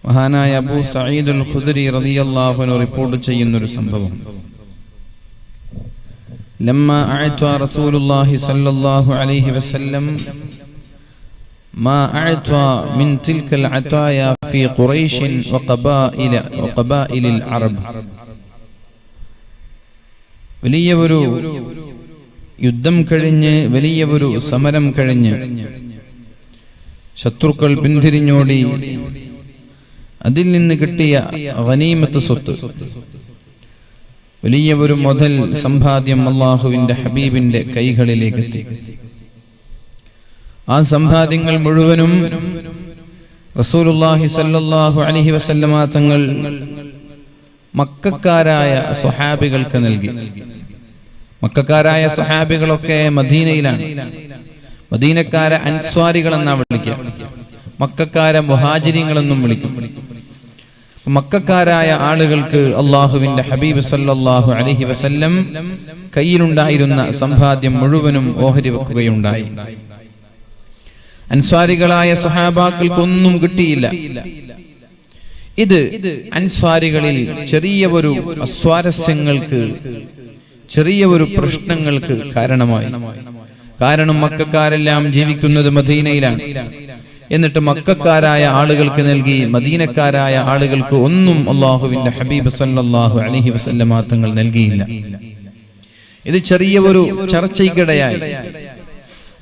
മഹാനായ അബൂ സഈദ് അൽ ഖുദരി റളിയല്ലാഹു അൻഹു റിപ്പോർട്ട് ചെയ്യുന്ന ഒരു സംഭവം. ലമ്മാ അഅത റസൂലുള്ളാഹി സ്വല്ലല്ലാഹു അലൈഹി വസല്ലം മാ അഅത മിൻ തിൽകൽ അതായ ഫീ ഖുറൈശ് വഖബാഇലിൽ അറബ്. വലിയ ഒരു യുദ്ധം കഴിഞ്ഞ്, വലിയ ഒരു സമരം കഴിഞ്ഞ് ശത്രുക്കൾ പിന്തിരിഞ്ഞോടി അതിൽ നിന്ന് കിട്ടിയ ഗനീമത്ത് സ്വത്ത്, വലിയ ഒരു മുതൽ സമ്പാദ്യം അല്ലാഹുവിന്റെ ഹബീബിന്റെ കൈകളിലേക്ക് എത്തി. ആ സമ്പാദ്യങ്ങൾ മുഴുവനും റസൂലുള്ളാഹി സ്വല്ലല്ലാഹു അലൈഹി വസല്ലമ തങ്ങൾ മക്കക്കാരായ സ്വഹാബികൾക്ക് നൽകി. മക്കക്കാരായ സ്വഹാബികളൊക്കെ മദീനയിലാണ്. മദീനക്കാരെ അൻസ്വാരികൾ എന്നാ വിളിക്കുക, മക്കക്കാരെ മുഹാജിരികളെന്നും വിളിക്കും. മക്കക്കാരായ ആളുകൾക്ക് അള്ളാഹുവിന്റെ ഹബീബ് സല്ലല്ലാഹു അലൈഹി വസല്ലം കയ്യിലുണ്ടായിരുന്ന സമ്പാദ്യം മുഴുവനും ഓഹരി വെക്കുകയുണ്ടായി. അൻസ്വാരികളായ സ്വഹാബാക്കൾക്കൊന്നും കിട്ടിയില്ല. ഇത് അൻസ്വാരികളിൽ ചെറിയ ഒരു അസ്വാരസ്യങ്ങൾക്ക്, ചെറിയ ഒരു പ്രശ്നങ്ങൾക്ക് കാരണമായി. കാരണം മക്കക്കാരെല്ലാം ജീവിക്കുന്നത് മദീനയിലാണ്. എന്നിട്ട് മക്കക്കാരായ ആളുകൾക്ക് നൽകി, മദീനക്കാരായ ആളുകൾക്ക് ഒന്നും അല്ലാഹുവിന്റെ ഹബീബ് സല്ലല്ലാഹു അലൈഹി വസല്ലമ തങ്ങൾ നൽകിയില്ല. ഇത് ചെറിയ ഒരു ചർച്ചയ്ക്കിടയായി.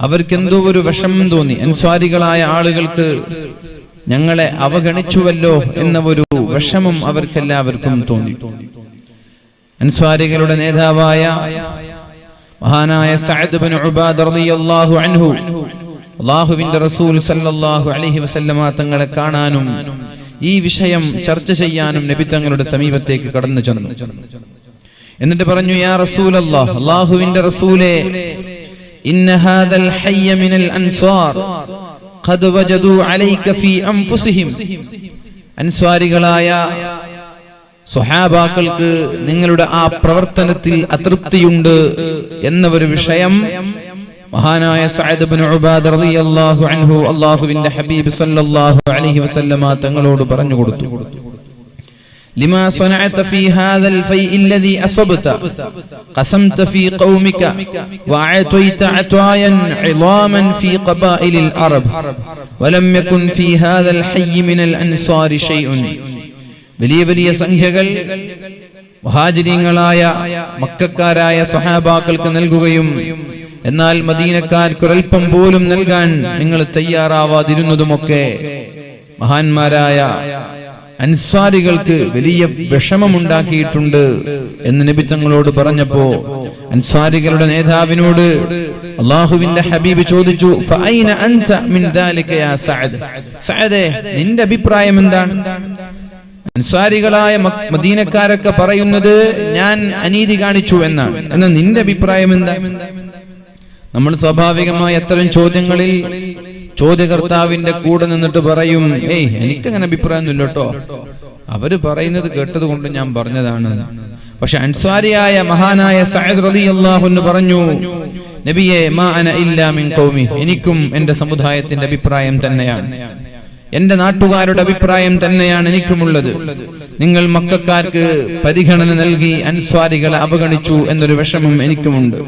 അവർക്ക് എന്തോ ഒരു വിഷമം തോന്നി. അൻസ്വാരികളായ ആളുകൾക്ക് ഞങ്ങളെ അവഗണിച്ചുവല്ലോ എന്ന ഒരു വിഷമം അവർക്കെല്ലാവർക്കും തോന്നി. അൻസ്വാരികളുടെ നേതാവായ മഹാനായ സഅദ് ഇബ്നു ഉബാദ റളിയല്ലാഹു അൻഹു അല്ലാഹുവിന്റെ റസൂൽ സല്ലല്ലാഹു അലൈഹി വസല്ലമ തങ്ങളെ കാണാനും ഈ വിഷയം ചർച്ച ചെയ്യാനും നബി തങ്ങളുടെ സമീപത്തേക്ക് കടന്നു ചെന്നു. എന്നിട്ട് പറഞ്ഞു, യാ റസൂലല്ലാഹ്, അല്ലാഹുവിന്റെ റസൂലേ, ഇന്ന ഹാദൽ ഹയ്യ മിനൽ അൻസാർ ഖദ് വജദു അലൈക ഫീ അൻഫുസിഹിം. അൻസ്വാരികളായ സ്വഹാബാക്കൾക്ക് നിങ്ങളുടെ ആ പ്രവർത്തനത്തിൽ അതൃപ്തിയുണ്ട് എന്ന ഒരു വിഷയം മഹാനായ സഅദ് ഇബ്നു ഉബാദ റളിയല്ലാഹു അൻഹു അല്ലാഹുവിന്റെ ഹബീബ് സല്ലല്ലാഹു അലൈഹി വസല്ലമ തങ്ങളോട് പറഞ്ഞു കൊടുത്തു. ലിമാ സനഅത ഫീ ഹാദൽ ഫൈഇ അല്ലദീ അസബത ഖസംത ഫീ ഖൗമിക വഅതൈത അത്വായൻ ഇളാമൻ ഫീ ഖബാഇലിൽ അറബ് വലം യകുൻ ഫീ ഹാദൽ ഹയ്യ് മിനൽ അൻസാരി ഷൈഉൻ. വലിയ വലിയ സംഖ്യകൾ മുഹാജിരീങ്ങളായ മക്കക്കാരായ സ്വഹാബാക്കൾക്ക് നൽകുകയും എന്നാൽ മദീനക്കാർക്ക് ഒരൽപ്പം പോലും നൽകാൻ നിങ്ങൾ തയ്യാറാവാതിരുന്നതുമൊക്കെ മഹാന്മാരായ അൻസ്വാരികൾക്ക് വലിയ വിഷമമുണ്ടാക്കിയിട്ടുണ്ട് എന്ന് നബി തങ്ങളോട് പറഞ്ഞപ്പോ അൻസ്വാരികളുടെ നേതാവിനോട് അല്ലാഹുവിന്റെ ഹബീബ് ചോദിച്ചു, ഫഅൈന അൻത മിൻ ദാലിക യാ സഅദ്. സഅദേ, നിന്റെ അഭിപ്രായം എന്താണ്? അൻസ്വാരികളായ മദീനക്കാരൊക്കെ പറയുന്നത് ഞാൻ അനീതി കാണിച്ചു എന്നാണ്. എന്നാൽ നിന്റെ അഭിപ്രായം എന്താ? നമ്മൾ സ്വാഭാവികമായ അത്തരം ചോദ്യങ്ങളിൽ ചോദ്യകർത്താവിന്റെ കൂടെ നിന്നിട്ട് പറയും, ഏയ് എനിക്കങ്ങനെ അഭിപ്രായമൊന്നുമില്ല കേട്ടോ, അവര് പറയുന്നത് കേട്ടത് കൊണ്ട് ഞാൻ പറഞ്ഞതാണ്. പക്ഷെ അൻസ്വാരിയായ മഹാനായ സഅദ് റളിയല്ലാഹു അൻഹു പറഞ്ഞു, നബിയെ, മാ അന ഇല്ലാ മിൻ ഖൗമി, എനിക്കും എന്റെ സമുദായത്തിന്റെ അഭിപ്രായം തന്നെയാണ്, എന്റെ നാട്ടുകാരുടെ അഭിപ്രായം തന്നെയാണ് എനിക്കുമുള്ളത്. നിങ്ങൾ മക്കക്കാർക്ക് പരിഗണന നൽകി അൻസ്വാരികളെ അവഗണിച്ചു എന്നൊരു വിഷമം എനിക്കുമുണ്ട്.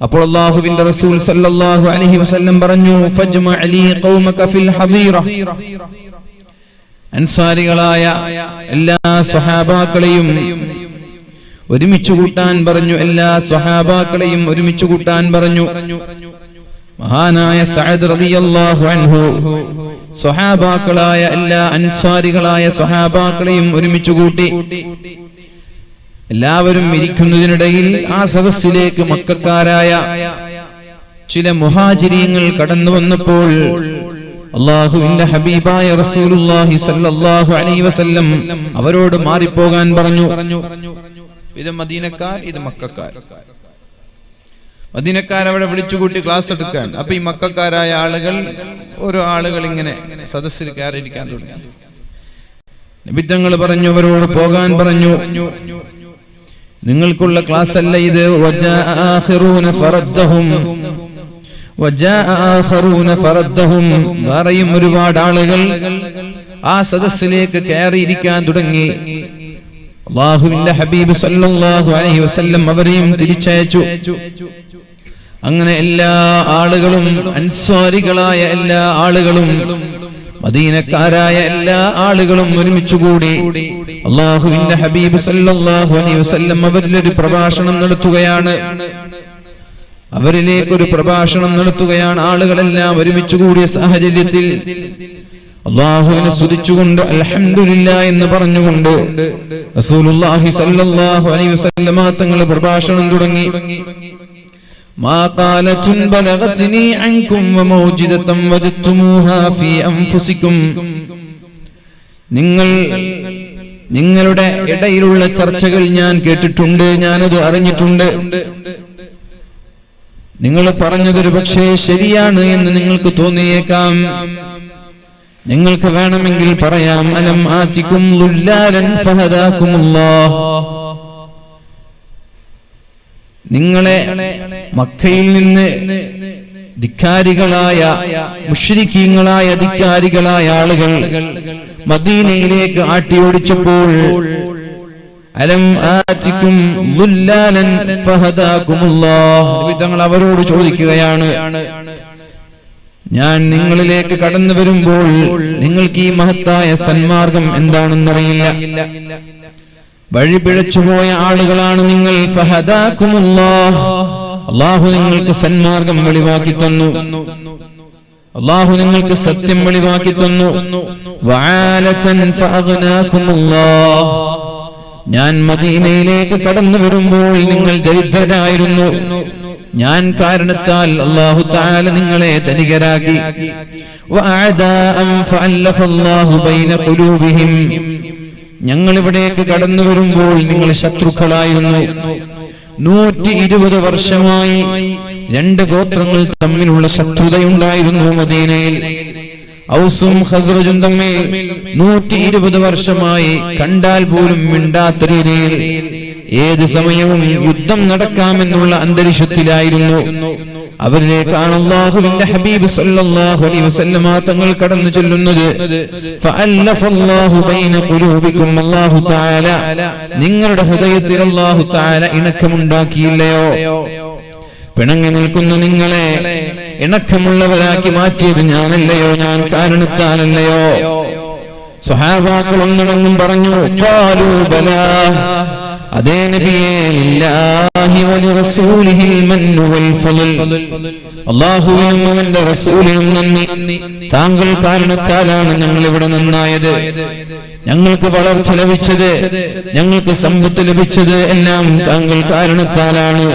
അപ്പോൾ അല്ലാഹുവിന്റെ റസൂൽ സല്ലല്ലാഹു അലൈഹി വസല്ലം പറഞ്ഞു, ഫജ്മഅ ലീ ഖൗമക ഫിൽ ഹദീറ. അൻസാരികളായ എല്ലാ സ്വഹാബാക്കളെയും ഒരുമിച്ച് കൂട്ടാൻ പറഞ്ഞു. എല്ലാ സ്വഹാബാക്കളെയും ഒരുമിച്ച് കൂട്ടാൻ പറഞ്ഞു. മഹാനായ സഅദ് റളിയല്ലാഹു അൻഹു സ്വഹാബാക്കളായ എല്ലാ അൻസാരികളായ സ്വഹാബാക്കളെയും ഒരുമിച്ച് കൂട്ടി. എല്ലാവരും ഇരിക്കുന്നതിനിടയിൽ ആ സദസ്സിലേക്ക് മക്കക്കാരായ ചില മുഹാജിരീങ്ങൾ കടന്നു വന്നപ്പോൾ അല്ലാഹുവിന്റെ ഹബീബായ റസൂലുള്ളാഹി സ്വല്ലല്ലാഹു അലൈഹി വസല്ലം അവരോട് മാറിപ്പോകാൻ പറഞ്ഞു. ഇത് മദീനക്കാർ, ഇത് മക്കക്കാർ. മദീനക്കാരവിടെ വിളിച്ചുകൂട്ടി ക്ലാസ് എടുക്കാൻ. അപ്പൊ ഈ മക്കക്കാരായ ആളുകൾ, ഓരോ ആളുകൾ ഇങ്ങനെ സദസ്സിൽ കയറിയിരിക്കാൻ തുടങ്ങി. നബി തങ്ങൾ പറഞ്ഞു, അവരോട് പോകാൻ പറഞ്ഞു. നിങ്ങൾക്കുള്ള ക്ലാസ് അല്ല ഇത്. വജാഅ ആഖറൂന ഫറദ്ദഹും, വേറെയും ഒരുപാട് ആളുകൾ ആ സദസ്സിലേക്ക് കയറിയിരിക്കാൻ തുടങ്ങി. അല്ലാഹുവിന്റെ ഹബീബ് സല്ലല്ലാഹു അലൈഹി വസല്ലം അവരെയും തിരിച്ചയച്ചു. അങ്ങനെ എല്ലാ ആളുകളും, അൻസ്വാരികളായ എല്ലാ ആളുകളും, മദീനക്കാരായ എല്ലാ ആളുകളും ഒരുമിച്ചുകൂടി അല്ലാഹുവിന്റെ ഹബീബ് സല്ലല്ലാഹു അലൈഹി വസല്ലം അവരിലൊരു പ്രഭാഷണം നടത്തുകയാണ്. അവരിലേക്കൊരു പ്രഭാഷണം നടത്തുകയാണ്. ആളുകളെല്ലാം ഒരുമിച്ച് കൂടിയ സാഹചര്യത്തിൽ അല്ലാഹുവിനെ സ്തുതിച്ചുകൊണ്ട് അൽഹംദുലില്ലാ എന്ന് പറഞ്ഞുകൊണ്ട് റസൂലുള്ളാഹി സ്വല്ലല്ലാഹു അലൈഹി വസല്ലം തങ്ങൾ പ്രഭാഷണം തുടങ്ങി. മാ ഖാലതുൻ ബലഗത്നി അൻകും വമൗജിദതൻ വജത്തുമൂഹാ ഫീ അൻഫുസികും, നിങ്ങളുടെ ഇടയിലുള്ള ചർച്ചകൾ ഞാൻ കേട്ടിട്ടുണ്ട്, ഞാനത് അറിഞ്ഞിട്ടുണ്ട്. നിങ്ങൾ പറഞ്ഞതൊരു പക്ഷേ ശരിയാണ് എന്ന് നിങ്ങൾക്ക് തോന്നിയേക്കാം. നിങ്ങൾക്ക് വേണമെങ്കിൽ പറയാം, അലം ആതികും ളുല്ലാലൻ ഫഹദാകുമുല്ലാഹ്, നിങ്ങളെ മക്കയിൽ നിന്ന് ധിക്കാരികളായ മുശ്രിക്കീങ്ങളായ ധിക്കാരികളായ ആളുകൾ മദീനയിലേക്ക് ആട്ടിയോടിച്ചപ്പോൾ അലം ആതികും ളുല്ലാലൻ ഫഹദാകുമുല്ലാഹ്, തങ്ങൾ അവരോട് ചോദിക്കുകയാണ്, ഞാൻ നിങ്ങളിലേക്ക് കടന്നു വരുമ്പോൾ നിങ്ങൾക്ക് ഈ മഹത്തായ സന്മാർഗം എന്താണെന്നറിയില്ല, വഴി പിഴച്ചുപോയ ആളുകളാണ് നിങ്ങൾ. ഫഹദാകുമുല്ലാഹ്, അല്ലാഹു നിങ്ങൾക്ക് സന്മാർഗം വെളിവാക്കി തന്നു, അല്ലാഹു നിങ്ങൾക്ക് സത്യം വെളിവാക്കി തന്നു. വആലതൻ ഫഅഗ്നാകുമുല്ലാഹ്, ഞാൻ മദീനയിലേക്ക് കടന്നു വരുമ്പോൾ നിങ്ങൾ ദരിദ്രരായിരുന്നു, ഞാൻ കാരണത്താൽ അല്ലാഹു തആല നിങ്ങളെ ധനികരാക്കി. വഅദാഅൻ ഫഅല്ലഫല്ലാഹു ബൈന ഖുലൂബിഹിം, ഞങ്ങൾ ഇവിടേക്ക് കടന്നു വരുമ്പോൾ നിങ്ങൾ ശത്രുക്കളായിരുന്നു. 120 വർഷമായി രണ്ട് ഗോത്രങ്ങൾ തമ്മിലുള്ള ശത്രുതയുണ്ടായിരുന്നു മദീനയിൽ. ഔസും ഖസ്റജും തമ്മിൽ 120 വർഷമായി കണ്ടാൽ പോലും മിണ്ടാത്ത രീതിയിൽ ഏത് സമയവും യുദ്ധം നടക്കാമെന്നുള്ള അന്തരീക്ഷത്തിലായിരുന്നു. അവരിലേക്കാണ് അല്ലാഹുവിന്റെ ഹബീബ് സല്ലല്ലാഹു അലൈഹി വസല്ലം തങ്ങൾ കടന്നു ചെല്ലുന്നത്. ഫഅല്ലഫല്ലാഹു ബൈന ഖുലൂബികും, അല്ലാഹു തആല നിങ്ങളുടെ ഹൃദയത്തിൽ അല്ലാഹു തആല ഇണക്കമുണ്ടാക്കിയില്ലയോ? പിണങ്ങി നിൽക്കുന്ന നിങ്ങളെ ഇണക്കമുള്ളവരാക്കി മാറ്റിയത് ഞാനല്ലയോ, ഞാൻ കാരണത്താലല്ലയോ? സ്വഹാബാക്കൾ ഒന്നടങ്കം പറഞ്ഞു, ഖാലൂ ബലാ, അതേ നബിയേ, ലില്ലാഹി വലിറസൂലിഹിൽ മന്നു വൽ ഫളൽ, അല്ലാഹുവിനും അവന്റെ റസൂലിനും നന്ദി, താങ്കൾ കാരണത്താലാണ് ഞങ്ങൾ ഇവിടെ നന്നായത്, ഞങ്ങൾക്ക് വളർച്ച ലഭിച്ചത്, ഞങ്ങൾക്ക് സമ്പത്ത് ലഭിച്ചത് എല്ലാം താങ്കൾ കാരണത്താലാണ്.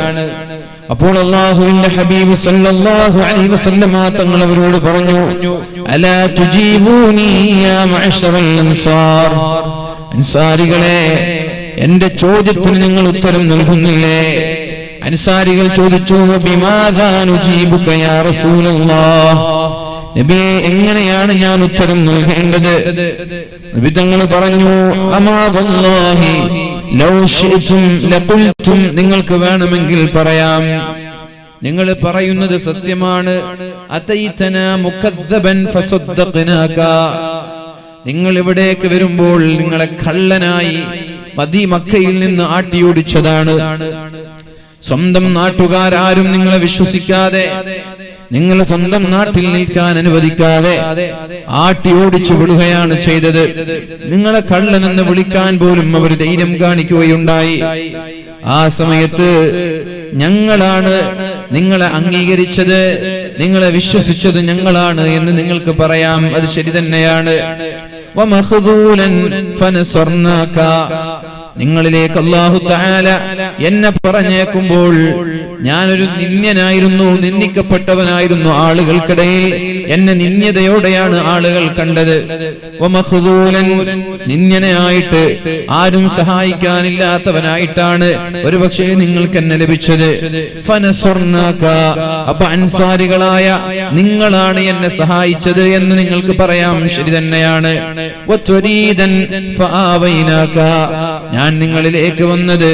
അപ്പോൾ അല്ലാഹുവിന്റെ ഹബീബ് സല്ലല്ലാഹു അലൈഹി വസല്ലം തങ്ങൾ അവരോട് പറഞ്ഞു, അലാ തുജീബൂനി യാ മഅശറൽ അൻസാർ, അൻസാരികളെ, എന്റെ ചോദ്യത്തിന് നിങ്ങൾ ഉത്തരം നൽകുന്നില്ലേ? അൻസാരികൾ ചോദിച്ചു, ബിമാദാ നുജീബുക യാ റസൂലല്ലാഹ്, നബിയെ എങ്ങനെയാണ് ഞാൻ ഉത്തരം നൽകേണ്ടത്? നബി തങ്ങൾ പറഞ്ഞു, അമാ വല്ലാഹി ലൗ ശിഅ്തും ലഖുൽതും, നിങ്ങൾക്ക് വേണമെങ്കിൽ പറയാം, നിങ്ങൾ പറയുന്നത് സത്യമാണ്. അതൈതനാ മുകദ്ദബൻ ഫസദ്ദഖനാക, നിങ്ങൾ ഇവിടേക്ക് വരുമ്പോൾ നിങ്ങളെ കള്ളനായി മക്കയിൽ നിന്ന് ആട്ടിയോടിച്ചതാണ്. സ്വന്തം നാട്ടുകാരും നിങ്ങളെ വിശ്വസിക്കാതെ, നിങ്ങളെ സ്വന്തം നാട്ടിൽ നിൽക്കാൻ അനുവദിക്കാതെ ആട്ടി ഓടിച്ചു വിടുകയാണ് ചെയ്തത്. നിങ്ങളെ കള്ളനെന്ന് വിളിക്കാൻ പോലും അവർ ധൈര്യം കാണിക്കുകയുണ്ടായി. ആ സമയത്ത് ഞങ്ങളാണ് നിങ്ങളെ അംഗീകരിച്ചത്, നിങ്ങളെ വിശ്വസിച്ചത് ഞങ്ങളാണ് എന്ന് നിങ്ങൾക്ക് പറയാം, അത് ശരി തന്നെയാണ്. വമഖ്ദൂലൻ ഫനസർനാക, നിങ്ങളിലേക്ക് അല്ലാഹു തആല എന്നെ പറഞ്ഞേക്കുമ്പോൾ ഞാനൊരു നിന്ദ്യനായിരുന്നു, നിന്ദിക്കപ്പെട്ടവനായിരുന്നു. ആളുകൾക്കിടയിൽ എന്നെ നിന്ദ്യതയോടെയാണ് ആളുകൾ കണ്ടത്. വമഖ്ദൂലൻ, നിന്ദ്യനായിട്ട് ആരും സഹായിക്കാനില്ലാത്തവനായിട്ടാണ് ഒരുപക്ഷേ നിങ്ങൾക്ക് എന്നെ ലഭിച്ചത്. ഫനസർനാക, അപ്പൊ അൻസാരികളായ നിങ്ങളാണ് എന്നെ സഹായിച്ചത് എന്ന് നിങ്ങൾക്ക് പറയാം, ശരി തന്നെയാണ്. വത്വരീദൻ ഫആവൈനാക, ഞാൻ നിങ്ങളിലേക്ക് വന്നത്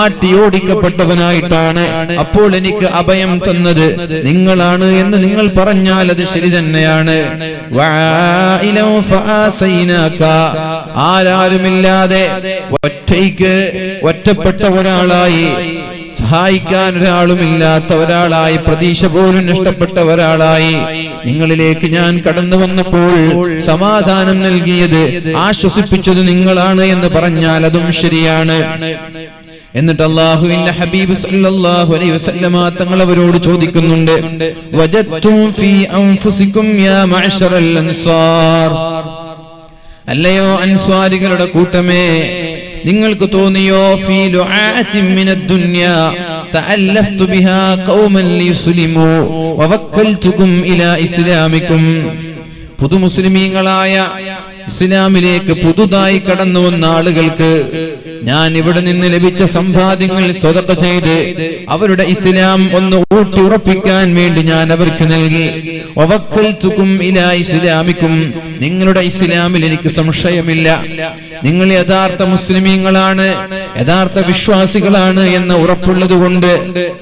ആട്ടിയോടിക്കപ്പെട്ടവനായിട്ടാണ്. അപ്പോൾ എനിക്ക് അഭയം തന്നത് നിങ്ങളാണ് എന്ന് നിങ്ങൾ പറഞ്ഞാൽ അത് ശരി തന്നെയാണ്. ആരാരുമില്ലാതെ ഒറ്റപ്പെട്ട ഒരാളായി, സഹായിക്കാൻ ഒരാളുമില്ലാത്ത ഒരാളായി, പ്രതീക്ഷ പോലും നഷ്ടപ്പെട്ട ഒരാളായി നിങ്ങളിലേക്ക് ഞാൻ കടന്നു വന്നപ്പോൾ സമാധാനം നൽകിയത്, ആശ്വസിപ്പിച്ചത് നിങ്ങളാണ് എന്ന് പറഞ്ഞാൽ അതും ശരിയാണ്. എന്നിട്ട് അല്ലാഹുവിന്റെ ഹബീബ് സല്ലല്ലാഹു അലൈഹി വസല്ലമ തങ്ങൾ അവരോട് ചോദിക്കുന്നുണ്ട്, വജത്തും ഫീ അൻഫുസികും യാ മഅശറൽ അൻസാർ, അല്ലയോ അൻസ്വാരികളുടെ കൂട്ടമേ, നിങ്ങൾക്ക് തോന്നിയോ ഫീ ലുആഅത്തിൻ മിനദ് ദുനിയാ തഅല്ലഫ്തു ബിഹാ ഖൗമൻ ലിയുസ്ലിമു വവക്കൽതുകും ഇലാ ഇസ്ലാമികും, പുതുമുസ്ലിമീങ്ങളായ ഇസ്ലാമിലേക്ക് പുതുതായി കടന്നു വന്ന ആളുകൾക്ക് ഞാൻ ഇവിടെ നിന്ന് ലഭിച്ച സമ്പാദ്യങ്ങൾ സ്വതക്ക ചെയ്ത് അവരുടെ ഇസ്ലാം ഒന്ന് ഊട്ടി ഉറപ്പിക്കാൻ വേണ്ടി ഞാൻ അവർക്ക് നൽകി. വവക്കൽതുകും ഇലാ ഇസ്ലാമികും, നിങ്ങളുടെ ഇസ്ലാമിൽ എനിക്ക് സംശയമില്ല, നിങ്ങൾ യഥാർത്ഥ മുസ്ലിമീങ്ങളാണ്, യഥാർത്ഥ വിശ്വാസികളാണ് എന്ന ഉറപ്പുള്ളത് കൊണ്ട്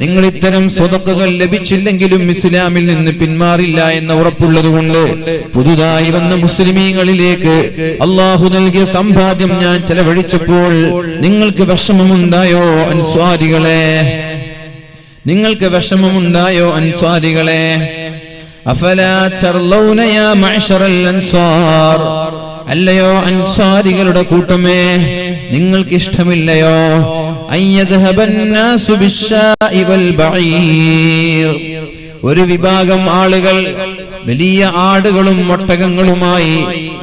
നിങ്ങൾ ഇത്തരം സ്വതക്കകൾ ലഭിച്ചില്ലെങ്കിലും ഇസ്ലാമിൽ നിന്ന് പിന്മാറില്ല എന്ന ഉറപ്പുള്ളത് കൊണ്ട് പുതുതായി വന്ന മുസ്ലിമീങ്ങളിലേക്ക് അള്ളാഹു നൽകിയ സമ്പാദ്യം ഞാൻ ചെലവഴിച്ചപ്പോൾ നിങ്ങൾക്ക് വിഷമമുണ്ടായോ അൻസ്വാരികളെ? നിങ്ങൾക്ക് വിഷമമുണ്ടായോ അൻസ്വാരികളെ? അഫലാ തർലൗന യാ മഅശറൽ അൻസാർ, അല്ലയോ അൻസാരികളുടെ കൂട്ടമേ, നിങ്ങൾക്ക് ഇഷ്ടമില്ലയോ അയ്യദ്ഹബന്നാസു ബിശ്ശാഇ വൽ ബഈർ, ഒരു വിഭാഗം ആളുകൾ വലിയ ആടുകളും ഒട്ടകങ്ങളുമായി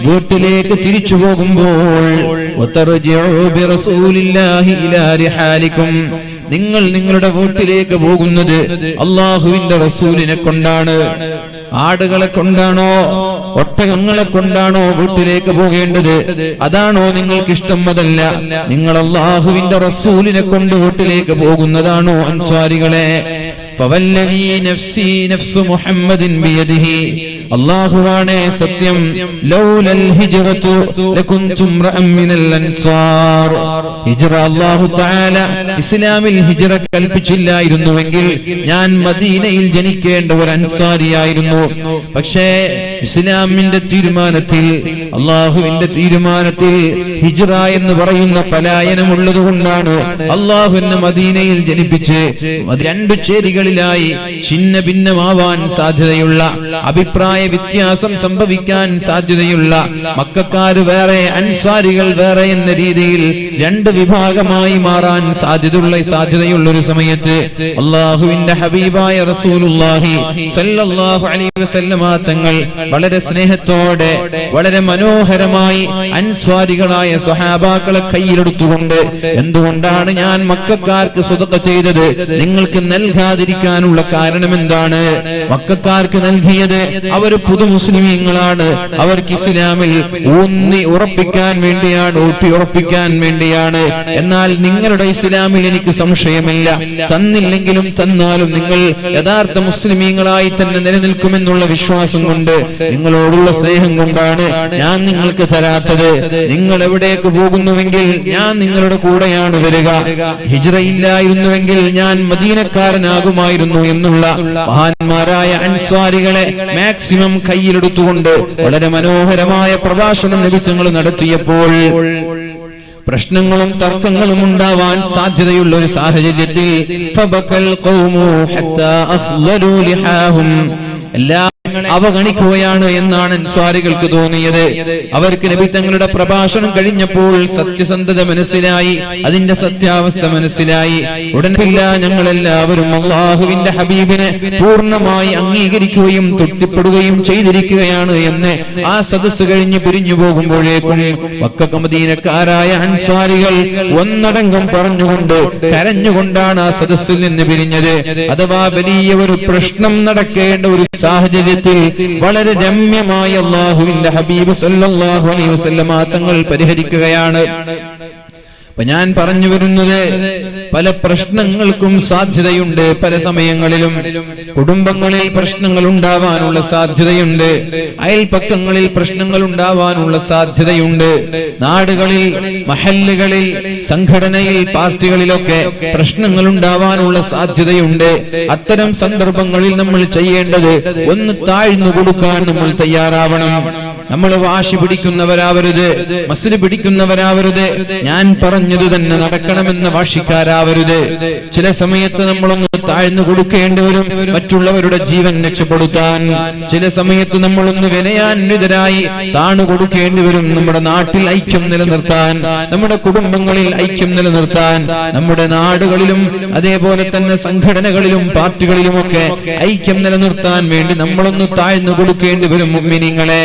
വീട്ടിലേക്ക് തിരിച്ചു പോകുമ്പോൾ നിങ്ങൾ നിങ്ങളുടെ വീട്ടിലേക്ക് പോകുന്നത് അല്ലാഹുവിന്റെ റസൂലിനെ കൊണ്ടാണ്. ആടുകളെ കൊണ്ടാണോ ഒട്ടകങ്ങളെ കൊണ്ടാണോ വീട്ടിലേക്ക് പോകേണ്ടത്? അതാണോ നിങ്ങൾക്ക് ഇഷ്ടം? അതല്ല, നിങ്ങൾ അല്ലാഹുവിന്റെ റസൂലിനെ കൊണ്ട് വീട്ടിലേക്ക് പോകുന്നതാണോ അൻസ്വാരികളെ? ഫവല്ലദീ നഫ്സി നഫ്സു മുഹമ്മദിൻ ബിയദിഹി, അല്ലാഹുവാണേ സത്യം, ലൗലൽ ഹിജ്റതു ലകുൻതും റഅം മിനൽ അൻസാർ, ഹിജ്റ അല്ലാഹു തആല ഇസ്ലാമിൽ ഹിജ്റ കൽപ്പിച്ചില്ലായിരുന്നുവെങ്കിൽ ഞാൻ മദീനയിൽ ജനിക്കേണ്ട ഒരു അൻസാരിയായിരുന്നു. പക്ഷേ ഇസ്ലാമിന്റെ തീരുമാനത്തിൽ, അല്ലാഹുവിന്റെ തീരുമാനത്തിൽ ഹിജ്റ എന്ന് പറയുന്ന പലായനമുള്ളത് കൊണ്ടാണ് അല്ലാഹു എന്നെ മദീനയിൽ ജനിപ്പിച്ച് രണ്ട് ചേരികളിലായി ഛിന്ന ഭിന്നമാവാൻ സാധ്യതയുള്ള, അഭിപ്രായ വ്യത്യാസം സംഭവിക്കാൻ സാധ്യതയുള്ള, മക്കക്കാര് വേറെ അൻസ്വാരികൾ വേറെ എന്ന രീതിയിൽ രണ്ട് വിഭാഗമായി മാറാൻ സാധ്യതയുള്ള ഒരു സമയത്ത് അല്ലാഹുവിന്റെ ഹബീബായ റസൂലുള്ളാഹി സ്വല്ലല്ലാഹു അലൈഹി വസല്ലമ തങ്ങൾ വളരെ സ്നേഹത്തോടെ വളരെ മനോഹരമായി അൻസ്വാരികളായ സ്വഹാബാക്കളെ കയ്യിലെടുത്തുകൊണ്ട്, എന്തുകൊണ്ടാണ് ഞാൻ മക്കക്കാർക്ക് സ്വതക്ക ചെയ്തത്, നിങ്ങൾക്ക് നൽകാതിരിക്കാനുള്ള കാരണം എന്താണ്? മക്കക്കാർക്ക് നൽകിയത് അവർ പുതു മുസ്ലിമീങ്ങളാണ്, അവർക്ക് ഇസ്ലാമിൽ ഊന്നി ഉറപ്പിക്കാൻ വേണ്ടിയാണ്, ഊട്ടി ഉറപ്പിക്കാൻ വേണ്ടിയാണ്. എന്നാൽ നിങ്ങളുടെ ഇസ്ലാമിൽ എനിക്ക് സംശയമില്ല, തന്നില്ലെങ്കിലും തന്നാലും നിങ്ങൾ യഥാർത്ഥ മുസ്ലിമീങ്ങളായി തന്നെ നിലനിൽക്കുമെന്നുള്ള വിശ്വാസം കൊണ്ട്, നിങ്ങളോടുള്ള സ്നേഹം കൊണ്ടാണ് ഞാൻ നിങ്ങൾക്ക് തരാത്തത്. നിങ്ങൾ എവിടേക്ക് പോകുന്നുവെങ്കിൽ ഞാൻ നിങ്ങളുടെ കൂടെയാണ് വരിക. ഹിജ്റയില്ലായിരുന്നുവെങ്കിൽ ഞാൻ മദീനക്കാരനാകുമായിരുന്നു എന്നുള്ള മഹാന്മാരായ അൻസ്വാരികളെ മാക്സിമം കയ്യിലെടുത്തുകൊണ്ട് വളരെ മനോഹരമായ പ്രഭാഷണം നബിതങ്ങൾ നടത്തിയപ്പോൾ പ്രശ്നങ്ങളും തർക്കങ്ങളും ഉണ്ടാവാൻ സാധ്യതയുള്ള ഒരു സാഹചര്യത്തിൽ ഫബകൽ ഖൗമു ഹത്താ അഖ്ലലു ലിഹാഹും, എല്ലാ അവഗണിക്കുകയാണ് എന്നാണ് അൻസ്വാരികൾക്ക് തോന്നിയത്. അവർക്ക് നബി തങ്ങളുടെ പ്രഭാഷണം കഴിഞ്ഞപ്പോൾ സത്യസന്ധത മനസ്സിലായി, അതിന്റെ സത്യാവസ്ഥ മനസ്സിലായി. ഉടനെയില്ല, ഞങ്ങളെല്ലാവരും അല്ലാഹുവിന്റെ ഹബീബിനെ പൂർണ്ണമായി അംഗീകരിക്കുകയും തൃപ്തിപ്പെടുകയും ചെയ്തിരിക്കുകയാണ് എന്ന് ആ സദസ്സ് കഴിഞ്ഞ് പിരിഞ്ഞു പോകുമ്പോഴേക്കും മക്ക മദീനക്കാരായ അൻസ്വാരികൾ ഒന്നടങ്കം പറഞ്ഞുകൊണ്ട് കരഞ്ഞുകൊണ്ടാണ് ആ സദസ്സിൽ നിന്ന് പിരിഞ്ഞത്. അഥവാ വലിയ ഒരു പ്രശ്നം നടക്കേണ്ട ഒരു സാഹചര്യത്തിൽ വളരെ രമ്യമായ അല്ലാഹുവിന്റെ ഹബീബ് സല്ലല്ലാഹു അലൈഹി വസല്ലമ തങ്ങൾ പരിഹരിക്കുകയാണ്. അപ്പൊ ഞാൻ പറഞ്ഞു വരുന്നത്, പല പ്രശ്നങ്ങൾക്കും സാധ്യതയുണ്ട്. പല സമയങ്ങളിലും കുടുംബങ്ങളിൽ പ്രശ്നങ്ങൾ ഉണ്ടാവാനുള്ള സാധ്യതയുണ്ട്, അയൽപക്കങ്ങളിൽ പ്രശ്നങ്ങൾ ഉണ്ടാവാനുള്ള സാധ്യതയുണ്ട്, നാടുകളിൽ, മഹല്ലുകളിൽ, സംഘടനയിൽ, പാർട്ടികളിലൊക്കെ പ്രശ്നങ്ങൾ ഉണ്ടാവാനുള്ള സാധ്യതയുണ്ട്. അത്തരം സന്ദർഭങ്ങളിൽ നമ്മൾ ചെയ്യേണ്ടത് ഒന്ന് താഴ്ന്നു കൊടുക്കാൻ നമ്മൾ തയ്യാറാവണം. നമ്മൾ വാശി പിടിക്കുന്നവരാവരുത്, മസ്ല് പിടിക്കുന്നവരാവരുത്, ഞാൻ പറഞ്ഞത് തന്നെ നടക്കണമെന്ന വാശിക്കാരാവരുത്. ചില സമയത്ത് നമ്മളൊന്ന് താഴ്ന്നു കൊടുക്കേണ്ടി വരും മറ്റുള്ളവരുടെ ജീവൻ രക്ഷപ്പെടുത്താൻ. ചില സമയത്ത് നമ്മളൊന്ന് വിനയാന്വിതരായി താണു കൊടുക്കേണ്ടി വരും നമ്മുടെ നാട്ടിൽ ഐക്യം നിലനിർത്താൻ, നമ്മുടെ കുടുംബങ്ങളിൽ ഐക്യം നിലനിർത്താൻ, നമ്മുടെ നാടുകളിലും അതേപോലെ തന്നെ സംഘടനകളിലും പാർട്ടികളിലുമൊക്കെ ഐക്യം നിലനിർത്താൻ വേണ്ടി നമ്മളൊന്ന് താഴ്ന്നു കൊടുക്കേണ്ടി വരും. മുഅ്മിനീങ്ങളെ,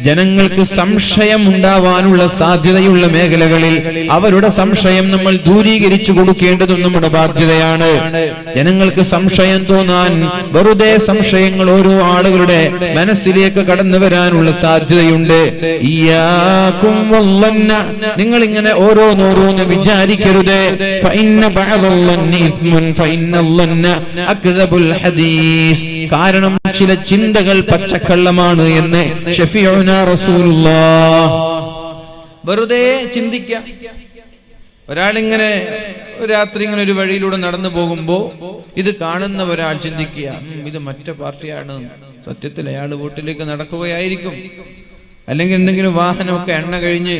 ജനങ്ങൾക്ക് സംശയം ഉണ്ടാവാനുള്ള സാധ്യതയുള്ള മേഖലകളിൽ അവരുടെ സംശയം നമ്മൾ ദൂരീകരിച്ചു കൊടുക്കേണ്ടതും നമ്മുടെ ബാധ്യതയാണ്. ജനങ്ങൾക്ക് സംശയം തോന്നാൻ, വെറുതെ സംശയങ്ങൾ ഓരോ ആളുകളുടെ മനസ്സിലേക്ക് കടന്നു വരാനുള്ള സാധ്യതയുണ്ട്. ഇയ്യാകും വല്ലന്ന, നിങ്ങൾ ഇങ്ങനെ ഓരോന്നോരോന്ന് വിചാരിക്കരുത്. ഫഇന്ന ബഅദല്ലന്നി ഇസ്മുൻ ഫഇന്നല്ലന്ന അക്ദബുൽ ഹദീസ്. കാരണം ചില ചിന്തകൾ പച്ചക്കള്ളമാണ് എന്ന് ഷഫീഉന റസൂലുള്ളാഹ്. വെറുതെ ചിന്തിക്കുക. ഒരാളിങ്ങനെ രാത്രി ഇങ്ങനെ ഒരു വഴിയിലൂടെ നടന്നു പോകുമ്പോ ഇത് കാണുന്ന ഒരാൾ ചിന്തിക്കുക, ഇത് മറ്റേ പാർട്ടിയാണ്. സത്യത്തിൽ അയാൾ വീട്ടിലേക്ക് നടക്കുകയായിരിക്കും, അല്ലെങ്കിൽ എന്തെങ്കിലും വാഹനമൊക്കെ എണ്ണ കഴിഞ്ഞ്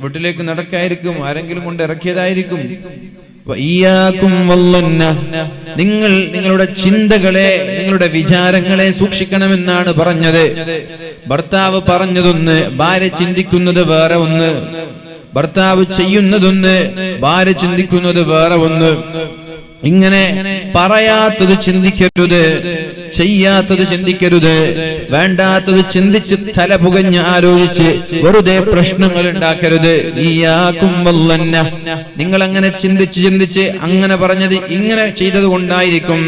വീട്ടിലേക്ക് നടക്കായിരിക്കും, ആരെങ്കിലും കൊണ്ട് ഇറക്കിയതായിരിക്കും. നിങ്ങൾ നിങ്ങളുടെ ചിന്തകളെ, നിങ്ങളുടെ വിചാരങ്ങളെ സൂക്ഷിക്കണമെന്നാണ് പറഞ്ഞത്. ഭർത്താവ് പറഞ്ഞതൊന്ന്, ഭാര്യ ചിന്തിക്കുന്നത് വേറെ ഒന്ന്. ഭർത്താവ് ചെയ്യുന്നതൊന്ന്, ഭാര്യ ചിന്തിക്കുന്നത് വേറെ ഒന്ന്. ഇങ്ങനെ പറയാത്തത് ചിന്തിക്കരുത്, ചെയ്യാത്തത് ചിന്തിക്കരുത്, വേണ്ടാത്തത് ചിന്തിച്ച് തല പുകഞ്ഞ് ആലോചിച്ച് വെറുതെ പ്രശ്നങ്ങൾ ഉണ്ടാക്കരുത്. ഇയ്യാകും വല്ലന്ന, നിങ്ങൾ അങ്ങനെ ചിന്തിച്ച് അങ്ങനെ പറഞ്ഞത് ഇങ്ങനെ ചെയ്തത് കൊണ്ടായിരിക്കും,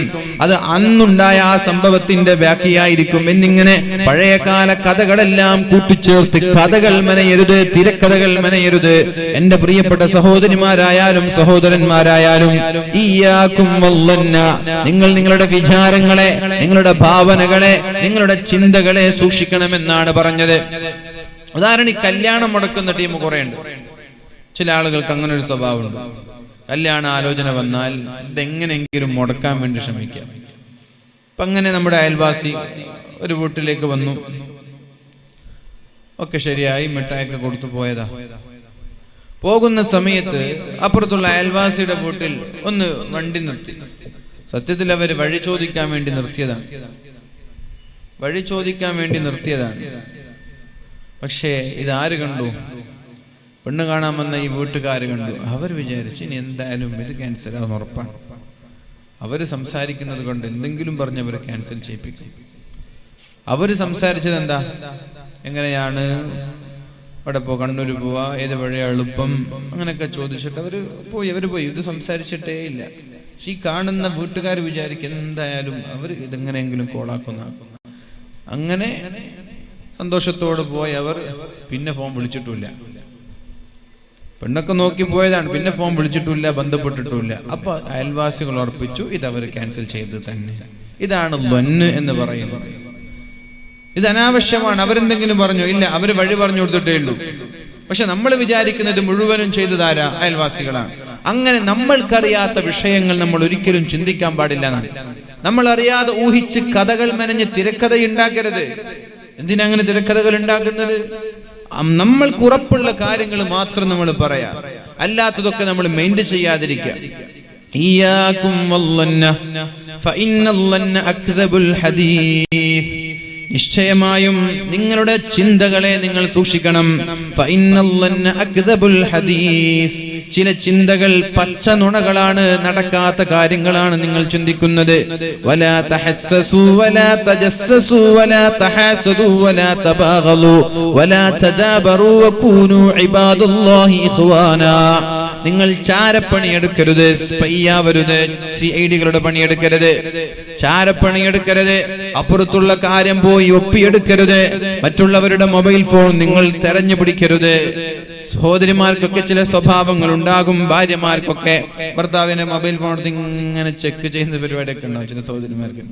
അത് അന്നുണ്ടായ ആ സംഭവത്തിന്റെ ബാക്കിയായിരിക്കും എന്നിങ്ങനെ പഴയകാല കഥകളെല്ലാം കൂട്ടിച്ചേർത്ത് കഥകൾ മെനയരുത്, തിരക്കഥകൾ മെനയരുത്. എന്റെ പ്രിയപ്പെട്ട സഹോദരിമാരായാലും സഹോദരന്മാരായാലും, ഇയ്യാകും വല്ലന്ന, നിങ്ങൾ നിങ്ങളുടെ വിചാരങ്ങളെ, നിങ്ങളുടെ ഭാവനകളെ, നിങ്ങളുടെ ചിന്തകളെ സൂക്ഷിക്കണമെന്നാണ് പറഞ്ഞത്. ഉദാഹരണം, ഈ കല്യാണം മുടക്കുന്ന ടീം കുറെ ഉണ്ട്. ചില ആളുകൾക്ക് അങ്ങനെ ഒരു സ്വഭാവമുണ്ട്. കല്യാണ ആലോചന വന്നാൽ ഇതെങ്ങനെയെങ്കിലും മുടക്കാൻ വേണ്ടി ശ്രമിക്കാം. അപ്പൊ അങ്ങനെ നമ്മുടെ അയൽവാസി ഒരു വീട്ടിലേക്ക് വന്നു, ഒക്കെ ശരിയായി, മിഠായിയൊക്കെ കൊടുത്തു പോയതാ. പോകുന്ന സമയത്ത് അപ്പുറത്തുള്ള അയൽവാസിയുടെ വീട്ടിൽ ഒന്ന് വണ്ടി നിർത്തി. സത്യത്തിൽ അവർ വഴി ചോദിക്കാൻ വേണ്ടി നിർത്തിയതാണ്, വഴി ചോദിക്കാൻ വേണ്ടി നിർത്തിയതാണ്. പക്ഷേ ഇതാര് കണ്ടു? പെണ്ണ് കാണാൻ വന്ന ഈ വീട്ടുകാര് കണ്ടു. അവർ വിചാരിച്ചു ഇനി എന്തായാലും ഇത് ക്യാൻസൽ ആവുന്ന ഉറപ്പാണ്. അവര് സംസാരിക്കുന്നത് കൊണ്ട് എന്തെങ്കിലും പറഞ്ഞ് അവർ ക്യാൻസൽ ചെയ്യിപ്പിക്കും. അവര് സംസാരിച്ചത് എന്താ, എങ്ങനെയാണ് അവിടെ കണ്ണൂര് പോവാ, ഏത് വഴിയാ എളുപ്പം, അങ്ങനെയൊക്കെ ചോദിച്ചിട്ട് അവര് പോയി. ഇത് സംസാരിച്ചിട്ടേ ഇല്ല. പക്ഷെ ഈ കാണുന്ന വീട്ടുകാർ വിചാരിക്കും എന്തായാലും അവർ ഇതെങ്ങനെയെങ്കിലും കോളാക്കുന്ന. അങ്ങനെ സന്തോഷത്തോട് പോയി അവർ പിന്നെ ഫോൺ വിളിച്ചിട്ടില്ല. പെണ്ണൊക്കെ നോക്കി പോയതാണ്, പിന്നെ ഫോൺ വിളിച്ചിട്ടില്ല, ബന്ധപ്പെട്ടിട്ടില്ല. അപ്പൊ അയൽവാസികൾ ഉറപ്പിച്ചു ഇതവർ ക്യാൻസൽ ചെയ്ത് തന്നെ. ഇതാണ് ലൊന്ന് എന്ന് പറയുന്നത്. ഇത് അനാവശ്യമാണ്. അവരെന്തെങ്കിലും പറഞ്ഞോ? ഇല്ല, അവര് വഴി പറഞ്ഞു കൊടുത്തിട്ടേ ഉള്ളൂ. പക്ഷെ നമ്മൾ വിചാരിക്കുന്നത് മുഴുവനും ചെയ്തതാരാ? അയൽവാസികളാണ്. അങ്ങനെ നമ്മൾക്കറിയാത്ത വിഷയങ്ങൾ നമ്മൾ ഒരിക്കലും ചിന്തിക്കാൻ പാടില്ല. നമ്മൾ അറിയാതെ ഊഹിച്ച് കഥകൾ മെനഞ്ഞ് തിരക്കഥ ഉണ്ടാക്കരുത്. എന്തിനങ്ങനെ തിരക്കഥകൾ ഉണ്ടാക്കുന്നത്? നമ്മൾക്ക് ഉറപ്പുള്ള കാര്യങ്ങൾ മാത്രം നമ്മൾ പറയാ, അല്ലാത്തതൊക്കെ നമ്മൾ മൈൻഡ് ചെയ്യാതിരിക്കുക. ഇയ്യാകും വല്ലന്ന ഫഇന്നല്ലന്ന അക്ദബുൽ ഹദീസ്. നിശ്ചയമായും നിങ്ങളുടെ ചിന്തകളെ നിങ്ങൾ സൂക്ഷിക്കണം. ഫഇന്നല്ലന്ന അക്ദബുൽ ഹദീസ്. ചില ചിന്തകൾ പച്ച നുണകളാണ്, നടക്കാത്ത കാര്യങ്ങളാണ് നിങ്ങൾ ചിന്തിക്കുന്നത്. വലാ തഹസ്സസു വലാ തജസ്സസു വലാ തഹാസദു വലാ തബാഗലു വലാ തജാബറു വകൂനു ഇബാദുല്ലാഹി ഇഖ്വാനാ. നിങ്ങൾ ചാരപ്പണിയെടുക്കരുത്, സ്പൈയാവരുത്, സിഐഡികളുടെ പണിയെടുക്കരുത്, ചാരപ്പണിയെടുക്കരുത്, അപ്പുറത്തുള്ള കാര്യം പോയി ഒപ്പിയെടുക്കരുത്, മറ്റുള്ളവരുടെ മൊബൈൽ ഫോൺ നിങ്ങൾ തെരഞ്ഞു പിടിക്കരുത്. സഹോദരിമാർക്കൊക്കെ ചില സ്വഭാവങ്ങൾ ഉണ്ടാകും. ഭാര്യമാർക്കൊക്കെ ഭർത്താവിന്റെ മൊബൈൽ ഫോൺ ഇങ്ങനെ ചെക്ക് ചെയ്യുന്ന പരിപാടിയൊക്കെ ഉണ്ടാവും ചില സഹോദരിമാർക്ക്.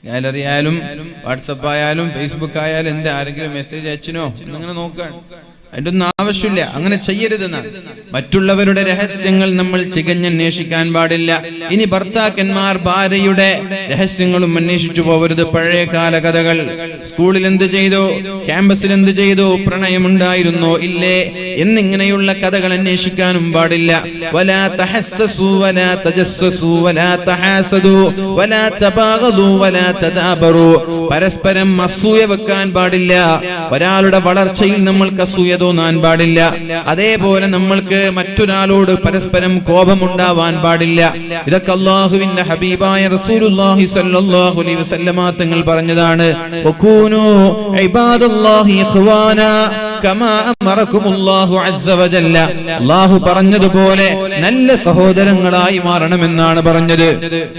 ഗാലറി ആയാലും വാട്സപ്പ് ആയാലും ഫേസ്ബുക്ക് ആയാലും എന്റെ ആരെങ്കിലും മെസ്സേജ് അയച്ചിനോ എന്നിങ്ങനെ നോക്കാൻ. അതിന്റെ ഒന്നും ആവശ്യമില്ല, അങ്ങനെ ചെയ്യരുതെന്നാണ്. മറ്റുള്ളവരുടെ രഹസ്യങ്ങൾ നമ്മൾ ചികഞ്ഞന്വേഷിക്കാൻ പാടില്ല. ഇനി ഭർത്താക്കന്മാർ ഭാര്യയുടെ രഹസ്യങ്ങളും അന്വേഷിച്ചു പോകരുത്. പഴയ കാല കഥകൾ, സ്കൂളിൽ എന്ത് ചെയ്തോ, ക്യാമ്പസിൽ എന്ത് ചെയ്തോ, പ്രണയമുണ്ടായിരുന്നോ ഇല്ലേ എന്നിങ്ങനെയുള്ള കഥകൾ അന്വേഷിക്കാനും പാടില്ല. വലാ തഹസ്സസു വലാ തജസ്സസു വലാ തഹാസദു വലാ തബാഗദു വലാ തദാബറു. പരസ്പരം അസൂയ വെക്കാൻ പാടില്ല. ഒരാളുടെ വളർച്ചയിൽ നമ്മൾക്ക് അസൂയ തോന്നാൻ പാടില്ല. അതേപോലെ നമ്മൾക്ക് മറ്റൊരാളോട് പരസ്പരം കോപമുണ്ടാവാൻ പാടില്ല. ഇതൊക്കെ അല്ലാഹുവിന്റെ ഹബീബായ റസൂലുള്ളാഹി സ്വല്ലല്ലാഹു അലൈഹി വസല്ലമ തങ്ങൾ പറഞ്ഞതാണ്. വകൂനു ഇബാദല്ലാഹി ഇഖ്വാനാ കമാ അമറകുമുല്ലാഹു അസ്സ വജല്ല. അല്ലാഹു പറഞ്ഞതുപോലെ നല്ല സഹോദരങ്ങളായി മാറണമെന്നാണ് പറഞ്ഞത്.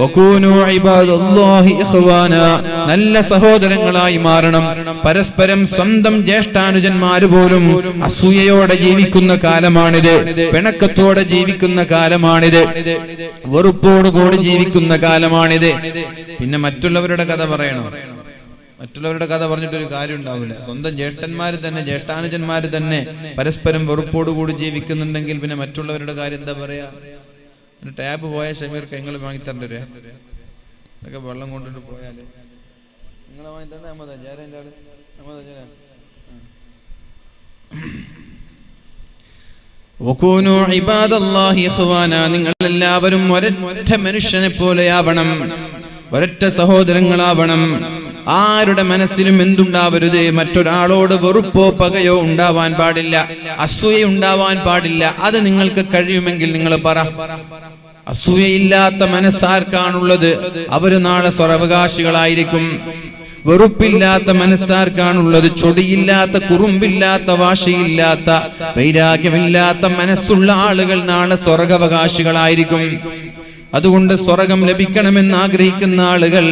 വകൂനു ഇബാദല്ലാഹി ഇഖ്വാനാ, നല്ല സഹോദരങ്ങളായി മാറണം. പരസ്പരം സ്വന്തം ജ്യേഷ്ഠാനുജന്മാര് പോലും അസൂയയോടെ ജീവിക്കുന്ന കാലമാണിത്. പിണക്കത്തോടെ ജീവിക്കുന്ന കാലമാണിത്. വെറുപ്പോടുകൂടി ജീവിക്കുന്ന കാലമാണിത്. പിന്നെ മറ്റുള്ളവരുടെ കഥ പറയണം. മറ്റുള്ളവരുടെ കഥ പറഞ്ഞിട്ടൊരു കാര്യം ഉണ്ടാവില്ല. സ്വന്തം ജ്യേഷ്ഠന്മാര് തന്നെ, ജ്യേഷ്ഠാനുജന്മാര് തന്നെ പരസ്പരം വെറുപ്പോടുകൂടി ജീവിക്കുന്നുണ്ടെങ്കിൽ പിന്നെ മറ്റുള്ളവരുടെ കാര്യം എന്താ പറയാ? ഒരു ടാബ് പോയ ഷമീർക്ക് നിങ്ങൾ വാങ്ങിത്തരേണ്ടി വരിക. അതൊക്കെ വെള്ളം കൊണ്ടിട്ട് പോയാല് നിങ്ങളെ വാങ്ങിത്തന്നെ അമ്മതാ ജാരൻ്റെ ആള് അമ്മതാ ജാര. വകൂനു ഇബാദല്ലാഹി ഇഖ്വാന, നിങ്ങൾ എല്ലാവരും ഒരൊറ്റ മനുഷ്യനെ പോലെയാവണം, ഒരൊറ്റ സഹോദരങ്ങളാവണം. ആരുടെ മനസ്സിലും എന്തുണ്ടാവരുത്? മറ്റൊരാളോട് വെറുപ്പോ പകയോ ഉണ്ടാവാൻ പാടില്ല, അസൂയ ഉണ്ടാവാൻ പാടില്ല. അത് നിങ്ങൾക്ക് കഴിയുമെങ്കിൽ നിങ്ങൾ പറ. അസൂയയില്ലാത്ത മനസ്സാർക്കാണുള്ളത്? അവര് നാളെ സ്വർഗ്ഗാവകാശികളായിരിക്കും. വെറുപ്പില്ലാത്ത മനസ്സാർക്കാണുള്ളത്? ചൊടിയില്ലാത്ത, കുറുമ്പില്ലാത്ത, വാശിയില്ലാത്ത, വൈരാഗ്യമില്ലാത്ത മനസ്സുള്ള ആളുകൾ നാളെ സ്വർഗ്ഗാവകാശികളായിരിക്കും. അതുകൊണ്ട് സ്വർഗം ലഭിക്കണമെന്ന് ആഗ്രഹിക്കുന്ന ആളുകൾ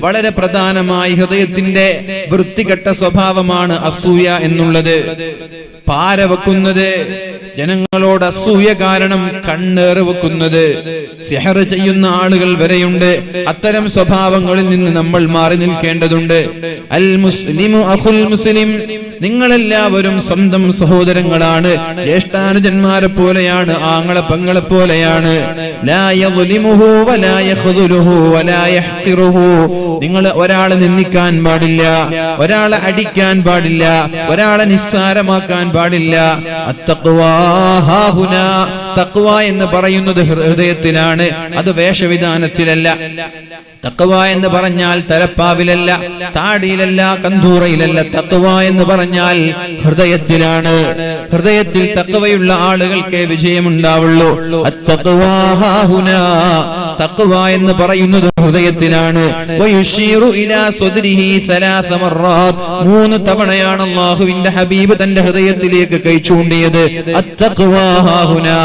വളരെ പ്രധാനമായി ഹൃദയത്തിന്റെ വൃത്തികെട്ട സ്വഭാവമാണ് അസൂയ എന്നുള്ളത്. പാര വെക്കുന്നത്, ജനങ്ങളോട് അസൂയ കാരണം കണ്ണേറ് വെക്കുന്നത്, സിഹർ ചെയ്യുന്ന ആളുകൾ വരെയുണ്ട്. അത്തരം സ്വഭാവങ്ങളിൽ നിന്ന് നമ്മൾ മാറി നിൽക്കേണ്ടതുണ്ട്. അൽ മുസ്ലിമു അഖുൽ മുസ്ലിം, നിങ്ങളെല്ലാവരും സ്വന്തം സഹോദരങ്ങളാണ്, ജ്യേഷ്ഠാനുജന്മാരെ പോലെയാണ്, ആങ്ങളെ പെങ്ങളെ പോലെയാണ്. ലാ യദ്ലിമുഹു വലാ യഖ്ദുലുഹു വലാ യഹ്ഖിറുഹു, നിങ്ങൾ ഒരാളെ നിന്ദിക്കാൻ പാടില്ല, ഒരാളെ അടിക്കാൻ പാടില്ല, ഒരാളെ നിസ്സാരമാക്കാൻ പാടില്ല. അത്തഖ്വാ ഹാഹുനാ, തഖ്വ എന്ന് പറയുന്നത് ഹൃദയത്തിലാണ്, അത് വേഷവിധാനത്തിലല്ല. തഖ്വ എന്ന് പറഞ്ഞാൽ തലപ്പാവിലല്ല, താടിയിലല്ല, കന്തൂറയിലല്ല. തഖ്വ എന്ന് പറഞ്ഞാൽ ഹൃദയത്തിലാണ്. ഹൃദയത്തിൽ തഖ്വയുള്ള ആളുകൾക്ക് വിജയമുണ്ടാവുള്ളൂ. അത്തഖ്വാ ഹാഹുനാ, തഖ്വ എന്ന് പറയുന്നത് ഹൃദയത്തിലാണ്. വയുശീറു ഇലാ സദ്രിഹി സലാസ മർറാത്ത്, 3 തവണയാണ് അല്ലാഹുവിന്റെ ഹബീബ് തന്റെ ഹൃദയത്തിലേക്ക് കൈ ചൂണ്ടിയത്. അത്തഖ്വാ ഹാഹുനാ,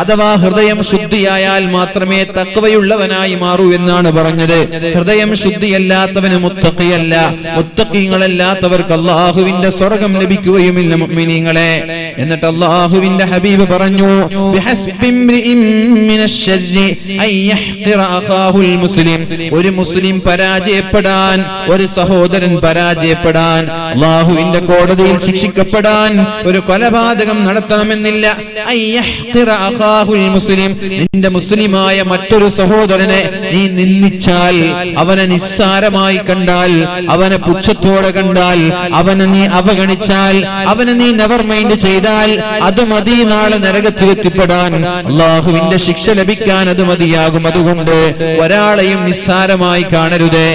അഥവാ ഹൃദയം ശുദ്ധിയായാൽ മാത്രമേ തഖ്വയുള്ളവനായി മാറൂ എന്നാണ് പറഞ്ഞത്. ഹൃദയം ശുദ്ധിയല്ലാത്തവന് മുത്തഖിയല്ല. മുത്തഖീങ്ങളല്ലാത്തവർക്ക് അല്ലാഹുവിന്റെ സ്വർഗ്ഗം ലഭിക്കുകയുമില്ല മുഅ്മിനീങ്ങളെ. എന്നിട്ട് അല്ലാഹുവിന്റെ ഹബീബ് പറഞ്ഞു, ഒരു മുസ്ലിം പരാജയപ്പെടാൻ, ഒരു സഹോദരൻ പരാജയപ്പെടാൻ, അല്ലാഹുവിന്റെ കോടതിയിൽ ശിക്ഷിക്കപ്പെടാൻ ഒരു കൊലപാതകം നടത്തണമെന്നില്ല. നിന്റെ മുസ്ലിമായ മറ്റൊരു സഹോദരനെ നീ നിന്ദിച്ചാൽ, അവനെ നിസ്സാരമായി കണ്ടാൽ, അവനെ പുച്ഛത്തോടെ കണ്ടാൽ, അവനെ നീ അവഗണിച്ചാൽ, അവനെ നീ നെവർ മൈൻഡ് ചെയ്താൽ, അത് മതി നാളെ നരകത്തിൽ എത്തിപ്പെടാൻ, അല്ലാഹുവിന്റെ ശിക്ഷ ലഭിക്കാൻ അത് മതിയാകും. അതുകൊണ്ട് ഒരാളെയും നിസ്സാരമായി കാണരുതേ,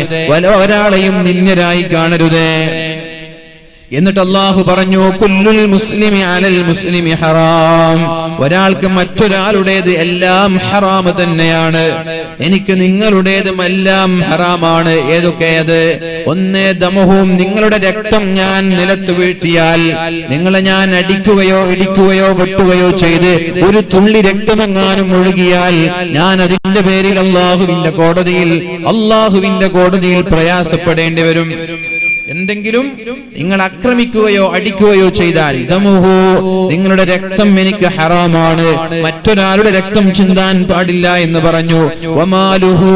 ഒരാളെയും നിന്ദ്യരായി കാണരുതേ. എന്നിട്ട് അല്ലാഹു പറഞ്ഞു, കുല്ലുൽ മുസ്ലിമി അലൽ മുസ്ലിമി ഹറാം, ഒരാൾക്ക് മറ്റൊരാളുടേത് എല്ലാം ഹറാം തന്നെയാണ്. എനിക്ക് നിങ്ങളുടേതും എല്ലാം ഹറാമാണ്. ഏതൊക്കെയത്? ഒന്ന്, ദമഹും, നിങ്ങളുടെ രക്തം ഞാൻ നിലത്ത് വീഴ്ത്തിയാൽ, നിങ്ങളെ ഞാൻ അടിക്കുകയോ ഇടിക്കുകയോ വെട്ടുകയോ ചെയ്ത് ഒരു തുള്ളി രക്തമെങ്ങാനും ഒഴുകിയാൽ ഞാൻ അതിന്റെ പേരിൽ അല്ലാഹുവിന്റെ കോടതിയിൽ പ്രയാസപ്പെടേണ്ടി വരും. എന്തെങ്കിലും നിങ്ങൾ ആക്രമിക്കുകയോ അടിക്കുകയോ ചെയ്താൽ ദമുഹു, നിങ്ങളുടെ രക്തം എനിക്ക് ഹറാമാണ്, മറ്റൊരാളുടെ രക്തം ചിന്താൻ പാടില്ല എന്ന് പറഞ്ഞു. വമാലുഹു,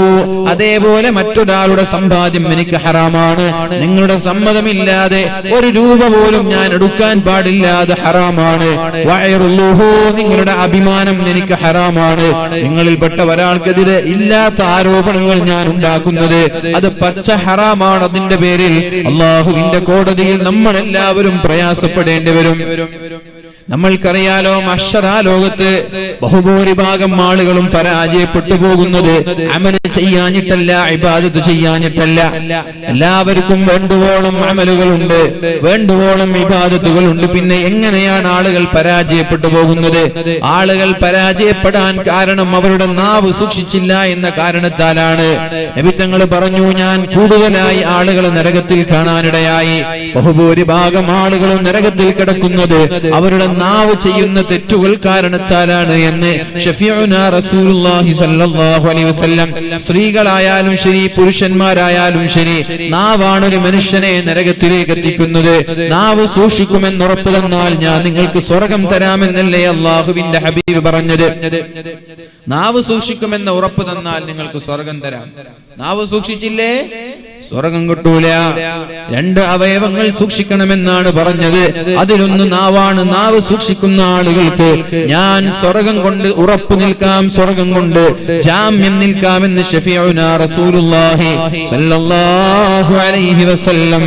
അതേപോലെ മറ്റൊരാളുടെ സമ്പാദ്യം എനിക്ക് ഹറാമാണ്, നിങ്ങളുടെ സമ്മതമില്ലാതെ ഒരു രൂപ പോലും ഞാൻ എടുക്കാൻ പാടില്ല, അത് ഹറാമാണ്. വഇറുഹു, നിങ്ങളുടെ അഭിമാനം എനിക്ക് ഹറാമാണ്, നിങ്ങളിൽപ്പെട്ട ഒരാൾക്കെതിരെ ഇല്ലാത്ത ആരോപണങ്ങൾ ഞാൻ ഉണ്ടാക്കുന്നത് അത് പച്ച ഹറാമാണ്. അതിന്റെ പേരിൽ അല്ലാഹുവിന്റെ കോടതിയിൽ നമ്മൾ എല്ലാവരും പ്രയാസപ്പെടേണ്ടി വരും. നമ്മൾക്കറിയാലോ, മഹ്ശറാ ലോകത്ത് ബഹുഭൂരിഭാഗം ആളുകളും പരാജയപ്പെട്ടു പോകുന്നത് അമല് ചെയ്യാഞ്ഞിട്ടല്ല, ഇബാദത്ത് ചെയ്യാഞ്ഞിട്ടല്ല. എല്ലാവർക്കും വേണ്ടുവോളം അമലുകളുണ്ട്, വേണ്ടുവോളം ഇബാദത്തുകളുണ്ട്. പിന്നെ എങ്ങനെയാണ് ആളുകൾ പരാജയപ്പെട്ടു പോകുന്നത്? ആളുകൾ പരാജയപ്പെടാൻ കാരണം അവരുടെ നാവ് സൂക്ഷിച്ചില്ല എന്ന കാരണത്താലാണ്. നബി തങ്ങൾ പറഞ്ഞു, ഞാൻ കൂടുതലായി ആളുകൾ നരകത്തിൽ കാണാനിടയായി. ബഹുഭൂരിഭാഗം ആളുകളും നരകത്തിൽ കിടക്കുന്നത് അവരുടെ നാവ് ചെയ്യുന്ന തെറ്റുകൾ കാരണത്താലാണ് എന്ന് ഷഫീഉനാ റസൂലുള്ളാഹി സ്വല്ലല്ലാഹു അലൈഹി വസല്ലം. സ്ത്രീകളായാലും ശരി, പുരുഷന്മാരായാലും ശരി, നാവാണ് ഒരു മനുഷ്യനെ നരകത്തിലേക്ക് എത്തിക്കുന്നത്. നാവ് സൂക്ഷിക്കുമെന്ന് ഉറപ്പ് തന്നാൽ ഞാൻ നിങ്ങൾക്ക് സ്വർഗം തരാമെന്നല്ലേ അല്ലാഹുവിന്റെ ഹബീബ് പറഞ്ഞത്. നാവ് സൂക്ഷിക്കുമെന്ന് ഉറപ്പ് തന്നാൽ നിങ്ങൾക്ക് സ്വർഗം തരാം. നാവ് സൂക്ഷിച്ചില്ലേ സ്വർഗം കിട്ടൂല. രണ്ട് അവയവങ്ങൾ സൂക്ഷിക്കണമെന്നാണ് പറഞ്ഞത്. അതിലൊന്ന് നാവാണ്. നാവ് സൂക്ഷിക്കുന്ന ആളുകൾക്ക് ഞാൻ സ്വർഗം കൊണ്ട് ഉറപ്പു നിൽക്കാം, സ്വർഗം കൊണ്ട് ജാമ്യം നിൽക്കാമെന്ന് ശഫീഉനാ റസൂലുള്ളാഹി സ്വല്ലല്ലാഹു അലൈഹി വസല്ലം.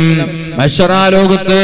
മഹ്ശറാ ലോകത്ത്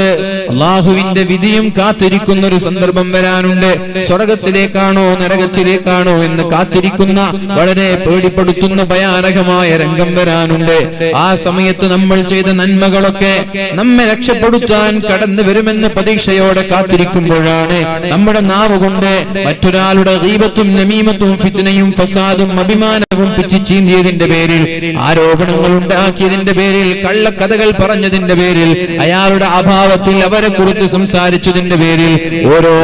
അല്ലാഹുവിന്റെ വിധിയും കാത്തിരിക്കുന്ന ഒരു സന്ദർഭം വരാനുണ്ട്. സ്വർഗത്തിലേക്കാണോ നരകത്തിലേക്കാണോ എന്ന് കാത്തിരിക്കുന്ന വളരെ പേടിപ്പെടുത്തുന്ന ഭയാനകമായ രംഗം വരാനുണ്ട്. ആ സമയത്ത് നമ്മൾ ചെയ്ത നന്മകളൊക്കെ നമ്മെ രക്ഷപ്പെടുത്താൻ കടന്നു വരുമെന്ന പ്രതീക്ഷയോടെ കാത്തിരിക്കുമ്പോഴാണ് നമ്മുടെ നാവ് കൊണ്ട് മറ്റൊരാളുടെ ഗീബത്തും നമീമത്തും ഫിത്നയും ഫസാദും അഭിമാനവും പിച്ചിച്ചീന്തിയതിന്റെ പേരിൽ, ആരോപണങ്ങൾ ഉണ്ടാക്കിയതിന്റെ പേരിൽ, കള്ളക്കഥകൾ പറഞ്ഞതിന്റെ പേരിൽ, അയാളുടെ അഭാവത്തിൽ അവരെ കുറിച്ച് സംസാരിച്ചതിന്റെ പേരിൽ ഓരോ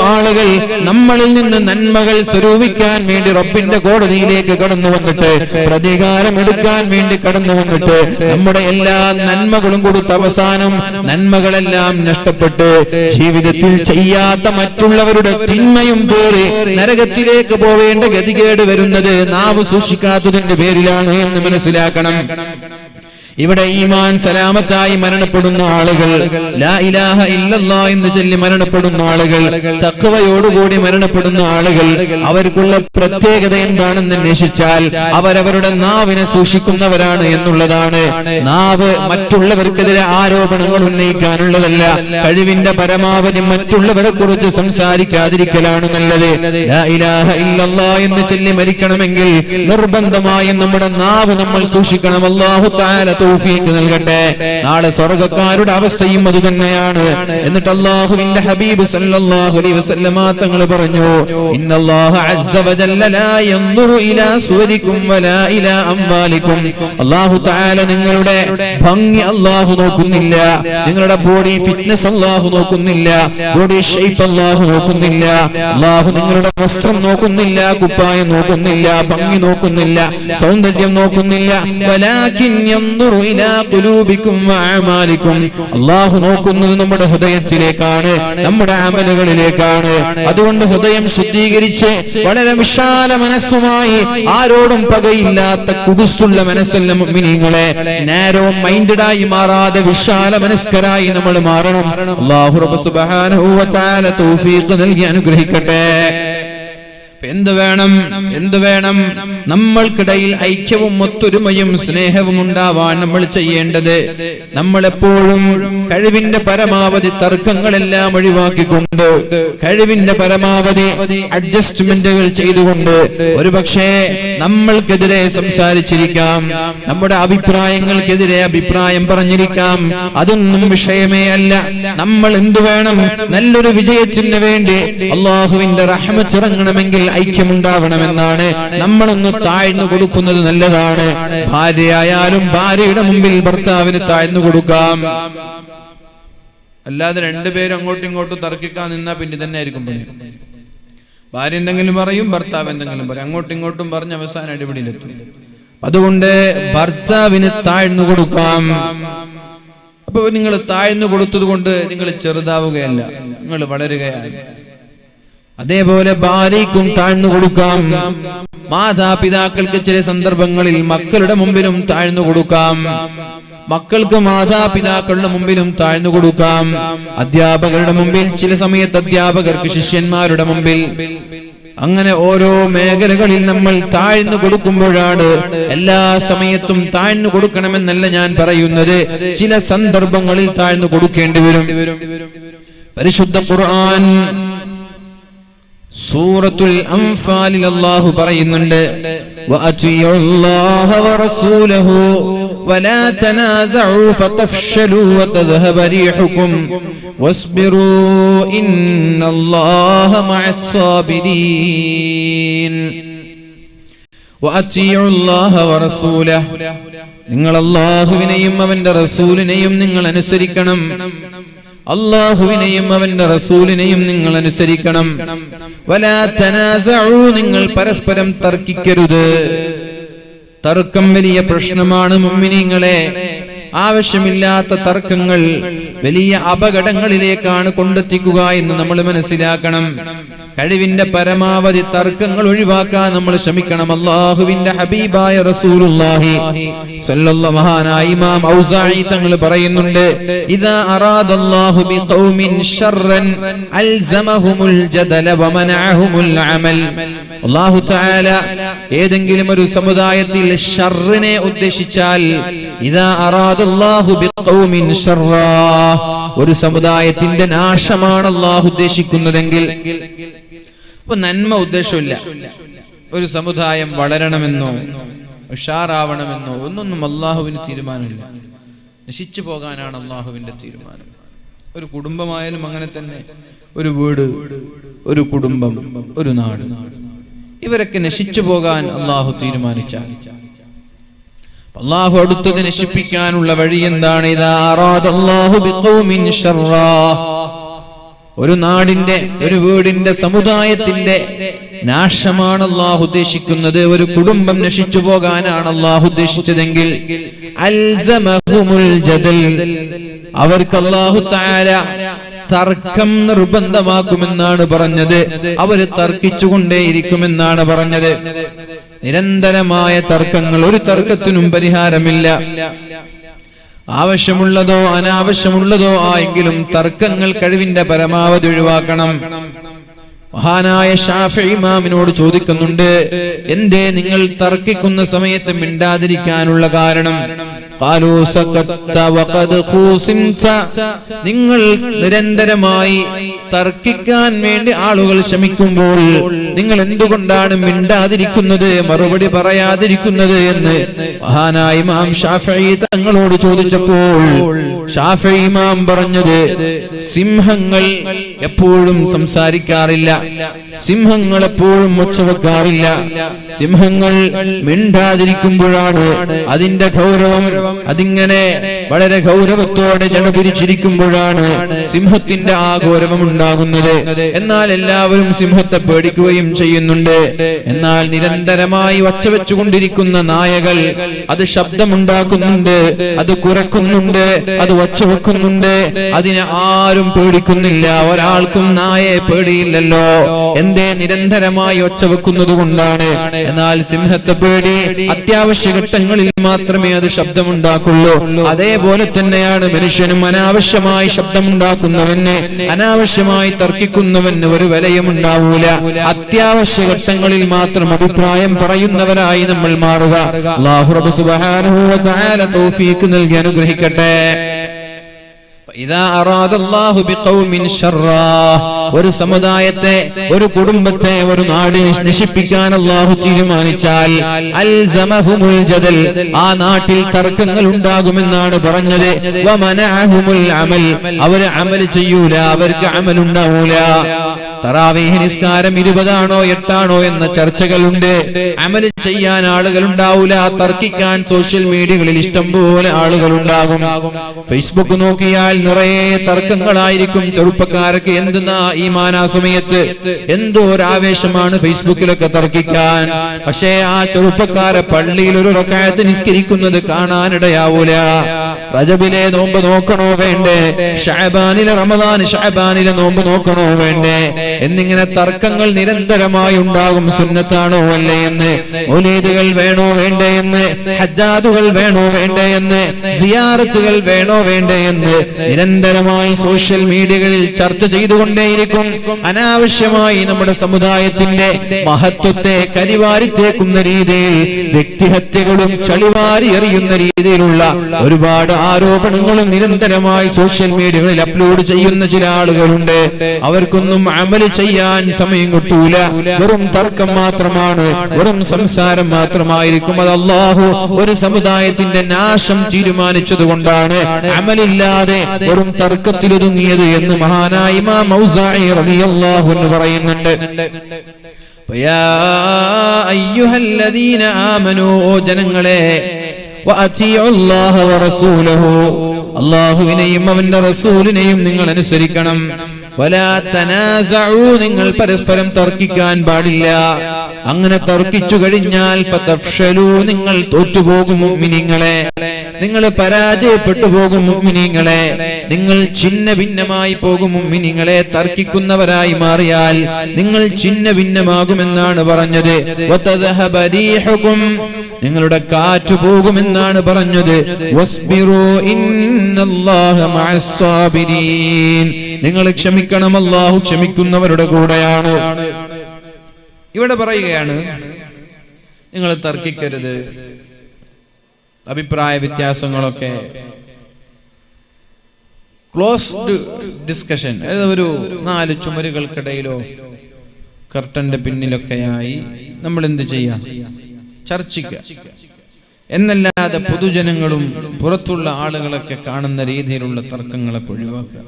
ആളുകൾ നമ്മളിൽ നിന്ന് നന്മകൾ സ്വരൂപിക്കാൻ വേണ്ടി റബ്ബിന്റെ കോടതിയിലേക്ക് കടന്നു വന്നിട്ട്, പ്രതികാരം എടുക്കാൻ വേണ്ടി കടന്നു വന്നിട്ട്, നമ്മുടെ എല്ലാ നന്മകളും കൊടുത്ത അവസാനം നന്മകളെല്ലാം നഷ്ടപ്പെട്ട് ജീവിതത്തിൽ ചെയ്യാത്ത മറ്റുള്ളവരുടെ തിന്മയും പേര് നരകത്തിലേക്ക് പോവേണ്ട ഗതികേട് വരുന്നത് നാവ് സൂക്ഷിക്കാത്തതിന്റെ പേരിലാണ് എന്ന് മനസ്സിലാക്കണം. ഇവിടെ ഈമാൻ സലാമത്തായി മരണപ്പെടുന്ന ആളുകൾ, ലാ ഇലാഹ ഇല്ലല്ലാഹ് എന്ന് ചൊല്ലി മരണപ്പെടുന്ന ആളുകൾ, തഖ്വയോടുകൂടി മരണപ്പെടുന്ന ആളുകൾ, അവർക്കുള്ള പ്രത്യേകത എന്താണെന്ന് അന്വേഷിച്ചാൽ അവരവരുടെ നാവിനെ സൂക്ഷിക്കുന്നവരാണ് എന്നുള്ളതാണ്. നാവ് മറ്റുള്ളവർക്കെതിരെ ആരോപണങ്ങൾ ഉന്നയിക്കാനുള്ളതല്ല, കഴിവിന്റെ പരമാവധി മറ്റുള്ളവരെ കുറിച്ച് സംസാരിക്കാതിരിക്കലാണ് നല്ലത്. ലാ ഇലാഹ ഇല്ലല്ലാഹ് എന്ന് ചൊല്ലി മരിക്കണമെങ്കിൽ നിർബന്ധമായും നമ്മുടെ നാവ് നമ്മൾ സൂക്ഷിക്കണം. അല്ലാഹു തആല തൗഫീഖ് നൽകട്ടെ. നാളെ സ്വർഗ്ഗക്കാരുടെ അവസ്ഥയും അത് തന്നെയാണ്. എന്നിട്ട് അല്ലാഹുവിന്റെ ഹബീബ് സല്ലല്ലാഹു അലൈഹി വസല്ലമ തങ്ങൾ പറഞ്ഞു, ഇന്നല്ലാഹ അസ്സ വജല്ല ലാ യൻദുറു ഇലാ സുവരികും വലാ ഇലാ അംവാലികും. അല്ലാഹു തആല നിങ്ങളുടെ ഭംഗി അല്ലാഹു നോക്കുന്നില്ല, നിങ്ങളുടെ ബോഡി ഫിറ്റ്നസ് അല്ലാഹു നോക്കുന്നില്ല, ബോഡി ഷേപ്പ് അല്ലാഹു നോക്കുന്നില്ല, അല്ലാഹു നിങ്ങളുടെ വസ്ത്രം നോക്കുന്നില്ല, കുപ്പായം നോക്കുന്നില്ല, ഭംഗി നോക്കുന്നില്ല, സൗന്ദര്യം നോക്കുന്നില്ല. വലാകിൻ യൻദുറു ഇലാ ഖുലൂബികും വഅമാലികും. അല്ലാഹു നോക്കുന്നത് നമ്മുടെ ഹൃദയത്തിലേക്കാണ്, നമ്മുടെ അമലുകളിലേക്കാണ്. അതുകൊണ്ട് ഹൃദയം ശുദ്ധീകരിച്ച് വളരെ വിശാല മനസ്സുമായി, ആരോടും പകയില്ലാത്ത കുടുസുള്ള മനസ്സുള്ള മുഅ്മിനീങ്ങളെ, നാരോ മൈൻഡഡായി മാറാതെ വിശാല മനസ്കരായി നമ്മൾ മാറണം. അല്ലാഹു റബ്ബ് സുബ്ഹാനഹു വ തആല തൗഫീഖ് നൽകി അനുഗ്രഹിക്കട്ടെ. എന്ത് വേണം? നമ്മൾക്കിടയിൽ ഐക്യവും ഒത്തൊരുമയും സ്നേഹവും ഉണ്ടാവാൻ നമ്മൾ ചെയ്യേണ്ടത്, നമ്മളെപ്പോഴും കഴിവിന്റെ പരമാവധി തർക്കങ്ങളെല്ലാം ഒഴിവാക്കിക്കൊണ്ട്, കഴിവിന്റെ പരമാവധി അഡ്ജസ്റ്റ്മെന്റുകൾ ചെയ്തുകൊണ്ട്, ഒരുപക്ഷേ നമ്മൾക്കെതിരെ സംസാരിച്ചിരിക്കാം, നമ്മുടെ അഭിപ്രായങ്ങൾക്കെതിരെ അഭിപ്രായം പറഞ്ഞിരിക്കാം, അതൊന്നും വിഷയമേ അല്ല. നമ്മൾ എന്തു വേണം? നല്ലൊരു വിജയത്തിന് വേണ്ടി അല്ലാഹുവിന്റെ റഹ്മത്ത് ഇറങ്ങണമെങ്കിൽ ഐക്യമുണ്ടാവണമെന്നാണ്. നമ്മളൊന്ന് താഴ്ന്നു കൊടുക്കുന്നത് നല്ലതാണ്. ഭാര്യയായാലും ഭാര്യയുടെ മുമ്പിൽ ഭർത്താവിന് താഴ്ന്നു കൊടുക്കാം. അല്ലാതെ രണ്ടുപേരും അങ്ങോട്ടും ഇങ്ങോട്ടും തർക്കിക്കാൻ നിന്നാ പിന്നെ തന്നെ ആയിരിക്കും. ഭാര്യ എന്തെങ്കിലും പറയും, ഭർത്താവ് എന്തെങ്കിലും പറയും, അങ്ങോട്ടും ഇങ്ങോട്ടും പറഞ്ഞ് അവസാനം അടിപിടിയിലെത്തും. അതുകൊണ്ട് ഭർത്താവിന് താഴ്ന്നു കൊടുക്കാം. അപ്പൊ നിങ്ങൾ താഴ്ന്നു കൊടുത്തത് കൊണ്ട് നിങ്ങൾ ചെറുതാവുകയല്ല, നിങ്ങൾ വളരുകയാണ്. അതേപോലെ ഭാര്യയ്ക്കും താഴ്ന്നു കൊടുക്കാം. മാതാപിതാക്കൾക്ക് ചില സന്ദർഭങ്ങളിൽ മക്കളുടെ മുമ്പിലും താഴ്ന്നു കൊടുക്കാം. മക്കൾക്ക് മാതാപിതാക്കളുടെ മുമ്പിലും താഴ്ന്നു കൊടുക്കാം. അധ്യാപകരുടെ മുമ്പിൽ, ചില സമയത്ത് അധ്യാപകർക്ക് ശിഷ്യന്മാരുടെ മുമ്പിൽ. അങ്ങനെ ഓരോ മേഖലകളിൽ നമ്മൾ താഴ്ന്നു കൊടുക്കുമ്പോഴാണ്, എല്ലാ സമയത്തും താഴ്ന്നു കൊടുക്കണമെന്നല്ല ഞാൻ പറയുന്നത്, ചില സന്ദർഭങ്ങളിൽ താഴ്ന്നു കൊടുക്കേണ്ടി വരും. പരിശുദ്ധ ഖുർആൻ സൂറത്തുൽ അൻഫാലിൽ അല്ലാഹു പറയുന്നുണ്ട്, വഅതിയുല്ലാഹ വറസൂലഹു വലാ തനാസഉ ഫതഫ്ശലു വതദ്ഹബ റീഹുകും വസ്ബിറൂ ഇന്നല്ലാഹ മഅസ് സാബിരീൻ. വഅതിയുല്ലാഹ വറസൂലഹു, നിങ്ങൾ അല്ലാഹുവിനെയും അവന്റെ റസൂലിനെയും നിങ്ങൾ അനുസരിക്കണം. അല്ലാഹുവിനെയും അവന്റെ റസൂലിനെയും നിങ്ങൾ അനുസരിക്കണം. വലാ തനാസഉ, നിങ്ങൾ പരസ്പരം തർക്കിക്കരുത്. തർക്കം വലിയ പ്രശ്നമാണ് മുഅ്മിനീങ്ങളെ. ആവശ്യമില്ലാത്ത തർക്കങ്ങൾ വലിയ അപകടങ്ങളിലേക്കാണ് കൊണ്ടെത്തിക്കുക എന്ന് നമ്മൾ മനസ്സിലാക്കണം. കഴിവിന്റെ പരമാവധി തർക്കങ്ങൾ ഒഴിവാക്കാൻ നമ്മൾ ശ്രമിക്കണം. അല്ലാഹുവിന്റെ ഹബീബായ റസൂലുള്ളാഹി സ്വല്ലല്ലാഹു മഹാനായ ഇമാം ഔസാഇ തങ്ങൾ പറയുന്നുണ്ട്, ഇദാ അറാദല്ലാഹു ബിഖൗമിൻ ശർറൻ അൽസമഹുമുൽ ജദല വമനഅഹുമുൽ അമൽ. അല്ലാഹു തആല ഏതെങ്കിലും ഒരു സമുദായത്തിൽ ശർറിനെ ഉദ്ദേശിച്ചാൽ, ഇദാ അറാദല്ലാഹു ബിഖൗമിൻ ശർറാ, ഒരു സമുദായത്തിന്റെ നാശമാണ് അല്ലാഹു ഉദ്ദേശിക്കുന്നതെങ്കിൽ, അപ്പൊ നന്മ ഉദ്ദേശമില്ല. ഒരു സമുദായം വളരണമെന്നോ ഉഷാറാവണമെന്നോ ഒന്നൊന്നും അല്ലാഹുവിന് തീരുമാനമില്ല. നശിച്ചു പോകാനാണ് അല്ലാഹുവിന്റെ തീരുമാനം. ഒരു കുടുംബമായാലും അങ്ങനെ തന്നെ. ഒരു വീട്, ഒരു കുടുംബം, ഒരു നാട്, ഇവരൊക്കെ നശിച്ചു പോകാൻ അല്ലാഹു തീരുമാനിച്ചാൽ അല്ലാഹു അടുത്തത് നശിപ്പിക്കാനുള്ള വഴി എന്താണ്? ഇദാ അറാദല്ലാഹു ബിഖൗമിൻ ശർറാ, ഒരു നാടിന്റെ, ഒരു വീടിന്റെ, സമുദായത്തിന്റെ നാശമാണ് അല്ലാഹു ഉദ്ദേശിക്കുന്നത്, ഒരു കുടുംബം നശിച്ചു പോകാനാണ് അല്ലാഹു ഉദ്ദേശിച്ചതെങ്കിൽ, അൽസമഹുമുൽ ജദൽ, അവർക്ക് അല്ലാഹു തആല തർക്കം നിർബന്ധമാക്കുമെന്നാണ് പറഞ്ഞത്. അവര് തർക്കിച്ചുകൊണ്ടേയിരിക്കുമെന്നാണ് പറഞ്ഞത്. നിരന്തരമായ തർക്കങ്ങൾ, ഒരു തർക്കത്തിനും പരിഹാരമില്ല. ആവശ്യമുള്ളതോ അനാവശ്യമുള്ളതോ ആയെങ്കിലും തർക്കങ്ങൾ കഴിവിന്റെ പരമാവധി ഒഴിവാക്കണം. മഹാനായ ശാഫിഈ ഇമാമിനോട് ചോദിക്കുന്നുണ്ട്, എന്തേ നിങ്ങൾ തർക്കിക്കുന്ന സമയത്ത് മിണ്ടാതിരിക്കാനുള്ള കാരണം? ഖാലൂ സഖത്ത വഖദ് ഖൂസിംത, നിങ്ങൾ നിരന്തരമായി തർക്കിക്കാൻ വേണ്ടി ആളുകൾ ശ്രമിക്കുമ്പോൾ നിങ്ങൾ എന്തുകൊണ്ടാണ് മിണ്ടാതിരിക്കുന്നത്, മറുപടി പറയാതിരിക്കുന്നത് എന്ന് മഹാനായ ഇമാം ശാഫിഈ തങ്ങളോട് ചോദിച്ചപ്പോൾ ശാഫിഈ ഇമാം പറഞ്ഞത്, സിംഹങ്ങൾ എപ്പോഴും സംസാരിക്കാറില്ല, സിംഹങ്ങൾ എപ്പോഴും ഒച്ചവെക്കാറില്ല. സിംഹങ്ങൾ മിണ്ടാതിരിക്കുമ്പോഴാണ് അതിന്റെ ഗൗരവം, അതിങ്ങനെ വളരെ ഗൗരവത്തോടെ ജനപിരിച്ചിരിക്കുമ്പോഴാണ് സിംഹത്തിന്റെ ആ ഗൗരവം ഉണ്ടാകുന്നത്. എന്നാൽ എല്ലാവരും സിംഹത്തെ പേടിക്കുകയും ചെയ്യുന്നുണ്ട്. എന്നാൽ നിരന്തരമായി ഒച്ചവെച്ചുകൊണ്ടിരിക്കുന്ന നായകൾ, അത് ശബ്ദമുണ്ടാക്കുന്നുണ്ട്, അത് കുരക്കുന്നുണ്ട്, അത് ഒച്ചവെക്കുന്നുണ്ട്, അതിനെ ആരും പേടിക്കുന്നില്ല. ഒരാൾക്കും നായയെ പേടിയില്ലല്ലോ. എന്തേ? നിരന്തരമായി ഒച്ചവെക്കുന്നത് കൊണ്ടാണ്. എന്നാൽ സിംഹത്തെ പേടി അത്യാവശ്യ ഘട്ടങ്ങളിൽ മാത്രമേ അത് ശബ്ദമുണ്ടാക്കുള്ളൂ. അതേപോലെ തന്നെയാണ് മനുഷ്യനും. അനാവശ്യമായി ശബ്ദമുണ്ടാക്കുന്നവന്, അനാവശ്യമായി തർക്കിക്കുന്നവന് ഒരു വിലയും ഉണ്ടാവൂല. അത്യാവശ്യ ഘട്ടങ്ങളിൽ മാത്രം അഭിപ്രായം പറയുന്നവരായി നമ്മൾ മാറുക. അല്ലാഹു റബ്ബ് സുബ്ഹാനഹു വ തആല തൗഫീഖ് നൽകി അനുഗ്രഹിക്കട്ടെ. ഇദാ അറാദല്ലാഹു ബിഖൗമിൻ ശർറാ, ഒരു സമുദായത്തെ, ഒരു കുടുംബത്തെ, ഒരു നാടിനെ നശിപ്പിക്കാൻ അല്ലാഹു തീരുമാനിച്ചാൽ അൽസമഹുമുൽ ജദൽ, ആ നാട്ടിൽ തർക്കങ്ങൾ ഉണ്ടാകുമെന്നാണ് പറഞ്ഞത്. വമനഅഹുമുൽ അമൽ, അവർ അമൽ ചെയ്യൂല, അവർക്ക് അമൽ ഉണ്ടാവൂല. തറാവീഹ് നിസ്കാരം 20 ആണോ 8 ആണോ എന്ന ചർച്ചകളുണ്ട്. അമൽ ചെയ്യാൻ ആളുകൾ ഉണ്ടാവൂല, തർക്കിക്കാൻ സോഷ്യൽ മീഡിയകളിൽ ഇഷ്ടംപോലെ ആളുകൾ ഉണ്ടാകും. ഫേസ്ബുക്ക് നോക്കിയാൽ നിറയെ തർക്കങ്ങളായിരിക്കും. ചെറുപ്പക്കാർക്ക് എന്തെന്നാ ഈമാൻ ആ സമയത്ത് എന്തോ ഒരു ആവേശമാണ് ഫേസ്ബുക്കിലൊക്കെ തർക്കിക്കാൻ. പക്ഷേ ആ ചെറുപ്പക്കാരെ പള്ളിയിൽ ഒരു റക്അത്ത് നിസ്കരിക്കുന്നത് കാണാനിടയാവൂല. റജബിലെ നോമ്പ് നോക്കണോ വേണ്ടേ, ഷഅബാനിലെ നോമ്പ് നോക്കണോ വേണ്ടേ എന്നിങ്ങനെ തർക്കങ്ങൾ നിരന്തരമായി ഉണ്ടാകും. സുന്നത്താണോ അല്ലേ എന്ന്, മൗലീദുകൾ വേണോ വേണ്ടേ എന്ന്, ഹജ്ജാദുകൾ വേണോ വേണ്ടേ എന്ന്, സിയാറത്തുകൾ വേണോ വേണ്ടേ എന്ന് നിരന്തരമായി സോഷ്യൽ മീഡിയകളിൽ ചർച്ച ചെയ്തുകൊണ്ടേയിരിക്കും. അനാവശ്യമായി നമ്മുടെ സമുദായത്തിന്റെ മഹത്വത്തെ കരിവാരിത്തേക്കുന്ന രീതിയിൽ വ്യക്തിഹത്യകളും ചളിവാരി എറിയുന്ന രീതിയിലുള്ള ഒരുപാട് ആരോപണങ്ങളും നിരന്തരമായി സോഷ്യൽ മീഡിയകളിൽ അപ്ലോഡ് ചെയ്യുന്ന ചില ആളുകളുണ്ട്. അവർക്കൊന്നും അമല് ചെയ്യാൻ സമയം കിട്ടൂല. വെറും തർക്കം മാത്രമാണ്, വെറും സംസാരം മാത്രമായിരിക്കും. അത് അല്ലാഹു ഒരു സമുദായത്തിന്റെ നാശം തീരുമാനിച്ചത് കൊണ്ടാണ് അമലില്ലാതെ വെറും തർക്കത്തിലൊതുങ്ങിയത് എന്ന് മഹാനായ ഇമാം ഔസാഇ റളിയല്ലാഹു അൻഹു പറയുന്നുണ്ട്. യാ അയ്യുഹല്ലദീന ആമനൂ, ഓ ജനങ്ങളെ, വഅതിഉല്ലാഹ വറസൂലഹു, അല്ലാഹുവിനെയും അവന്റെ റസൂലിനെയും നിങ്ങൾ അനുസരിക്കണം. വലാ തനാസഉ, നിങ്ങൾ പരസ്പരം തർക്കിക്കാൻ പാടില്ല. അങ്ങനെ തർക്കിച്ചു കഴിഞ്ഞാൽ ഫതഫ്ശലു, നിങ്ങൾ തോറ്റുപോകും മുഅ്മിനീങ്ങളെ, നിങ്ങൾ പരാജയപ്പെട്ടു പോകും മുഅ്മിനീങ്ങളെ, നിങ്ങൾ ഛിന്ന ഭിന്നമായി പോകും മുഅ്മിനീങ്ങളെ. തർക്കിക്കുന്നവരായി മാറിയാൽ നിങ്ങൾ ഛിന്ന ഭിന്നമാകുമെന്നാണ് പറഞ്ഞത്. വതദ്ഹബ റീഹുകും, നിങ്ങളുടെ കാറ്റ് പോകുമെന്നാണ് പറഞ്ഞത്. വസ്ബിറു ഇന്നല്ലാഹ മഅസ് സാബിരീൻ, നിങ്ങൾ ക്ഷമിക്കണം, അല്ലാഹു ക്ഷമിക്കുന്നവരുടെ കൂടെയാണ്. ഇവിടെ പറയുകയാണ്, നിങ്ങൾ തർക്കിക്കരുത്. അഭിപ്രായ വ്യത്യാസങ്ങളൊക്കെ ക്ലോസ്ഡ് ഡിസ്കഷൻ, ഒരു 4 ചുമരുകൾക്കിടയിലോ കർട്ടന്റെ പിന്നിലൊക്കെയായി നമ്മൾ എന്ത് ചെയ്യാം, ചർച്ചിക്കുക എന്നല്ലാതെ പൊതുജനങ്ങളും പുറത്തുള്ള ആളുകളൊക്കെ കാണുന്ന രീതിയിലുള്ള തർക്കങ്ങളൊക്കെ ഒഴിവാക്കുക.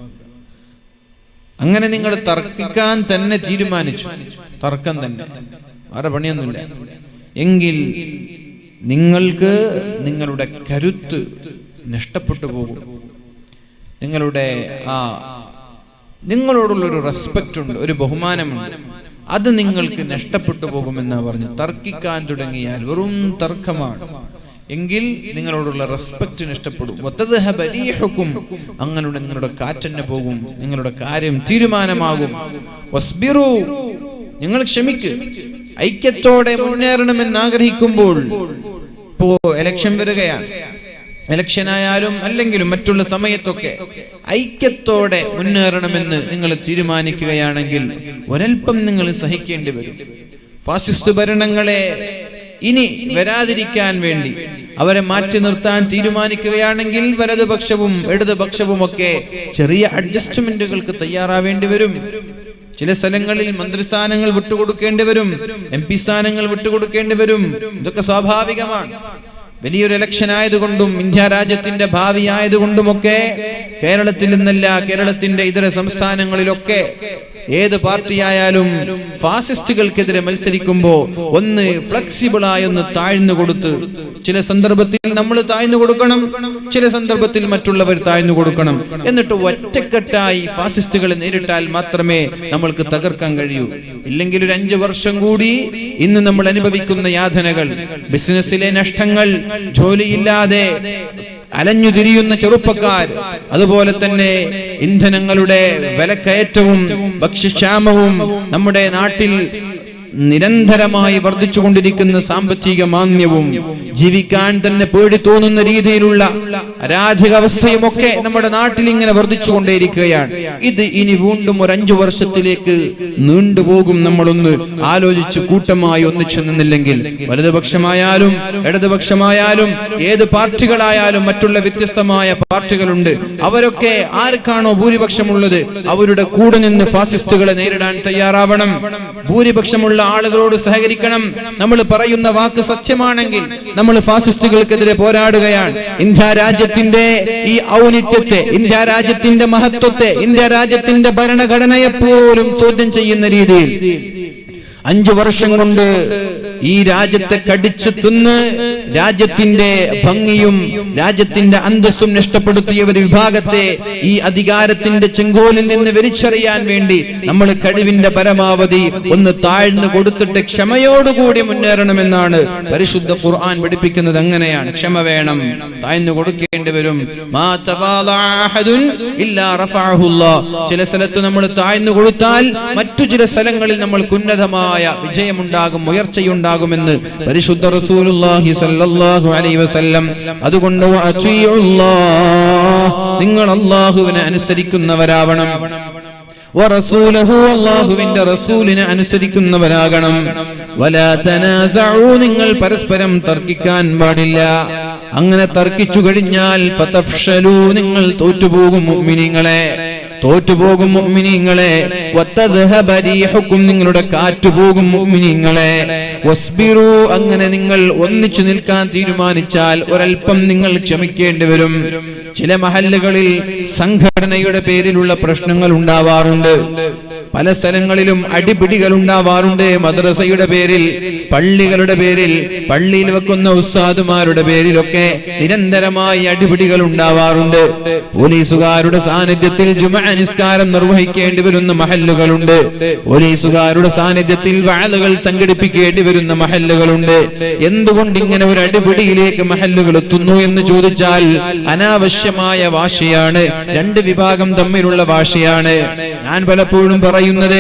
അങ്ങനെ നിങ്ങൾ തർക്കിക്കാൻ തന്നെ തീരുമാനിച്ചു, തർക്കം തന്നെ, വേറെ പണിയൊന്നുമില്ല എങ്കിൽ നിങ്ങൾക്ക് നിങ്ങളുടെ കരുത്ത് നഷ്ടപ്പെട്ടു പോകും. നിങ്ങളോടുള്ളൊരു റെസ്പെക്റ്റ് ഉണ്ട്, ഒരു ബഹുമാനമുണ്ട്, അത് നിങ്ങൾക്ക് നഷ്ടപ്പെട്ടു പോകുമെന്നാ പറഞ്ഞു. തർക്കിക്കാൻ തുടങ്ങിയാൽ വെറും തർക്കമാണ് എങ്കിൽ നിങ്ങളോടുള്ള റെസ്പെക്റ്റ് നഷ്ടപ്പെടും. അങ്ങനെ നിങ്ങളുടെ കാറ്റന്നെ പോകും, നിങ്ങളുടെ കാര്യം തീരുമാനമാകും. വസ്ബിറു, നിങ്ങൾ ക്ഷമിക്ക്. ഐക്യത്തോടെ മുന്നേറണമെന്ന് ആഗ്രഹിക്കുമ്പോൾ, ഇപ്പോ ഇലക്ഷൻ വരികയാണ്, ഇലക്ഷനായാലും അല്ലെങ്കിലും മറ്റുള്ള സമയത്തൊക്കെ ഐക്യത്തോടെ മുന്നേറണമെന്ന് നിങ്ങൾ തീരുമാനിക്കുകയാണെങ്കിൽ ഒരൽപ്പം നിങ്ങൾ സഹിക്കേണ്ടി വരും. ഫാസിസ്റ്റ് ഭരണങ്ങളെ ഇനി വരാതിരിക്കാൻ വേണ്ടി അവരെ മാറ്റി നിർത്താൻ തീരുമാനിക്കുകയാണെങ്കിൽ വലതുപക്ഷവും ഇടതുപക്ഷവും ഒക്കെ ചെറിയ അഡ്ജസ്റ്റ്മെന്റുകൾക്ക് തയ്യാറാവേണ്ടി വരും. ചില സ്ഥലങ്ങളിൽ മന്ത്രിസ്ഥാനങ്ങൾ വിട്ടുകൊടുക്കേണ്ടി വരും, MP സ്ഥാനങ്ങൾ വിട്ടുകൊടുക്കേണ്ടി വരും. ഇതൊക്കെ സ്വാഭാവികമാണ്. വലിയൊരു ഇലക്ഷൻ ആയതുകൊണ്ടും ഇന്ത്യ രാജ്യത്തിന്റെ ഭാവി ആയതുകൊണ്ടുമൊക്കെ കേരളത്തിൽ നിന്നല്ല, കേരളത്തിന്റെ ഇതര സംസ്ഥാനങ്ങളിലൊക്കെ ഏത് പാർട്ടിയായാലും ഫാസിസ്റ്റുകൾക്കെതിരെ മത്സരിക്കുമ്പോൾ ഒന്ന് ഫ്ലെക്സിബിളായി ഒന്ന് താഴ്ന്നു കൊടുത്ത്, ചില സന്ദർഭത്തിൽ നമ്മൾ താഴ്ന്നു കൊടുക്കണം, ചില സന്ദർഭത്തിൽ മറ്റുള്ളവർ താഴ്ന്നു കൊടുക്കണം. എന്നിട്ട് ഒറ്റക്കെട്ടായി ഫാസിസ്റ്റുകളെ നേരിട്ടാൽ മാത്രമേ നമ്മൾക്ക് തകർക്കാൻ കഴിയൂ. ഇല്ലെങ്കിൽ ഒരു 5 വർഷം കൂടി ഇന്ന് നമ്മൾ അനുഭവിക്കുന്ന യാതനകൾ, ബിസിനസ്സിലെ നഷ്ടങ്ങൾ, ജോലിയില്ലാതെ അലഞ്ഞു തിരിയുന്ന ചെറുപ്പക്കാർ, അതുപോലെ തന്നെ ഇന്ധനങ്ങളുടെ വിലക്കയറ്റവും ഭക്ഷ്യക്ഷാമവും നമ്മുടെ നാട്ടിൽ നിരന്തരമായി വർദ്ധിച്ചുകൊണ്ടിരിക്കുന്ന സാമ്പത്തിക മാന്ദ്യവും ജീവിക്കാൻ തന്നെ പേടി തോന്നുന്ന രീതിയിലുള്ള അരാജകാവസ്ഥയുമൊക്കെ നമ്മുടെ നാട്ടിൽ ഇങ്ങനെ വർദ്ധിച്ചുകൊണ്ടേയിരിക്കുകയാണ്. ഇത് ഇനി വീണ്ടും ഒരു 5 വർഷത്തിലേക്ക് നീണ്ടുപോകും. നമ്മളൊന്ന് ആലോചിച്ച് കൂട്ടമായി ഒന്നിച്ചു നിന്നില്ലെങ്കിൽ, വലതുപക്ഷമായാലും ഇടതുപക്ഷമായാലും ഏത് പാർട്ടികളായാലും മറ്റുള്ള വ്യത്യസ്തമായ പാർട്ടികളുണ്ട്, അവരൊക്കെ ആർക്കാണോ ഭൂരിപക്ഷമുള്ളത് അവരുടെ കൂടെ നിന്ന് ഫാസിസ്റ്റുകളെ നേരിടാൻ തയ്യാറാവണം. ഭൂരിപക്ഷമുള്ള ആളുകളോട് സഹകരിക്കണം. നമ്മൾ പറയുന്ന വാക്ക് സത്യമാണെങ്കിൽ നമ്മൾ ഫാസിസ്റ്റുകൾക്കെതിരെ പോരാടുകയാണ്. ഇന്ത്യ രാജ്യത്ത് രാജ്യത്തിന്റെ ഈ ഔന്നിത്യത്തെ, ഇന്ത്യ രാജ്യത്തിന്റെ മഹത്വത്തെ, ഇന്ത്യ രാജ്യത്തിന്റെ ഭരണഘടനയെപ്പോലും ചോദ്യം ചെയ്യുന്ന രീതിയിൽ 5 വർഷം കൊണ്ട് ഈ രാജ്യത്തെ കടിച്ചു തിന്ന് രാജ്യത്തിന്റെ ഭംഗിയും രാജ്യത്തിന്റെ അന്തസ്സും നഷ്ടപ്പെടുത്തിയ ഒരു വിഭാഗത്തെ ഈ അധികാരത്തിന്റെ ചെങ്കോലിൽ നിന്ന് വലിച്ചെറിയാൻ വേണ്ടി നമ്മൾ കഴിവിന്റെ പരമാവധി ഒന്ന് താഴ്ന്നു കൊടുത്തിട്ട് ക്ഷമയോടുകൂടി മുന്നേറണമെന്നാണ് പരിശുദ്ധ ഖുർആൻ പഠിപ്പിക്കുന്നത്. അങ്ങനെയാണ്, ക്ഷമ വേണം, താഴ്ന്നു കൊടുക്കേണ്ടി വരും. ചില സ്ഥലത്ത് നമ്മൾ താഴ്ന്നു കൊടുത്താൽ മറ്റു ചില സ്ഥലങ്ങളിൽ നമ്മൾക്ക് ഉന്നതമായ വിജയമുണ്ടാകും, ഉയർച്ചയുണ്ടാകുമെന്ന് പരിശുദ്ധ റസൂലുള്ളാഹി സ്വല്ലല്ലാഹു അലൈഹി വസല്ലം. അതുകൊണ്ട് നിങ്ങൾ അല്ലാഹുവിനെ അനുസരിക്കുന്നവരാവണം, വറസൂലഹു അല്ലാഹുവിന്റെ റസൂലിനെ അനുസരിക്കുന്നവരാകണം. വലാ തനാസഉ നിങ്ങൾ പരസ്പരം തർക്കിക്കാൻ പാടില്ല. അങ്ങനെ തർക്കിച്ചു കഴിഞ്ഞാൽ ഫതഫ്ശലു നിങ്ങൾ തോറ്റുപോകും മുഅ്മിനീങ്ങളെ, തോറ്റുപോകും മുഅ്മിനീങ്ങളെ. വതദ്ഹബ റീഹുക്കും നിങ്ങളുടെ കാറ്റുപോകും മുഅ്മിനീങ്ങളെ. വസ്ബിറു അങ്ങനെ നിങ്ങൾ ഒന്നിച്ചു നിൽക്കാൻ തീരുമാനിച്ചാൽ ഒരൽപ്പം നിങ്ങൾ ക്ഷമിക്കേണ്ടി വരും. ചില മഹല്ലുകളിൽ സംഘടനയുടെ പേരിലുള്ള പ്രശ്നങ്ങൾ ഉണ്ടാവാറുണ്ട്, പല സ്ഥലങ്ങളിലും അടിപിടികൾ ഉണ്ടാവാറുണ്ട്. മദ്രസയുടെ പേരിൽ, പള്ളികളുടെ പേരിൽ, പള്ളിയിൽ വെക്കുന്ന ഉസ്താദുമാരുടെ പേരിലൊക്കെ നിരന്തരമായി അടിപിടികൾ ഉണ്ടാവാറുണ്ട്. പോലീസുകാരുടെ സാന്നിധ്യത്തിൽ ജുമുഅ നിസ്കാരം നിർവഹിക്കേണ്ടി വരുന്ന മഹല്ലുകളുണ്ട്, പോലീസുകാരുടെ സാന്നിധ്യത്തിൽ വഅലുകൾ സംഘടിപ്പിക്കേണ്ടി വരുന്ന മഹല്ലുകളുണ്ട്. എന്തുകൊണ്ട് ഇങ്ങനെ ഒരു അടിപിടിയിലേക്ക് മഹല്ലുകൾ എത്തുന്നു എന്ന് ചോദിച്ചാൽ അനാവശ്യമായ വാശിയാണ്, 2 വിഭാഗം തമ്മിലുള്ള വാശിയാണ്. ഞാൻ പലപ്പോഴും പറയുന്നത്,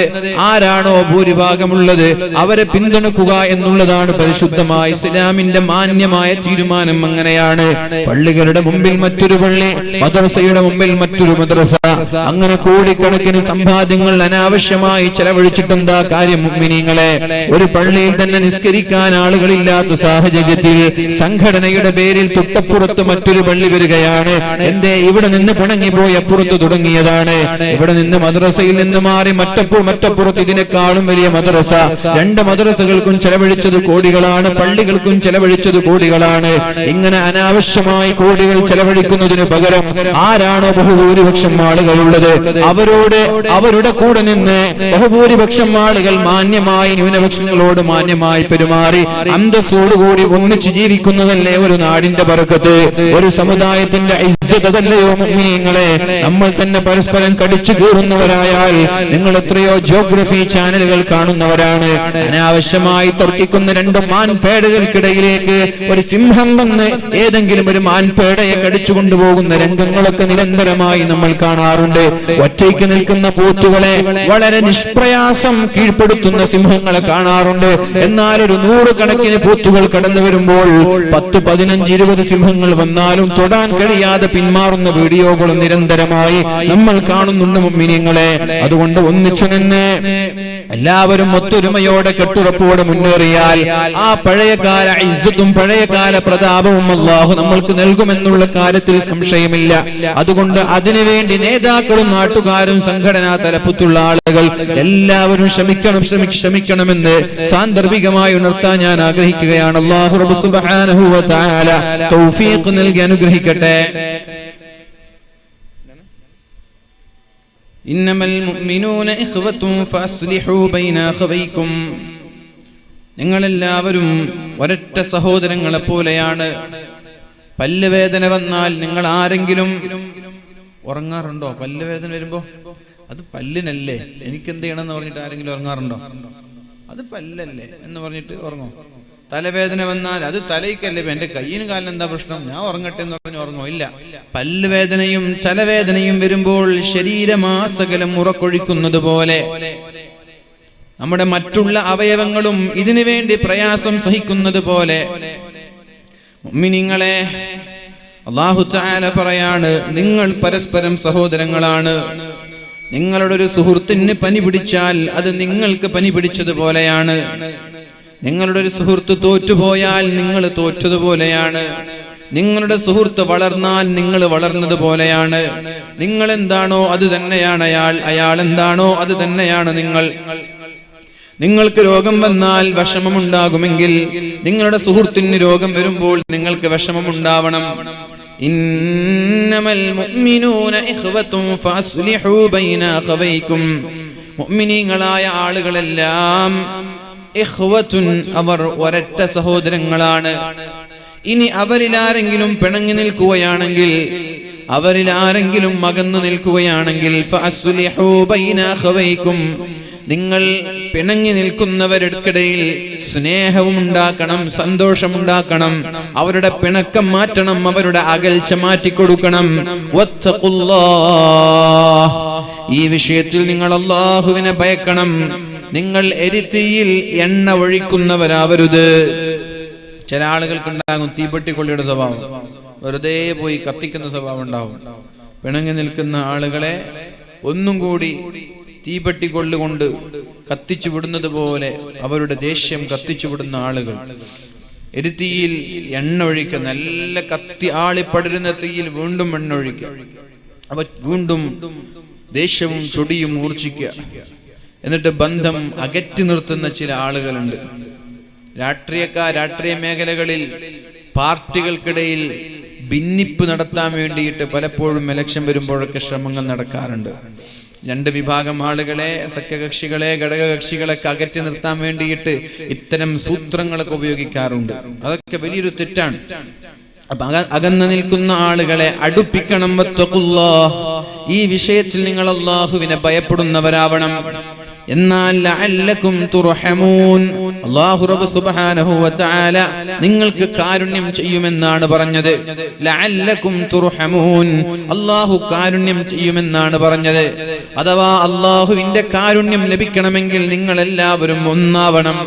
ആരാണോ ഭൂരിഭാഗമുള്ളത് അവരെ പിന്തുണക്കുക എന്നുള്ളതാണ് പരിശുദ്ധമായ ഇസ്ലാമിന്റെ മാന്യമായ തീരുമാനം. അങ്ങനെയാണ്. പള്ളികളുടെ മുമ്പിൽ മറ്റൊരു പള്ളി, മദ്രസയുടെ മുമ്പിൽ മറ്റൊരു മദ്രസ, അങ്ങനെ കോടിക്കണക്കിന് സമ്പാദ്യങ്ങൾ അനാവശ്യമായി ചെലവഴിച്ചിട്ടെന്താ കാര്യം മുഅ്മിനീങ്ങളെ? ഒരു പള്ളിയിൽ തന്നെ നിസ്കരിക്കാൻ ആളുകളില്ലാത്ത സാഹചര്യത്തിൽ സംഘടനയുടെ പേരിൽ തൊട്ടപ്പുറത്ത് മറ്റൊരു പള്ളി വരികയാണ്. എന്തേ? ഇവിടെ നിന്ന് പിണങ്ങിപ്പോയി അപ്പുറത്ത് തുടങ്ങിയതാണ്. ഇവിടെ നിന്ന് മദ്രസയിൽ നിന്ന് മാറി മറ്റപ്പുറത്ത് ഇതിനേക്കാളും വലിയ മദ്രസ. 2 മദ്രസകൾക്കും ചെലവഴിച്ചത് കോടികളാണ്, പള്ളികൾക്കും ചെലവഴിച്ചത് കോടികളാണ്. ഇങ്ങനെ അനാവശ്യമായി കോടികൾ ചെലവഴിക്കുന്നതിന് പകരം ആരാണോ ബഹുഭൂരിപക്ഷം ആളുകൾ ഉള്ളത് അവരുടെ കൂടെ നിന്ന് ബഹുഭൂരിപക്ഷം ആളുകൾ മാന്യമായി ന്യൂനപക്ഷങ്ങളോട് മാന്യമായി പെരുമാറി അന്തസ്സോടുകൂടി ഒന്നിച്ച് ജീവിക്കുന്നതല്ലേ ഒരു നാടിന്റെ ബർക്കത്ത്, ഒരു സമുദായത്തിന്റെ ഇസ്സത്ത്. അതല്ലയോ മുഅ്മിനീങ്ങളെ? നമ്മൾ തന്നെ പരസ്പരം കടിച്ചു കീറുന്നവരായാൽ, നിങ്ങൾ എത്രയോ ജിയോഗ്രഫി ചാനലുകൾ കാണുന്നവരാണ്, അനാവശ്യമായി തർക്കിക്കുന്ന 2 മാൻപേടകൾക്കിടയിലേക്ക് ഒരു സിംഹം വന്ന് ഏതെങ്കിലും ഒരു മാൻപേടയെ കടിച്ചു കൊണ്ടുപോകുന്ന രംഗങ്ങളൊക്കെ നിരന്തരമായി നമ്മൾ കാണാറുണ്ട്. ഒറ്റയ്ക്ക് നിൽക്കുന്ന പോത്തുകളെ വളരെ നിഷ്പ്രയാസം കീഴ്പ്പെടുത്തുന്ന സിംഹങ്ങളെ കാണാറുണ്ട്. എന്നാൽ ഒരു 100 കണക്കിന് പോത്തുകൾ കടന്നു വരുമ്പോൾ 10, 15, 20 സിംഹങ്ങൾ വന്നാലും തൊടാൻ കഴിയാതെ പിന്മാറുന്ന വീഡിയോകളും നിരന്തരമായി നമ്മൾ കാണുന്നുണ്ട് മുഅ്മിനീങ്ങളെ. അതുകൊണ്ട് ഒന്നിച്ചു നിന്ന് എല്ലാവരും ഒത്തൊരുമയോടെ കെട്ടുറപ്പോടെ മുന്നേറിയാൽ ആ പഴയകാല ഇസ്സത്തും പഴയകാല പ്രതാപവും അല്ലാഹു നമ്മൾക്ക് നൽകുമെന്നുള്ള കാര്യത്തിൽ സംശയമില്ല. അതുകൊണ്ട് അതിനുവേണ്ടി നേതാക്കളും നാട്ടുകാരും സംഘടനാ തലപ്പത്തുള്ള ആളുകൾ എല്ലാവരും ശ്രമിക്കണമെന്ന് സാന്ദർഭികമായി ഉണർത്താൻ ഞാൻ ആഗ്രഹിക്കുകയാണ്. അല്ലാഹു റബ്ബ് സുബ്ഹാനഹു വ തആല തൗഫീഖ് നൽകി അനുഗ്രഹിക്കട്ടെ. ഇന്നമൽ മുഅ്മിനൂന ഇഖ്വത്തുൻ ഫഅസ്ലിഹൂ ബൈന അഖവൈക്കും. നിങ്ങളെല്ലാവരും ഒരൊറ്റ സഹോദരങ്ങളെ പോലെയാണ്. പല്ലുവേദന വന്നാൽ നിങ്ങൾ ആരെങ്കിലും ഉറങ്ങാറുണ്ടോ? പല്ലുവേദന വരുമ്പോ അത് പല്ലിനല്ലേ, എനിക്കെന്ത് ചെയ്യണമെന്ന് പറഞ്ഞിട്ട് ആരെങ്കിലും ഉറങ്ങാറുണ്ടോ? അത് പല്ലല്ലേ എന്ന് പറഞ്ഞിട്ട് ഉറങ്ങോ? തലവേദന വന്നാൽ അത് തലയ്ക്കല്ലേ, എന്റെ കയ്യിന് കാലിന് എന്താ പ്രശ്നം, ഞാൻ ഉറങ്ങട്ടെ എന്ന് പറഞ്ഞ് ഉറങ്ങോ? ഇല്ല. പല്ലുവേദനയും തലവേദനയും വരുമ്പോൾ ശരീരമാസകലം ഉറക്കൊഴിക്കുന്നത് പോലെ നമ്മുടെ മറ്റുള്ള അവയവങ്ങളും ഇതിനു വേണ്ടി പ്രയാസം സഹിക്കുന്നത് പോലെ മുഅ്മിനീങ്ങളെ അല്ലാഹു തആല പറയാണ്, നിങ്ങൾ പരസ്പരം സഹോദരങ്ങളാണ്. നിങ്ങളുടെ ഒരു സുഹൃത്തിന് പനി പിടിച്ചാൽ അത് നിങ്ങൾക്ക് പനി പിടിച്ചതുപോലെയാണ്. നിങ്ങളുടെ ഒരു സുഹൃത്ത് തോറ്റുപോയാൽ നിങ്ങൾ തോറ്റതുപോലെയാണ്. നിങ്ങളുടെ സുഹൃത്ത് വളർന്നാൽ നിങ്ങൾ വളർന്നതുപോലെയാണ്. നിങ്ങൾ എന്താണോ അത് തന്നെയാണ് അയാൾ എന്താണോ അത് തന്നെയാണ് നിങ്ങൾ. നിങ്ങൾക്ക് രോഗം വന്നാൽ വിഷമമുണ്ടാകുമെങ്കിൽ നിങ്ങളുടെ സുഹൃത്തിന് രോഗം വരുമ്പോൾ നിങ്ങൾക്ക് വിഷമമുണ്ടാവണം. ഇന്നമൽ മുഅ്മിനൂന ഇഖ്വത്തുൻ ഫഅസ്ലിഹൂ ബൈന അഖവൈകും. മുഅ്മിനീങ്ങളായ ആളുകളെല്ലാം ഇഖ്വത്തുൻ, അവർ ഒരൊറ്റ സഹോദരങ്ങളാണ്. ഇനി അവരിൽ ആരെങ്കിലും പിണങ്ങി നിൽക്കുകയാണെങ്കിൽ, അവരിൽ ആരെങ്കിലും അകന്നു നിൽക്കുകയാണെങ്കിൽ, ഫഅസ്ലിഹൂ ബൈന അഖവൈകും, നിങ്ങൾ പിണങ്ങി നിൽക്കുന്നവർക്കിടയിൽ സ്നേഹവും ഉണ്ടാക്കണം, സന്തോഷമുണ്ടാക്കണം, അവരുടെ പിണക്കം മാറ്റണം, അവരുടെ അകൽച്ച മാറ്റിക്കൊടുക്കണം. വത്തഖുല്ലാഹ്, ഈ വിഷയത്തിൽ നിങ്ങൾ അല്ലാഹുവിനെ ഭയക്കണം. നിങ്ങൾ എരിതീയിൽ എണ്ണ ഒഴിക്കുന്നവരാവരുത്. ചില ആളുകൾക്കുണ്ടാകും തീപ്പെട്ടിക്കൊള്ളിയുടെ സ്വഭാവം, വെറുതെ പോയി കത്തിക്കുന്ന സ്വഭാവം ഉണ്ടാവും. പിണങ്ങി നിൽക്കുന്ന ആളുകളെ ഒന്നും കൂടി തീപ്പെട്ടിക്കൊള്ളുകൊണ്ട് കത്തിച്ചു വിടുന്നത് പോലെ അവരുടെ ദേഷ്യം കത്തിച്ചു വിടുന്ന ആളുകൾ. എരിതീയിൽ എണ്ണ ഒഴിക്കുക, നല്ല കത്തി ആളിപ്പടരുന്ന തീയിൽ വീണ്ടും എണ്ണ ഒഴിക്കുക, അവ വീണ്ടും ദേഷ്യവും ചൊടിയും മൂർച്ഛിക്കുക. എന്നിട്ട് ബന്ധം അകറ്റി നിർത്തുന്ന ചില ആളുകളുണ്ട്. രാഷ്ട്രീയ മേഖലകളിൽ പാർട്ടികൾക്കിടയിൽ ഭിന്നിപ്പ് നടത്താൻ വേണ്ടിയിട്ട് പലപ്പോഴും ഇലക്ഷൻ വരുമ്പോഴൊക്കെ ശ്രമങ്ങൾ നടക്കാറുണ്ട്. രണ്ട് വിഭാഗം ആളുകളെ, സഖ്യകക്ഷികളെ, ഘടകകക്ഷികളൊക്കെ അകറ്റി നിർത്താൻ വേണ്ടിയിട്ട് ഇത്തരം സൂത്രങ്ങളൊക്കെ ഉപയോഗിക്കാറുണ്ട്. അതൊക്കെ വലിയൊരു തെറ്റാണ്. അപ്പൊ അകന്നു നിൽക്കുന്ന ആളുകളെ അടുപ്പിക്കണം. വത്തഖുല്ലാഹ്, ഈ വിഷയത്തിൽ നിങ്ങൾ അല്ലാഹുവിനെ ഭയപ്പെടുന്നവരാവണം. എന്നാൽ ലഅല്ലകും തുർഹമൂൻ, അല്ലാഹു റബ്ബ് സുബ്ഹാനഹു വ തആല നിങ്ങൾക്ക് കാരുണ്യം ചെയ്യുമെന്നാണ് പറഞ്ഞത്. ലഅല്ലകും തുർഹമൂൻ, അല്ലാഹു കാരുണ്യം ചെയ്യുമെന്നാണ് പറഞ്ഞത്. അഥവാ അല്ലാഹുവിന്റെ കാരുണ്യം ലഭിക്കണമെങ്കിൽ നിങ്ങൾ എല്ലാവരും ഒന്നാവണം.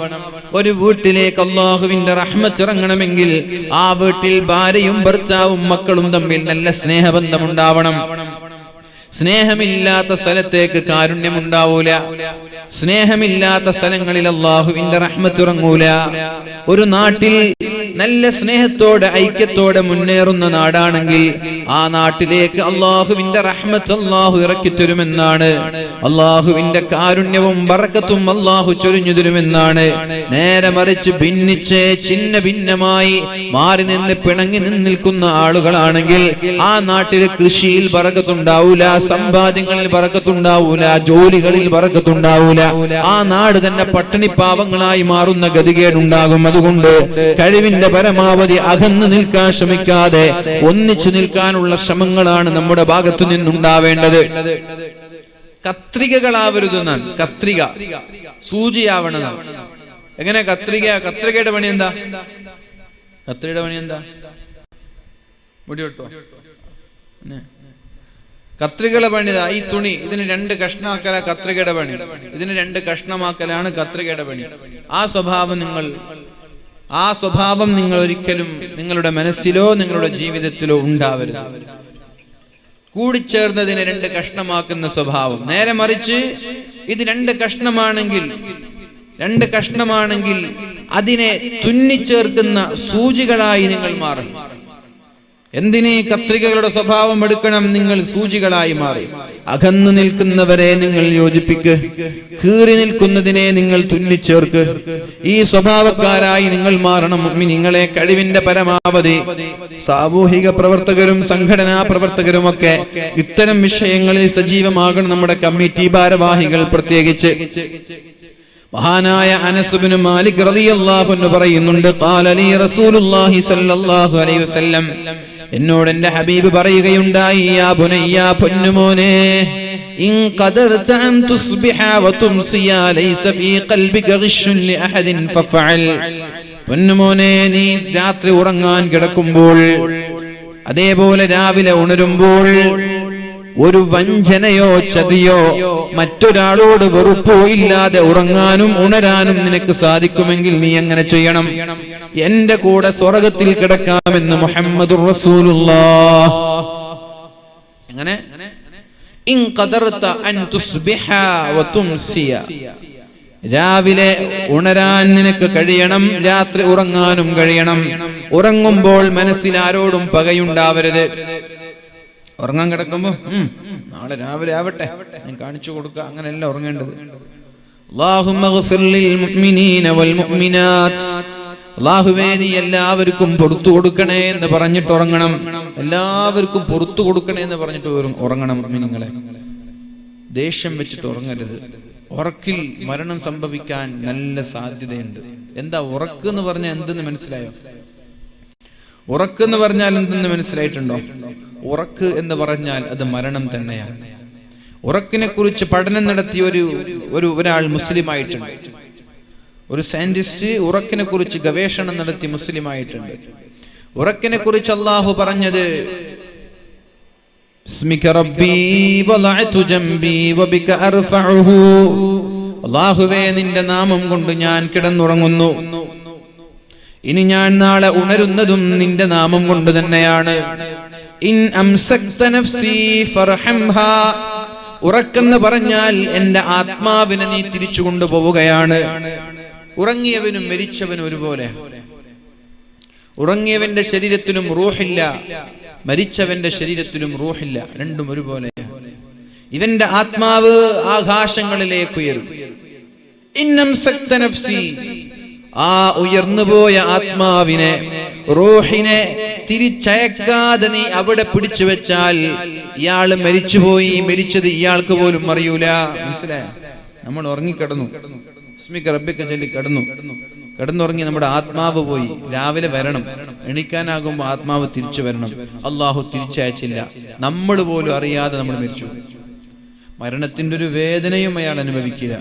ഒരു വീട്ടിലേക്ക് അല്ലാഹുവിന്റെ റഹ്മത്ത് ഇറങ്ങണമെങ്കിൽ ആ വീട്ടിൽ ഭാര്യയും ഭർത്താവും മക്കളും തമ്മിൽ നല്ല സ്നേഹബന്ധമുണ്ടാവണം. സ്നേഹമില്ലാത്ത സ്ഥലത്തേക്ക് കാരുണ്യം ഉണ്ടാവൂല. സ്നേഹമില്ലാത്ത സ്ഥലങ്ങളിൽ അല്ലാഹുവിന്റെ റഹ്മത്ത് ഇറങ്ങൂല. ഒരു നാട്ടിൽ നല്ല സ്നേഹത്തോടെ ഐക്യത്തോടെ മുന്നേറുന്ന നാടാണെങ്കിൽ ആ നാട്ടിലേക്ക് അല്ലാഹുവിന്റെ റഹ്മത്ത് അല്ലാഹു ഇറക്കി തരുമെന്നാണ്. അല്ലാഹുവിന്റെ കാരുണ്യവും ബറക്കത്തും അല്ലാഹു ചൊരിഞ്ഞു തരുമെന്നാണ്. നേരെ മറിച്ച് ഭിന്നിച്ച് ഛിന്ന ഭിന്നമായി മാറി നിന്ന് പിണങ്ങി നിൽക്കുന്ന ആളുകളാണെങ്കിൽ ആ നാട്ടിൽ കൃഷിയിൽ ബറക്കത്തുണ്ടാവൂല, സമ്പാദ്യങ്ങളിൽ ബറക്കത്തുണ്ടാവൂല, ജോലികളിൽ ബറക്കത്തുണ്ടാവൂല. ആ നാട് തന്നെ പട്ടിണി പാവങ്ങളായി മാറുന്ന ഗതികേടുണ്ടാകും. അതുകൊണ്ട് കഴിവിന്റെ പരമാവധി അകന്നു നിൽക്കാൻ ശ്രമിക്കാതെ ഒന്നിച്ചു നിൽക്കാനുള്ള ശ്രമങ്ങളാണ് നമ്മുടെ ഭാഗത്തു നിന്നുണ്ടാവേണ്ടത്. കത്രികകളാവരുത്. കത്രിക സൂചിയാവണം. എങ്ങനെ കത്രികയുടെ പണി എന്താ? കത്രികയുടെ പണി എന്താ? മുടി വെട്ടോ? കത്രികയുടെ പണി ഈ തുണി ഇതിന് രണ്ട് കഷ്ണമാക്കല കത്രികയുടെ പണി. ഇതിന് രണ്ട് കഷ്ണമാക്കലാണ് കത്രികയുടെ പണി. ആ സ്വഭാവം നിങ്ങൾ ഒരിക്കലും നിങ്ങളുടെ മനസ്സിലോ നിങ്ങളുടെ ജീവിതത്തിലോ ഉണ്ടാവരുത്. കൂടിച്ചേർന്നതിനെ രണ്ട് കഷ്ണമാക്കുന്ന സ്വഭാവം. നേരെ മറിച്ച് ഇത് രണ്ട് കഷ്ണമാണെങ്കിൽ അതിനെ തുന്നിച്ചേർക്കുന്ന സൂചികളായി നിങ്ങൾ മാറും. എന്തിനീ കത്രികകളുടെ സ്വഭാവം എടുക്കണം? നിങ്ങൾ സൂചികളായി മാറി. അകന്നു നിൽക്കുന്നവരെ നിങ്ങൾ യോജിപ്പിക്ക്, കീറി നിൽക്കുന്നതിനെ നിങ്ങൾ തുന്നിച്ചേർക്ക്. ഈ സ്വഭാവക്കാരായി നിങ്ങൾ മാറണം. നിങ്ങളെ കഴിവിന്റെ പരമാവധി സാമൂഹിക പ്രവർത്തകരും സംഘടനാ പ്രവർത്തകരുമൊക്കെ ഇത്തരം വിഷയങ്ങളിൽ സജീവമാകണം. നമ്മുടെ കമ്മിറ്റി ഭാരവാഹികൾ പ്രത്യേകിച്ച്. മഹാനായ അനസ് ഇബ്നു മാലിക് റളിയല്ലാഹു അൻഹു പറയുന്നുണ്ട്, ഖാല ലി റസൂലുള്ളാഹി സ്വല്ലല്ലാഹു അലൈഹി വസല്ലം, എന്നോട് എന്റെ ഹബീബ് പറയുകയുണ്ടായി, യാ ബുനയ്യ, പൊന്നുമോനെ, ഇൻ ഖദർത അൻ തുസ്ബിഹ വ തുംസിയ ലൈസ ഫീ ഖൽബിക ഗിശ്ശുൻ ലി അഹദിൻ ഫഫഅൽ. പൊന്നുമോനെ, നീ രാത്രി ഉറങ്ങാൻ കിടക്കുമ്പോൾ അതേപോലെ രാവിലെ ഉണരുമ്പോൾ ഒരു വഞ്ചനയോ ചതിയോ മറ്റൊരാളോട് വെറുപ്പോ ഇല്ലാതെ ഉറങ്ങാനും ഉണരാനും നിനക്ക് സാധിക്കുമെങ്കിൽ നീ അങ്ങനെ ചെയ്യണം. എന്റെ കൂടെ സ്വർഗ്ഗത്തിൽ കിടക്കാമെന്ന് മുഹമ്മദുർ റസൂലുള്ളാഹ്. അങ്ങനെ ഇൻ ഖദർത അൻ തുസ്ബിഹ വ തുംസിയ, രാവിലെ ഉണരാൻ നിനക്ക് കഴിയണം, രാത്രി ഉറങ്ങാനും കഴിയണം. ഉറങ്ങുമ്പോൾ മനസ്സിൽ ആരോടും പകയുണ്ടാവരുത്. ഉറങ്ങാൻ കിടക്കുമ്പോ നാളെ രാവിലെ ആവട്ടെ, ഞാൻ കാണിച്ചു കൊടുക്ക, അങ്ങനെയല്ല ഉറങ്ങേണ്ടത്. അല്ലാഹുമ്മ ഗ്ഫിർ ലിൽ മുഅ്മിനീന വൽ മുഅ്മിനാത്ത്, അല്ലാഹുവേ നീ എല്ലാവർക്കും പുറത്തു കൊടുക്കണേ എന്ന് പറഞ്ഞിട്ട് ഉറങ്ങണം. എല്ലാവർക്കും പുറത്തു കൊടുക്കണേ എന്ന് പറഞ്ഞിട്ട് ഉറങ്ങണം. മുഅ്മിനീങ്ങളെ, ദേഷ്യം വെച്ചിട്ട് ഉറങ്ങരുത്. ഉറക്കിൽ മരണം സംഭവിക്കാൻ നല്ല സാധ്യതയുണ്ട്. എന്താ ഉറക്ക് എന്ന് പറഞ്ഞാൽ എന്തെന്ന് മനസ്സിലായോ? ഉറക്ക് എന്ന് പറഞ്ഞാൽ എന്തെന്ന് മനസ്സിലായിട്ടുണ്ടോ? ഉറക്ക് എന്ന് പറഞ്ഞാൽ അത് മരണം തന്നെയാണ്. ഉറക്കിനെ കുറിച്ച് പഠനം നടത്തിയ ഒരാൾ മുസ്ലിം ആയിട്ടുണ്ട്. ഒരു സയന്റിസ്റ്റ് ഉറക്കിനെ കുറിച്ച് ഗവേഷണം നടത്തി മുസ്ലിം ആയിട്ടുണ്ട്. ഉറക്കിനെ കുറിച്ച് അല്ലാഹു പറഞ്ഞത്, അല്ലാഹുവേ, നിന്റെ നാമം കൊണ്ട് ഞാൻ കിടന്നുറങ്ങുന്നു. ഇനി ഞാൻ നാളെ ഉണരുന്നതും നിന്റെ നാമം കൊണ്ട് തന്നെയാണ്. ഇൻ അംസക്ത നഫ്സി ഫർഹംഹാ, ഉറക്കെന്ന് പറഞ്ഞാൽ എന്റെ ആത്മാവിനെ നീ തിരിച്ചു കൊണ്ടുപോവുകയാണ്. ഉറങ്ങിയവനും മരിച്ചവനും ഒരുപോലെ. ഉറങ്ങിയവന്റെ ശരീരത്തിലും റൂഹില്ല, മരിച്ചവന്റെ ശരീരത്തിലും റൂഹില്ല, രണ്ടും ഒരുപോലെ. ഇവന്റെ ആത്മാവ് ആകാശങ്ങളിലേക്ക് ഉയരും. ഇന്നംസക്ത നഫ്സി, ആ ഉയർന്നുപോയ ആത്മാവിനെ, റൂഹിനെ തിരിച്ചയക്കാതെ നീ അവിടെ പിടിച്ചു വെച്ചാൽ ഇയാള് മരിച്ചുപോയി. മരിച്ചത് ഇയാൾക്ക് പോലും അറിയൂല. മനസ്സിലായോ? നമ്മൾ ഉറങ്ങിക്കിടന്നു, റബ്ബിക്ക് ചൊല്ലി കിടന്നുറങ്ങി, നമ്മുടെ ആത്മാവ് പോയി. രാവിലെ വരണം, എണീക്കാനാകുമ്പോൾ ആത്മാവ് തിരിച്ചു വരണം. അള്ളാഹു തിരിച്ചയച്ചില്ല, നമ്മൾ പോലും അറിയാതെ നമ്മൾ മരിച്ചു. മരണത്തിന്റെ ഒരു വേദനയും അയാൾ അനുഭവിക്കില്ല,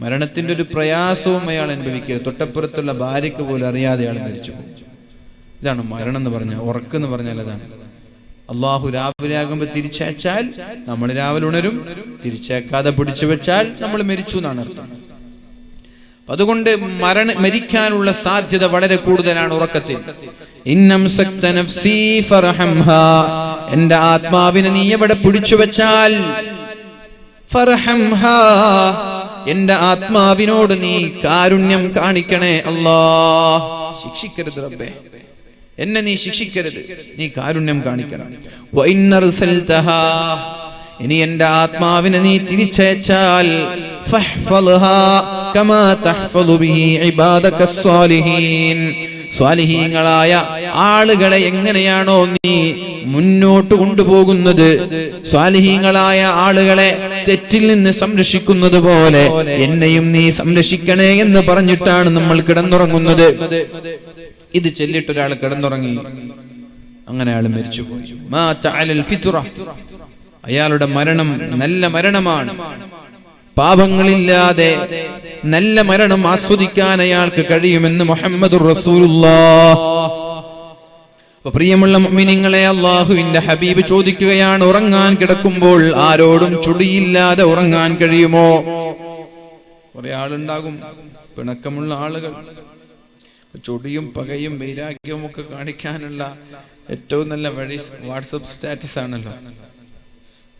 മരണത്തിന്റെ ഒരു പ്രയാസവും അയാൾ അനുഭവിക്കില്ല. തൊട്ടപ്പുറത്തുള്ള ഭാര്യയ്ക്ക് പോലും അറിയാതെ അയാൾ മരിച്ചു. ഇതാണ് മരണം എന്ന് പറഞ്ഞാൽ. ഉറക്കെന്ന് പറഞ്ഞാൽ അതാണ്. അള്ളാഹു രാവിലെ ആകുമ്പോൾ തിരിച്ചയച്ചാൽ നമ്മൾ രാവിലെ ഉണരും, തിരിച്ചയക്കാതെ പിടിച്ചു വെച്ചാൽ നമ്മൾ മരിച്ചു എന്നാണ് അർത്ഥം. അതുകൊണ്ട് മരിക്കാനുള്ള സാധ്യത വളരെ കൂടുതലാണ് ഉറക്കത്തിൽ. ഇന്നംസക്ത നഫ്സി ഫർഹംഹാ, എന്റെ ആത്മാവിനെ നീ എവിടെ പിടിച്ചു വെച്ചാൽ, ഫർഹംഹാ, എന്റെ ആത്മാവിനോട് നീ കാരുണ്യം കാണിക്കണേ അല്ലാഹ്. ശിക്ഷിക്കരുത് റബ്ബേ, എന്നെ നീ ശിക്ഷിക്കരുത്, നീ കാരുണ്യം കാണിക്കണം. വഇന്നർസൽതഹാ, ഇനി എന്റെ ആത്മാവിനെ നീ തിരിച്ചയച്ചാൽ, ഫഹ്ഫൽഹാ കമാ തഹ്ഫളു ബിഹി ഇബാദകസ് സ്വാലിഹീൻ, സ്വാലിഹീങ്ങളായ ആളുകളെ എങ്ങനെയാണോ നീ മുന്നോട്ട് കൊണ്ടുപോകുന്നത്, സ്വാലിഹീങ്ങളായ ആളുകളെ തെറ്റിൽ നിന്ന് സംരക്ഷിക്കുന്നത് പോലെ എന്നെയും നീ സംരക്ഷിക്കണേ എന്ന് പറഞ്ഞിട്ടാണ് നമ്മൾ കിടന്നുറങ്ങുന്നത്. ഇത് ചൊല്ലിട്ട് ഒരാൾ കിടന്നുറങ്ങി, അങ്ങനെ അയാൾ മരിച്ചുപോയി. അയാളുടെ മരണം നല്ല മരണമാണ്. പാപങ്ങളില്ലാതെ നല്ല മരണം ആസ്വദിക്കാൻ അയാൾക്ക് കഴിയുമെന്ന് മുഹമ്മദുർ റസൂലുള്ളാഹ്. പ്രിയമുള്ള മുഅ്മിനീങ്ങളെ, അല്ലാഹുവിന്റെ ഹബീബ് ചോദിക്കുകയാണ്, ഉറങ്ങാൻ കിടക്കുമ്പോൾ ആരോടും ചുടിയില്ലാതെ ഉറങ്ങാൻ കഴിയുമോ? കുറെ ആളുണ്ടാകും, പിണക്കമുള്ള ആളുകൾ. ചൊടിയും പകയും വൈരാഗ്യവും ഒക്കെ കാണിക്കാനുള്ള ഏറ്റവും നല്ല വഴി വാട്സപ്പ് സ്റ്റാറ്റസ് ആണല്ലോ.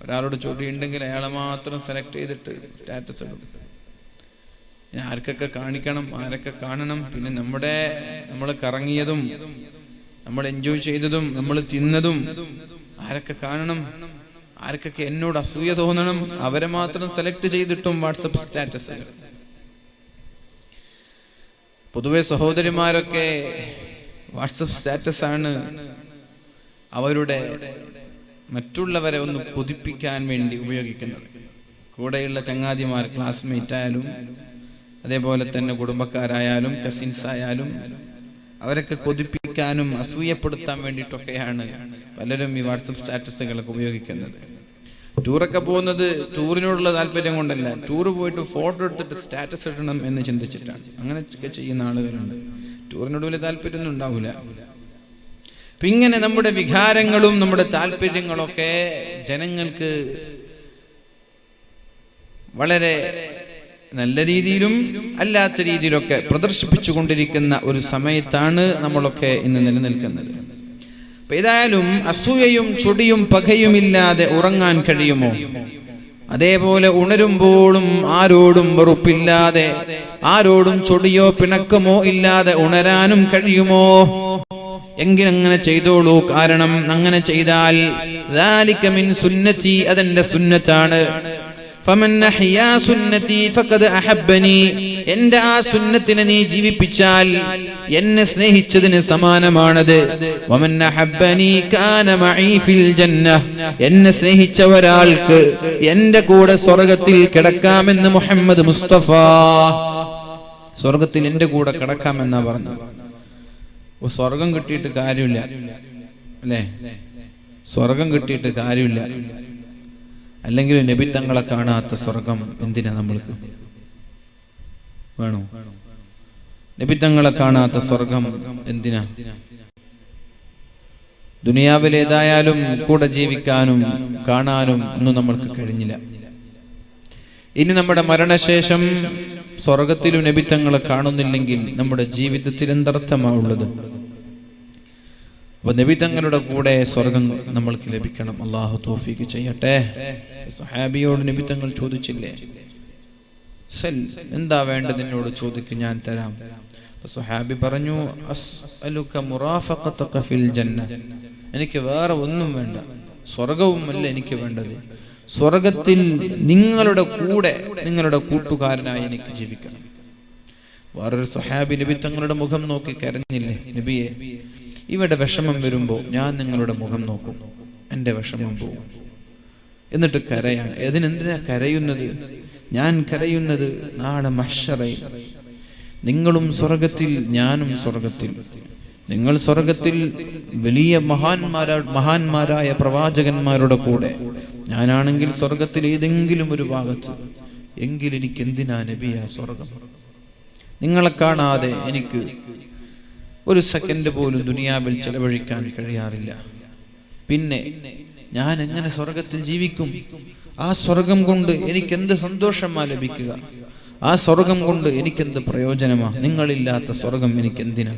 ഒരാളോട് ചൊടി ഉണ്ടെങ്കിൽ അയാളെ മാത്രം സെലക്ട് ചെയ്തിട്ട് സ്റ്റാറ്റസ് ഇടും. ആർക്കൊക്കെ കാണിക്കണം, ആരൊക്കെ കാണണം, പിന്നെ നമ്മൾ കറങ്ങിയതും നമ്മൾ എൻജോയ് ചെയ്തതും നമ്മൾ തിന്നതും ആരൊക്കെ കാണണം, ആർക്കൊക്കെ എന്നോട് അസൂയ തോന്നണം, അവരെ മാത്രം സെലക്ട് ചെയ്തിട്ടും വാട്സപ്പ് സ്റ്റാറ്റസ്. പൊതുവെ സഹോദരിമാരൊക്കെ വാട്സപ്പ് സ്റ്റാറ്റസ് ആണ് അവരുടെ മറ്റുള്ളവരെ ഒന്ന് കൊതിപ്പിക്കാൻ വേണ്ടി ഉപയോഗിക്കുന്നത്. കൂടെയുള്ള ചങ്ങാതിമാർ, ക്ലാസ്മേറ്റ് ആയാലും അതേപോലെ തന്നെ കുടുംബക്കാരായാലും കസിൻസ് ആയാലും അവരൊക്കെ കൊതിപ്പിക്കാനും അസൂയപ്പെടുത്താൻ വേണ്ടിയിട്ടൊക്കെയാണ് പലരും ഈ വാട്സപ്പ് സ്റ്റാറ്റസുകളൊക്കെ ഉപയോഗിക്കുന്നത്. ടൂറൊക്കെ പോകുന്നത് ടൂറിനോടുള്ള താല്പര്യം കൊണ്ടല്ല, ടൂറ് പോയിട്ട് ഫോട്ടോ എടുത്തിട്ട് സ്റ്റാറ്റസ് ഇടണം എന്ന് ചിന്തിച്ചിട്ടാണ്. അങ്ങനെയൊക്കെ ചെയ്യുന്ന ആളുകളുണ്ട്. ടൂറിനോട് വലിയ താല്പര്യമൊന്നും ഉണ്ടാവില്ല. അപ്പൊ ഇങ്ങനെ നമ്മുടെ വികാരങ്ങളും നമ്മുടെ താല്പര്യങ്ങളൊക്കെ ജനങ്ങൾക്ക് വളരെ നല്ല രീതിയിലും അല്ലാത്ത രീതിയിലൊക്കെ പ്രദർശിപ്പിച്ചു കൊണ്ടിരിക്കുന്ന ഒരു സമയത്താണ് നമ്മളൊക്കെ ഇന്ന് നിലനിൽക്കുന്നത്. ഏതായാലും അസൂയയും ചൊടിയും പകയുമില്ലാതെ ഉറങ്ങാൻ കഴിയുമോ? അതേപോലെ ഉണരുമ്പോഴും ആരോടും വെറുപ്പില്ലാതെ, ആരോടും ചൊടിയോ പിണക്കമോ ഇല്ലാതെ ഉണരാനും കഴിയുമോ? എങ്കിൽ അങ്ങനെ ചെയ്തോളൂ. കാരണം അങ്ങനെ ചെയ്താൽ ദാലിക മിൻ സുന്നതി, അതെന്റെ സുന്നത്താണ്. ഫമൻ അഹ്യാ സുന്നതി ഫഖദ് അഹബ്ബനി, എന്റെ ആ സുന്നത്തിനെ നീ ജീവിപ്പിച്ചാൽ എന്നെ സ്നേഹിച്ചതിന് സമാനമാണത്. വമൻ അഹബ്ബനി കാന മഈ ഫിൽ ജന്നഹ്, എന്നെ സ്നേഹിച്ച ഒരാൾക്ക് എന്റെ കൂടെ സ്വർഗ്ഗത്തിൽ കിടക്കാമെന്ന് മുഹമ്മദ് മുസ്തഫ. സ്വർഗ്ഗത്തിൽ എന്റെ കൂടെ കിടക്കാമെന്നാ പറഞ്ഞത്. സ്വർഗം കിട്ടിയിട്ട് കാര്യമില്ല അല്ലേ? സ്വർഗം കിട്ടിയിട്ട് കാര്യമില്ല. അല്ലെങ്കിൽ നബി തങ്ങളെ കാണാത്ത സ്വർഗം എന്തിനാ നമ്മൾക്ക് വേണോ? നബി തങ്ങളെ കാണാത്ത സ്വർഗം എന്തിനാ? ദുനിയാവിൽ ഏതായാലും കൂടെ ജീവിക്കാനും കാണാനും ഒന്നും നമ്മൾക്ക് കഴിഞ്ഞില്ല. ഇനി നമ്മുടെ മരണശേഷം സ്വർഗത്തിലും നബി തങ്ങളെ കാണുന്നില്ലെങ്കിൽ നമ്മുടെ ജീവിതത്തിൽ എന്തർത്ഥമാണുള്ളത്? അപ്പൊ നബി തങ്ങളുടെ കൂടെ സ്വർഗം നമ്മൾക്ക് ലഭിക്കണം. അള്ളാഹു തൗഫീഖ് ചെയ്യട്ടെ. സഹാബിയോട് നബി തങ്ങൾ ചോദിച്ചില്ലേ, സൽ, എന്താ വേണ്ടത് എന്നോട് ചോദിക്ക്, ഞാൻ തരാം. അപ്പൊ സഹാബി പറഞ്ഞു, അസ്അലുക മുറാഫഖതക ഫിൽ ജന്ന, എനിക്ക് വേറെ ഒന്നും വേണ്ട, സ്വർഗവുമല്ല എനിക്ക് വേണ്ടത്, സ്വർഗത്തിൽ നിങ്ങളുടെ കൂടെ നിങ്ങളുടെ കൂട്ടുകാരനായി എനിക്ക് ജീവിക്കണം. വേറൊരു സഹാബി നബി തങ്ങളുടെ മുഖം നോക്കി കരഞ്ഞില്ലേ, നബിയെ ഇവിടെ വിഷമം വരുമ്പോ ഞാൻ നിങ്ങളുടെ മുഖം നോക്കും, എന്റെ വിഷമം പോകും. എന്നിട്ട് കരയാണ്. അതിനെന്തിനാ കരയുന്നത്? ഞാൻ കരയുന്നത് നാളെ മഹ്ശറയിൽ നിങ്ങളും സ്വർഗത്തിൽ ഞാനും സ്വർഗത്തിൽ, നിങ്ങൾ സ്വർഗത്തിൽ വലിയ മഹാന്മാരായ പ്രവാചകന്മാരുടെ കൂടെ, ഞാനാണെങ്കിൽ സ്വർഗത്തിൽ ഏതെങ്കിലും ഒരു ഭാഗത്ത്. എങ്കിൽ എനിക്ക് എന്തിനാ നബിയാ സ്വർഗം? നിങ്ങളെ കാണാതെ എനിക്ക് ഒരു സെക്കൻഡ് പോലും ദുനിയാവിൽ ചെലവഴിക്കാൻ കഴിയാറില്ല. പിന്നെ ഞാൻ എങ്ങനെ സ്വർഗത്തിൽ ജീവിക്കും? ആ സ്വർഗം കൊണ്ട് എനിക്ക് എന്ത് സന്തോഷമാ ലഭിക്കുക? ആ സ്വർഗം കൊണ്ട് എനിക്കെന്ത് പ്രയോജനമാ? നിങ്ങളില്ലാത്ത സ്വർഗം എനിക്ക് എന്തിനാ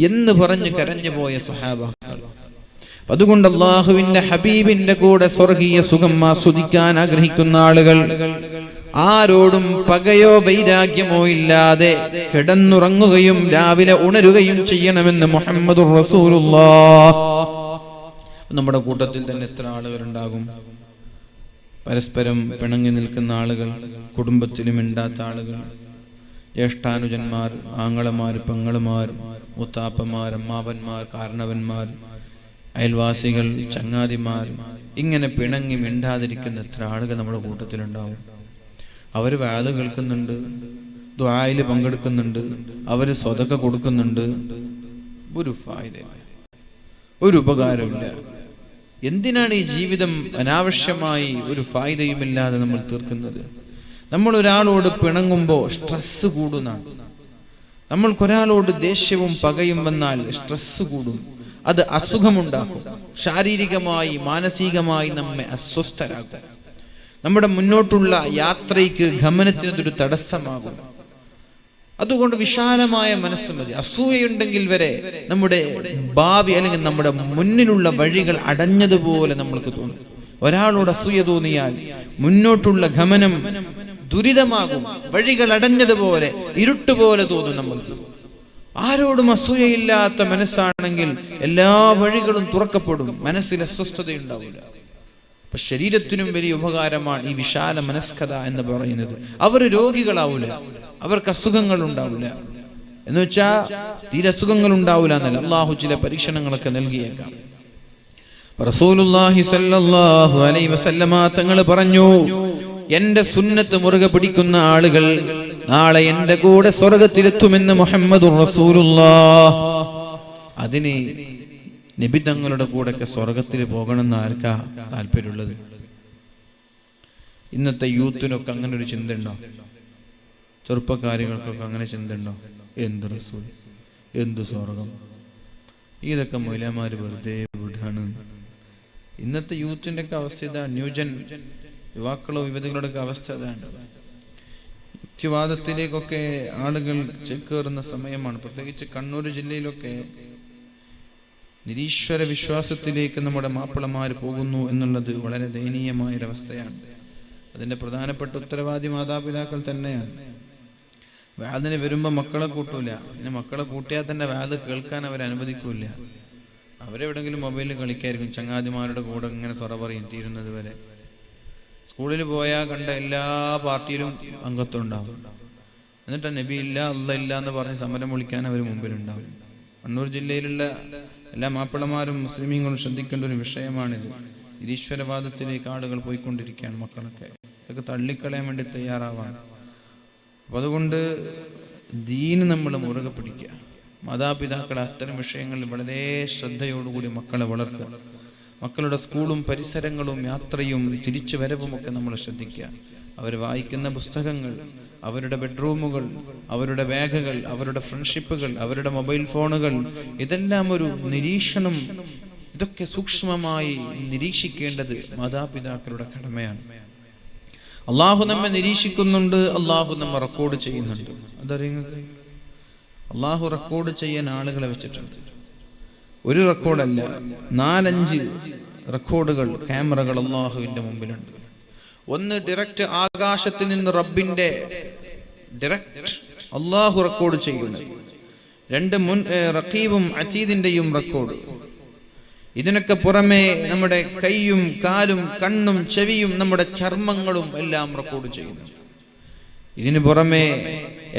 എന്ന് പറഞ്ഞ് കരഞ്ഞു പോയ സ്വഹാബാക്കൾ. അതുകൊണ്ട് അല്ലാഹുവിന്റെ ഹബീബിന്റെ കൂടെ സ്വർഗീയ സുഖം ആസ്വദിക്കാൻ ആഗ്രഹിക്കുന്ന ആളുകൾ ആരോടും പകയോ വൈരാഗ്യമോ ഇല്ലാതെ കിടന്നുറങ്ങുകയും രാവിലെ ഉണരുകയും ചെയ്യണമെന്ന് മുഹമ്മദുർ റസൂലുള്ളാഹ്. നമ്മുടെ കൂട്ടത്തിൽ തന്നെ എത്ര ആളുകളുണ്ടാകും? പരസ്പരം പിണങ്ങി നിൽക്കുന്ന ആളുകൾ, കുടുംബത്തിലും മിണ്ടാത്ത ആളുകൾ, ജ്യേഷ്ഠാനുജന്മാർ, ആങ്ങളമാർ, പെങ്ങളുമാർ, മുത്താപ്പന്മാർ, അമ്മാവന്മാർ, കാരണവന്മാർ, അയൽവാസികൾ, ചങ്ങാതിമാർ, ഇങ്ങനെ പിണങ്ങി മിണ്ടാതിരിക്കുന്ന എത്ര ആളുകൾ നമ്മുടെ കൂട്ടത്തിലുണ്ടാവും. അവർ വാദ കേൾക്കുന്നുണ്ട്, ദുആയിൽ പങ്കെടുക്കുന്നുണ്ട്, അവര് സ്വതക്ക കൊടുക്കുന്നുണ്ട്, ഒരു ഫായിദയില്ല, ഒരു ഉപകാരമില്ല. എന്തിനാണ് ഈ ജീവിതം അനാവശ്യമായി ഒരു ഫായിദയുമില്ലാതെ നമ്മൾ തീർക്കുന്നത്? നമ്മൾ ഒരാളോട് പിണങ്ങുമ്പോൾ സ്ട്രെസ് കൂടുന്നതാണ്. നമ്മൾക്കൊരാളോട് ദേഷ്യവും പകയും വന്നാൽ സ്ട്രെസ് കൂടും. അത് അസുഖമുണ്ടാക്കും. ശാരീരികമായി മാനസികമായി നമ്മെ അസ്വസ്ഥരാക്കും. നമ്മുടെ മുന്നോട്ടുള്ള യാത്രയ്ക്ക് ഗമനത്തിനതൊരു തടസ്സമാകും. അതുകൊണ്ട് വിശാലമായ മനസ്സ് മതി. അസൂയയുണ്ടെങ്കിൽ വരെ നമ്മുടെ ഭാവി അല്ലെങ്കിൽ നമ്മുടെ മുന്നിലുള്ള വഴികൾ അടഞ്ഞതുപോലെ നമ്മൾക്ക് തോന്നും. ഒരാളോട് അസൂയ തോന്നിയാൽ മുന്നോട്ടുള്ള ഗമനം ദുരിതമാകും. വഴികൾ അടഞ്ഞതുപോലെ ഇരുട്ടുപോലെ തോന്നും നമ്മൾക്ക്. ആരോടും അസൂയയില്ലാത്ത മനസ്സാണെങ്കിൽ എല്ലാ വഴികളും തുറക്കപ്പെടും. മനസ്സിൽ അസ്വസ്ഥതയുണ്ടാവില്ല. അപ്പൊ ശരീരത്തിനും വലിയ ഉപകാരമാണ് ഈ വിശാല മനസ്കത എന്ന് പറയുന്നത്. അവർ രോഗികളാവൂല, അവർക്ക് അസുഖങ്ങൾ ഉണ്ടാവില്ല. എന്ന് വെച്ചാൽ തീരെ അസുഖങ്ങൾ ഉണ്ടാവില്ല എന്നല്ല, അള്ളാഹു ചില പരീക്ഷണങ്ങളൊക്കെ നൽകിയേക്കാം. റസൂലുള്ളാഹി സ്വല്ലല്ലാഹു അലൈഹി വസല്ലമ തങ്ങൾ പറഞ്ഞു, എന്റെ സുന്നത്ത് മുറുകെ പിടിക്കുന്ന ആളുകൾ നാളെ എന്റെ കൂടെ സ്വർഗത്തിലെത്തുമെന്ന് മുഹമ്മദുർ റസൂലുള്ളാഹ്. അതിന് നബി തങ്ങളുടെ കൂടെയൊക്കെ സ്വർഗത്തിൽ പോകണമെന്ന് ആർക്കാ താല്പര്യമുള്ളത്? ഇന്നത്തെ യൂത്തിനൊക്കെ അങ്ങനെ ഒരു ചിന്ത ഉണ്ടോ? ചെറുപ്പക്കാരികൾക്കൊക്കെ അങ്ങനെ ചിന്ത ഉണ്ടോ? എന്ത് റസൂൽ, എന്ത് സ്വർഗം, ഇതൊക്കെ മൗലമാര് വെറുതെ വിടാണ്. ഇന്നത്തെ യൂത്തിന്റെ ഒക്കെ അവസ്ഥ ഇതാണ്. ന്യൂജൻ യുവാക്കളോ യുവതികളുടെ ഒക്കെ അവസ്ഥ അതാണ്. യുക്തിവാദത്തിലേക്കൊക്കെ ആളുകൾ ചേക്കേറുന്ന സമയമാണ്. പ്രത്യേകിച്ച് കണ്ണൂർ ജില്ലയിലൊക്കെ നിരീശ്വര വിശ്വാസത്തിലേക്ക് നമ്മുടെ മാപ്പിളമാര് പോകുന്നു എന്നുള്ളത് വളരെ ദയനീയമായൊരവസ്ഥയാണ്. അതിന്റെ പ്രധാനപ്പെട്ട ഉത്തരവാദി മാതാപിതാക്കൾ തന്നെയാണ്. വാദിന് വരുമ്പോ മക്കളെ കൂട്ടൂല. പിന്നെ മക്കളെ കൂട്ടിയാൽ തന്നെ വാദ് കേൾക്കാൻ അവർ അനുവദിക്കൂല. അവരെവിടെങ്കിലും മൊബൈലിൽ കളിക്കായിരിക്കും, ചങ്ങാതിമാരുടെ കൂടെ ഇങ്ങനെ സൊറ പറയും തീരുന്നത് വരെ. സ്കൂളിൽ പോയാൽ കണ്ട എല്ലാ പാർട്ടിയിലും അംഗത്വം ഉണ്ടാവും. എന്നിട്ട് നബി ഇല്ല അല്ല ഇല്ല എന്ന് പറഞ്ഞ് സമരം വിളിക്കാൻ അവർ മുമ്പിലുണ്ടാവും. കണ്ണൂർ ജില്ലയിലുള്ള എല്ലാ മാപ്പിളമാരും മുസ്ലിമീങ്ങളും ശ്രദ്ധിക്കേണ്ട ഒരു വിഷയമാണിത്. നിരീശ്വരവാദത്തിലേക്ക് ആളുകൾ പോയിക്കൊണ്ടിരിക്കുകയാണ്. മക്കളൊക്കെ ഇതൊക്കെ തള്ളിക്കളയാൻ വേണ്ടി തയ്യാറാവാൻ. അപ്പം അതുകൊണ്ട് ദീന് നമ്മൾ മുറുകെ പിടിക്കുക. മാതാപിതാക്കൾ അത്തരം വിഷയങ്ങളിൽ വളരെ ശ്രദ്ധയോടുകൂടി മക്കളെ വളർത്തുക. മക്കളുടെ സ്കൂളും പരിസരങ്ങളും യാത്രയും തിരിച്ചു വരവുമൊക്കെ നമ്മൾ ശ്രദ്ധിക്കുക. അവർ വായിക്കുന്ന പുസ്തകങ്ങൾ, അവരുടെ ബെഡ്റൂമുകൾ, അവരുടെ ബാഗുകൾ, അവരുടെ ഫ്രണ്ട്ഷിപ്പുകൾ, അവരുടെ മൊബൈൽ ഫോണുകൾ, ഇതെല്ലാം ഒരു നിരീക്ഷണം. ഇതൊക്കെ സൂക്ഷ്മമായി നിരീക്ഷിക്കേണ്ടത് മാതാപിതാക്കളുടെ കടമയാണ്. അള്ളാഹു നമ്മെ നിരീക്ഷിക്കുന്നുണ്ട്, അള്ളാഹു നമ്മെ റെക്കോർഡ് ചെയ്യുന്നുണ്ട്. അതറിയുന്നത് അള്ളാഹു റെക്കോർഡ് ചെയ്യാൻ ആളുകളെ വെച്ചിട്ടുണ്ട്. ഒരു റെക്കോർഡല്ല, 4-5 റെക്കോർഡുകൾ, ക്യാമറകൾ അള്ളാഹുവിന്റെ മുമ്പിലുണ്ട്. ഒന്ന് ഡയറക്റ്റ് ആകാശത്തിൽ നിന്ന് റബ്ബിന്റെ ഡയറക്റ്റ് അള്ളാഹു റെക്കോർഡ് ചെയ്യുന്നത്. 2 റഖീബും അതീദിന്റെയും റെക്കോർഡ്. ഇതിനൊക്കെ പുറമെ നമ്മുടെ കൈയും കാലും കണ്ണും ചെവിയും നമ്മുടെ ചർമ്മങ്ങളും എല്ലാം റെക്കോർഡ് ചെയ്യുന്നു. ഇതിനു പുറമെ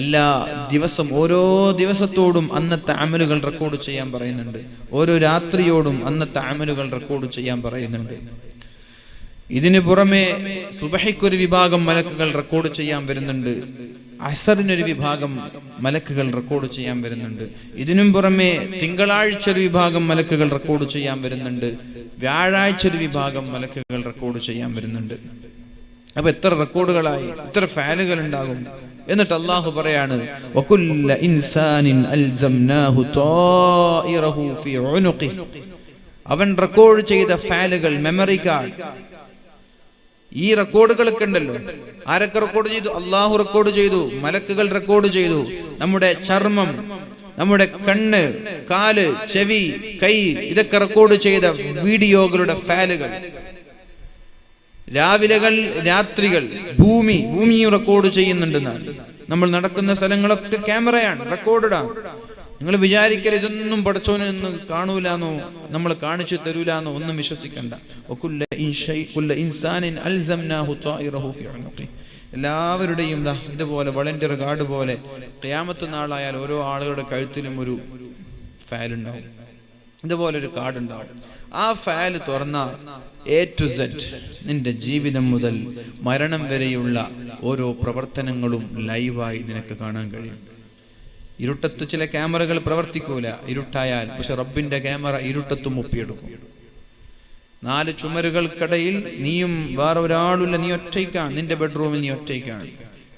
എല്ലാ ദിവസം ഓരോ ദിവസത്തോടും അന്നത്തെ അമലുകൾ റെക്കോർഡ് ചെയ്യാൻ പറയുന്നുണ്ട്. ഓരോ രാത്രിയോടും അന്നത്തെ അമലുകൾ റെക്കോർഡ് ചെയ്യാൻ പറയുന്നുണ്ട്. ഇതിനു പുറമെ സുബഹിക്കൊരു വിഭാഗം മലക്കുകൾ റെക്കോർഡ് ചെയ്യാൻ വരുന്നുണ്ട്. അസറിനൊരു വിഭാഗം മലക്കുകൾ റെക്കോർഡ് ചെയ്യാൻ വരുന്നുണ്ട്. ഇതിനും പുറമെ തിങ്കളാഴ്ച ഒരു വിഭാഗം മലക്കുകൾ റെക്കോർഡ് ചെയ്യാൻ വരുന്നുണ്ട്. വ്യാഴാഴ്ച ഒരു വിഭാഗം മലക്കുകൾ റെക്കോർഡ് ചെയ്യാൻ വരുന്നുണ്ട്. അപ്പൊ എത്ര റെക്കോർഡുകളായി, എത്ര ഫയലുകൾ ഉണ്ടാകും. എന്നിട്ട് അള്ളാഹു പറയാണ്, വകുല്ല ഇൻസാനിൻ അൽസംനാഹു ത്വാഇറഹു ഫീ ഉനുഖിഹി. അവൻ റെക്കോർഡ് ചെയ്ത ഫയലുകൾ, മെമ്മറി കാർഡ്, ഈ റെക്കോർഡുകളൊക്കെ ഉണ്ടല്ലോ. ആരൊക്കെ റെക്കോർഡ് ചെയ്തു? അള്ളാഹു റെക്കോർഡ് ചെയ്തു, മലക്കുകൾ റെക്കോർഡ് ചെയ്തു. നമ്മുടെ ചർമ്മം, നമ്മുടെ കണ്ണ്, കാല്, ചെവി, കൈ, ഇതൊക്കെ റെക്കോർഡ് ചെയ്ത വീഡിയോകളുടെ ഫയലുകൾ. രാവിലെകൾ, രാത്രികൾ, ഭൂമിയും റെക്കോർഡ് ചെയ്യുന്നുണ്ടെന്നാണ്. നമ്മൾ നടക്കുന്ന സ്ഥലങ്ങളൊക്കെ ക്യാമറയാണ്, റെക്കോർഡാണ്. നിങ്ങൾ വിചാരിക്കൽ ഇതൊന്നും പടച്ചോനൊന്നും കാണൂലാന്നോ, നമ്മൾ കാണിച്ചു തരൂലാന്നോ, ഒന്നും വിശ്വസിക്കണ്ട. എല്ലാവരുടെയും ഇതുപോലെ വളണ്ടിയർ കാർഡ് പോലെ ഖിയാമത്ത് നാളായാൽ ഓരോ ആളുകളുടെ കഴുത്തിലും ഒരു ഫയൽ ഉണ്ടാവും. ഇതുപോലെ ഒരു കാർഡ് ഉണ്ടാവും. ആ ഫയൽ തുറന്നാൽ A to Z നിന്റെ ജീവിതം മുതൽ മരണം വരെയുള്ള ഓരോ പ്രവർത്തനങ്ങളും ലൈവായി നിനക്ക് കാണാൻ കഴിയും. ഇരുട്ടത്ത് ചില ക്യാമറകൾ പ്രവർത്തിക്കൂല ഇരുട്ടായാൽ, പക്ഷെ റബ്ബിന്റെ ക്യാമറ ഇരുട്ടത്തും ഒപ്പിയെടുക്കും. 4 ചുമരുകൾക്കിടയിൽ നീയും വേറെ ഒരാളുമില്ല, നീ ഒറ്റയ്ക്കാണ്. നിന്റെ ബെഡ്റൂമിൽ നീ ഒറ്റയ്ക്കാണ്.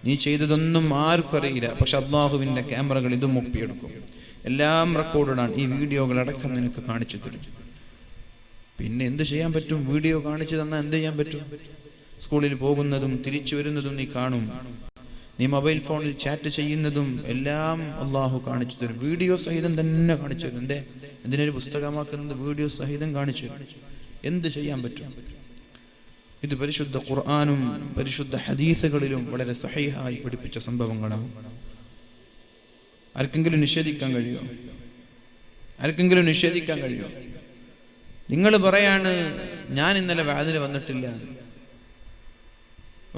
നീ ചെയ്തതൊന്നും ആർക്കും അറിയില്ല, പക്ഷെ അള്ളാഹുവിന്റെ ക്യാമറകൾ ഇതും ഒപ്പിയെടുക്കും. എല്ലാം റെക്കോർഡാണ്. ഈ വീഡിയോകൾ അടക്കം നിനക്ക് കാണിച്ചു തരും. പിന്നെ എന്ത് ചെയ്യാൻ പറ്റും? വീഡിയോ കാണിച്ചു തന്നാൽ എന്ത് ചെയ്യാൻ പറ്റും? സ്കൂളിൽ പോകുന്നതും തിരിച്ചു വരുന്നതും നീ കാണും. നീ മൊബൈൽ ഫോണിൽ ചാറ്റ് ചെയ്യുന്നതും എല്ലാം അള്ളാഹു കാണിച്ചു തരും. വീഡിയോ സഹിതം തന്നെ കാണിച്ചു തരും. എന്തിനൊരു പുസ്തകമാക്കുന്നത്? വീഡിയോ സഹിതം കാണിച്ചു തരും. എന്ത് ചെയ്യാൻ പറ്റും? ഇത് പരിശുദ്ധ ഖുർആനും പരിശുദ്ധ ഹദീസുകളിലും വളരെ സഹീഹായി പഠിപ്പിച്ച സംഭവങ്ങളാണ്. ആർക്കെങ്കിലും നിഷേധിക്കാൻ കഴിയുമോ? ആർക്കെങ്കിലും നിഷേധിക്കാൻ കഴിയുമോ? നിങ്ങൾ പറയാണ്, ഞാൻ ഇന്നലെ വാതിന് വന്നിട്ടില്ല.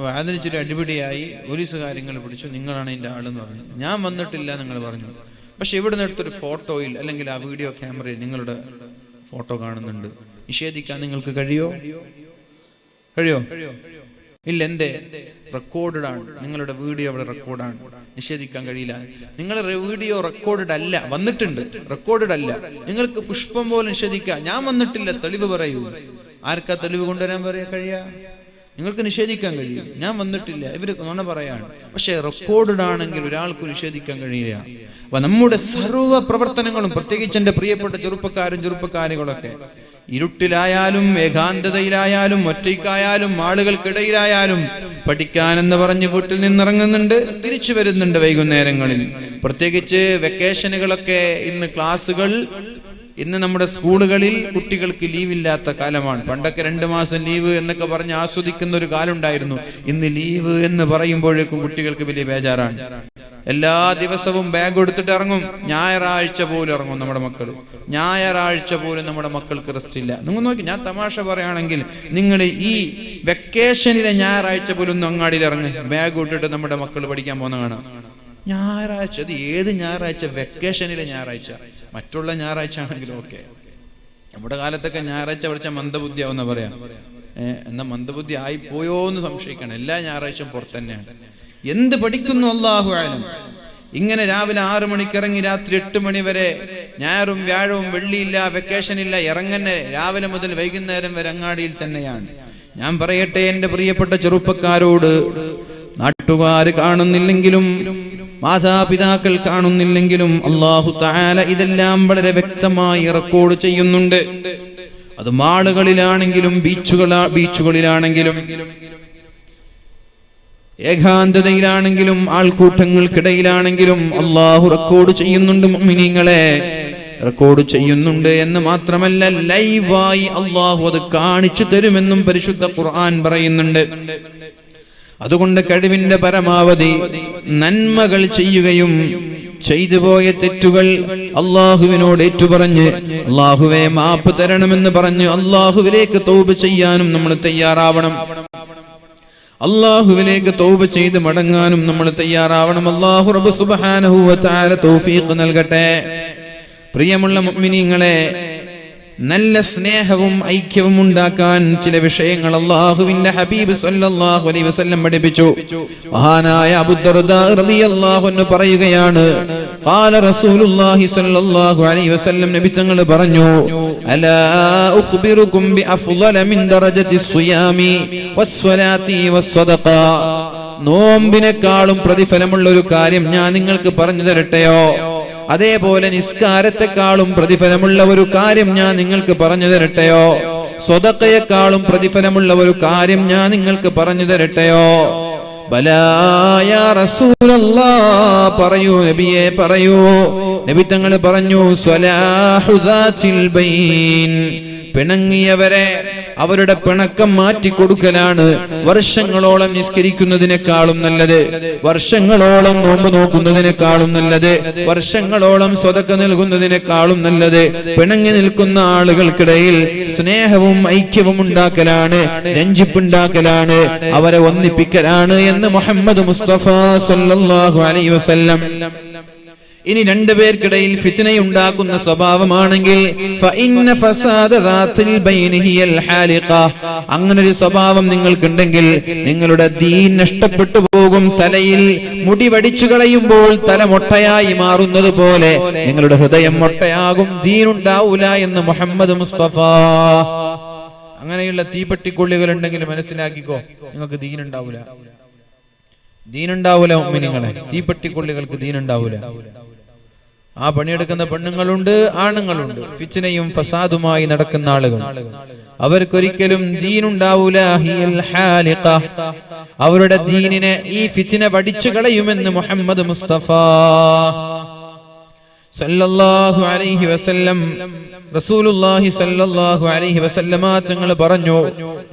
വാതിന് ഇച്ചിരി അടിപിടിയായി, പോലീസ് കാര്യങ്ങൾ പിടിച്ചു, നിങ്ങളാണ് എൻ്റെ ആളെന്ന് പറഞ്ഞു. ഞാൻ വന്നിട്ടില്ല നിങ്ങൾ പറഞ്ഞു. പക്ഷെ ഇവിടെ നിന്നെടുത്തൊരു ഫോട്ടോയിൽ അല്ലെങ്കിൽ ആ വീഡിയോ ക്യാമറയിൽ നിങ്ങളുടെ ഫോട്ടോ കാണുന്നുണ്ട്. നിഷേധിക്കാൻ നിങ്ങൾക്ക് കഴിയോ? ഇല്ല. എന്തേ? റെക്കോർഡാണ്. നിങ്ങളുടെ വീഡിയോ അവിടെ റെക്കോർഡാണ്. നിഷേധിക്കാൻ കഴിയില്ല. നിങ്ങളുടെ വീഡിയോ റെക്കോർഡ് അല്ല, വന്നിട്ടുണ്ട്, റെക്കോർഡ് അല്ല. നിങ്ങൾക്ക് പുഷ്പം പോലെ നിഷേധിക്കാം. ഞാൻ വന്നിട്ടില്ല, തെളിവ് പറയൂ. ആർക്കാ തെളിവ് കൊണ്ടുവരാൻ കഴിയാ? നിങ്ങൾക്ക് നിഷേധിക്കാൻ കഴിയും. ഞാൻ വന്നിട്ടില്ല, ഇവര് നുണ പറയാണ്. പക്ഷെ റെക്കോർഡ് ആണെങ്കിൽ ഒരാൾക്ക് നിഷേധിക്കാൻ കഴിയില്ല. അപ്പൊ നമ്മുടെ സർവ്വ പ്രവർത്തനങ്ങളും, പ്രത്യേകിച്ച് എന്റെ പ്രിയപ്പെട്ട ചെറുപ്പക്കാരികളൊക്കെ, ഇരുട്ടിലായാലും ഏകാന്തതയിലായാലും ഒറ്റയ്ക്കായാലും ആളുകൾക്കിടയിലായാലും പഠിക്കാനെന്ന് പറഞ്ഞ് വീട്ടിൽ നിന്നിറങ്ങുന്നുണ്ട്, തിരിച്ചു വരുന്നുണ്ട് വൈകുന്നേരങ്ങളിൽ. പ്രത്യേകിച്ച് വെക്കേഷനുകളൊക്കെ, ഇന്ന് നമ്മുടെ സ്കൂളുകളിൽ കുട്ടികൾക്ക് ലീവില്ലാത്ത കാലമാണ്. പണ്ടൊക്കെ 2 മാസം ലീവ് എന്നൊക്കെ പറഞ്ഞ് ആസ്വദിക്കുന്ന ഒരു കാലം ഉണ്ടായിരുന്നു. ഇന്ന് ലീവ് എന്ന് പറയുമ്പോഴേക്കും കുട്ടികൾക്ക് വലിയ ബേജാറാണ്. എല്ലാ ദിവസവും ബാഗ് എടുത്തിട്ട് ഇറങ്ങും. ഞായറാഴ്ച പോലും ഇറങ്ങും നമ്മുടെ മക്കൾ. ഞായറാഴ്ച പോലും നമ്മുടെ മക്കൾക്ക് റെസ്റ്റ് ഇല്ല. നിങ്ങൾ നോക്കി, ഞാൻ തമാശ പറയുകയാണെങ്കിൽ നിങ്ങൾ ഈ വെക്കേഷനിലെ ഞായറാഴ്ച പോലും ഒന്ന് അങ്ങാടിയിൽ ഇറങ്ങും, ബാഗ് ഇട്ടിട്ട് നമ്മുടെ മക്കൾ പഠിക്കാൻ പോകുന്ന കാണാം. ഞായറാഴ്ച, അത് ഏത് ഞായറാഴ്ച? വെക്കേഷനിലെ ഞായറാഴ്ച. മറ്റുള്ള ഞായറാഴ്ച ആണെങ്കിലും ഓക്കെ. നമ്മുടെ കാലത്തൊക്കെ ഞായറാഴ്ച പഠിച്ച മന്ദബുദ്ധിയാവുന്ന പറയാം. എന്നാ മന്ദബുദ്ധി ആയിപ്പോയോ എന്ന് സംശയിക്കണം. എല്ലാ ഞായറാഴ്ചയും പുറത്ത് തന്നെയാണ്. എന്ത് പഠിക്കുന്നു അല്ലാഹു അഅലം. ഇങ്ങനെ രാവിലെ 6 മണിക്ക് ഇറങ്ങി രാത്രി 8 മണി വരെ, ഞായറും വ്യാഴവും വെള്ളിയില്ല, വെക്കേഷനില്ല, ഇറങ്ങന്നെ രാവിലെ മുതൽ വൈകുന്നേരം വരെ അങ്ങാടിയിൽ തന്നെയാണ്. ഞാൻ പറയട്ടെ എൻ്റെ പ്രിയപ്പെട്ട ചെറുപ്പക്കാരോട്, നാട്ടുകാർ കാണുന്നില്ലെങ്കിലും മാതാപിതാക്കൾ കാണുന്നില്ലെങ്കിലും അല്ലാഹു തആല ഇതെല്ലാം വളരെ വ്യക്തമായി റെക്കോർഡ് ചെയ്യുന്നുണ്ട്. അത് മാളുകളിലാണെങ്കിലും ബീച്ചുകളിലാണെങ്കിലും ഏകാന്തതയിലാണെങ്കിലും ആൾക്കൂട്ടങ്ങൾക്കിടയിലാണെങ്കിലും അല്ലാഹു റെക്കോർഡ് ചെയ്യുന്നുണ്ട്. മുഅ്മിനീങ്ങളെ, റെക്കോർഡ് ചെയ്യുന്നുണ്ട് എന്ന് മാത്രമല്ല, ലൈവായി അല്ലാഹു അത് കാണിച്ചു തരുമെന്നും പരിശുദ്ധ ഖുർആൻ പറയുന്നുണ്ട്. അതുകൊണ്ട് കഴിവിന്റെ പരമാവധി നന്മകൾ ചെയ്യുകയും ചെയ്തുപോയ തെറ്റുകൾ അല്ലാഹുവിനോട് ഏറ്റുപറഞ്ഞ് അല്ലാഹുവേ മാപ്പ് തരണമെന്ന് പറഞ്ഞ് അല്ലാഹുവിലേക്ക് തൗബ ചെയ്യാനും നമ്മൾ തയ്യാറാവണം. അല്ലാഹുവിലേക്ക് തൗബ ചെയ്ത് മടങ്ങാനും നമ്മൾ തയ്യാറാവണം. അല്ലാഹു റബ്ബ് സുബ്ഹാനഹു വ തആല തൗഫീഖ് നൽകട്ടെ. പ്രിയമുള്ള മുഅ്മിനീങ്ങളെ, നല്ല സ്നേഹവും ഐക്യവും ഉണ്ടാക്കാൻ ചില വിഷയങ്ങൾ അല്ലാഹുവിന്റെ ഹബീബ് സല്ലല്ലാഹു അലൈഹി വസല്ലം പഠിപ്പിച്ചു. മഹാനായ അബൂ ദർദാ റളിയല്ലാഹു അൻഹു പറയുകയാണ്, ഖാല റസൂലുള്ളാഹി സല്ലല്ലാഹു അലൈഹി വസല്ലം, നബി തങ്ങൾ പറഞ്ഞു, അലാ ഉഖ്ബിറുകും ബി അഫ്ളല മിൻ ദറജത്തി സിയാമി വസ്സലാത്തി വസ്സദഖ. നോമ്പിനെക്കാളും പ്രതിഫലമുള്ള ഒരു കാര്യം ഞാൻ നിങ്ങൾക്ക് പറഞ്ഞു തരട്ടെയോ? അതേപോലെ നിസ്കാരത്തെക്കാളും പ്രതിഫലമുള്ള ഒരു കാര്യം ഞാൻ നിങ്ങൾക്ക് പറഞ്ഞു തരട്ടെയോ? സ്വദഖയെക്കാളും പ്രതിഫലമുള്ള ഒരു കാര്യം ഞാൻ നിങ്ങൾക്ക് പറഞ്ഞു തരട്ടെയോ? ബലാ യാ റസൂലല്ലാഹ്, പറയൂ നബിയെ, പറയൂ. നബി തങ്ങൾ പറഞ്ഞു, സ്വലാഹു ദാത്തിൽ ബൈൻ, പിണങ്ങിയവരെ അവരുടെ പിണക്കം മാറ്റിക്കൊടുക്കലാണ് വർഷങ്ങളോളം നിസ്കരിക്കുന്നതിനേക്കാളും നല്ലത്, വർഷങ്ങളോളം നോമ്പ് നോക്കുന്നതിനേക്കാളും നല്ലത്, വർഷങ്ങളോളം സ്വതക്ക നൽകുന്നതിനേക്കാളും നല്ലത്. പിണങ്ങി നിൽക്കുന്ന ആളുകൾക്കിടയിൽ സ്നേഹവും ഐക്യവും ഉണ്ടാക്കലാണ്, രഞ്ജിപ്പുണ്ടാക്കലാണ്, അവരെ ഒന്നിപ്പിക്കലാണ് എന്ന് മുഹമ്മദ് മുസ്തഫ സല്ലല്ലാഹു അലൈഹി വസല്ലം. ഇനി രണ്ടുപേർക്കിടയിൽ ഫിത്നയുണ്ടാക്കുന്ന സ്വഭാവമാണെങ്കിൽ ഫഇന്ന ഫസാദ ദാത്തിൽ ബൈനി ഹിയൽ ഹാലിഖ, അങ്ങനൊരു സ്വഭാവം നിങ്ങൾക്കുണ്ടെങ്കിൽ നിങ്ങളുടെ ദീൻ നഷ്ടപ്പെട്ടു പോകും. തലയിൽ മുടി വടിച്ചു കളയുമ്പോൾ തല മൊട്ടയായി മാറുന്നത് പോലെ നിങ്ങളുടെ ഹൃദയം മൊട്ടയാകും, ദീനുണ്ടാവൂല എന്ന് മുഹമ്മദ് മുസ്തഫ. അങ്ങനെയുള്ള തീപ്പെട്ടിക്കൊള്ളികൾ ഉണ്ടെങ്കിൽ മനസ്സിലാക്കിക്കോ, നിങ്ങൾക്ക് ദീനുണ്ടാവൂല. ദീനുണ്ടാവൂല മുഅ്മിനീങ്ങളെ, തീപ്പെട്ടിക്കൊള്ളികൾക്ക് ദീനുണ്ടാവൂല. ആ പണിയെടുക്കുന്ന പെണ്ണുങ്ങളുണ്ട്, ആണുങ്ങളുണ്ട്, ഫിത്നയും ഫസാദുമായി നടക്കുന്ന ആളുകൾ. അവർക്കൊരിക്കലും ദീനുണ്ടാവൂല. ഹിയൽ ഹാലിഖ, അവരുടെ ദീനിനെ ഈ ഫിത്ന വടിച്ചു കളയുമെന്ന് മുഹമ്മദ് മുസ്തഫ സല്ലല്ലാഹു അലൈഹി വസല്ലം. റസൂലുള്ളാഹി സല്ലല്ലാഹു അലൈഹി വസല്ലമ തങ്ങൾ പറഞ്ഞു,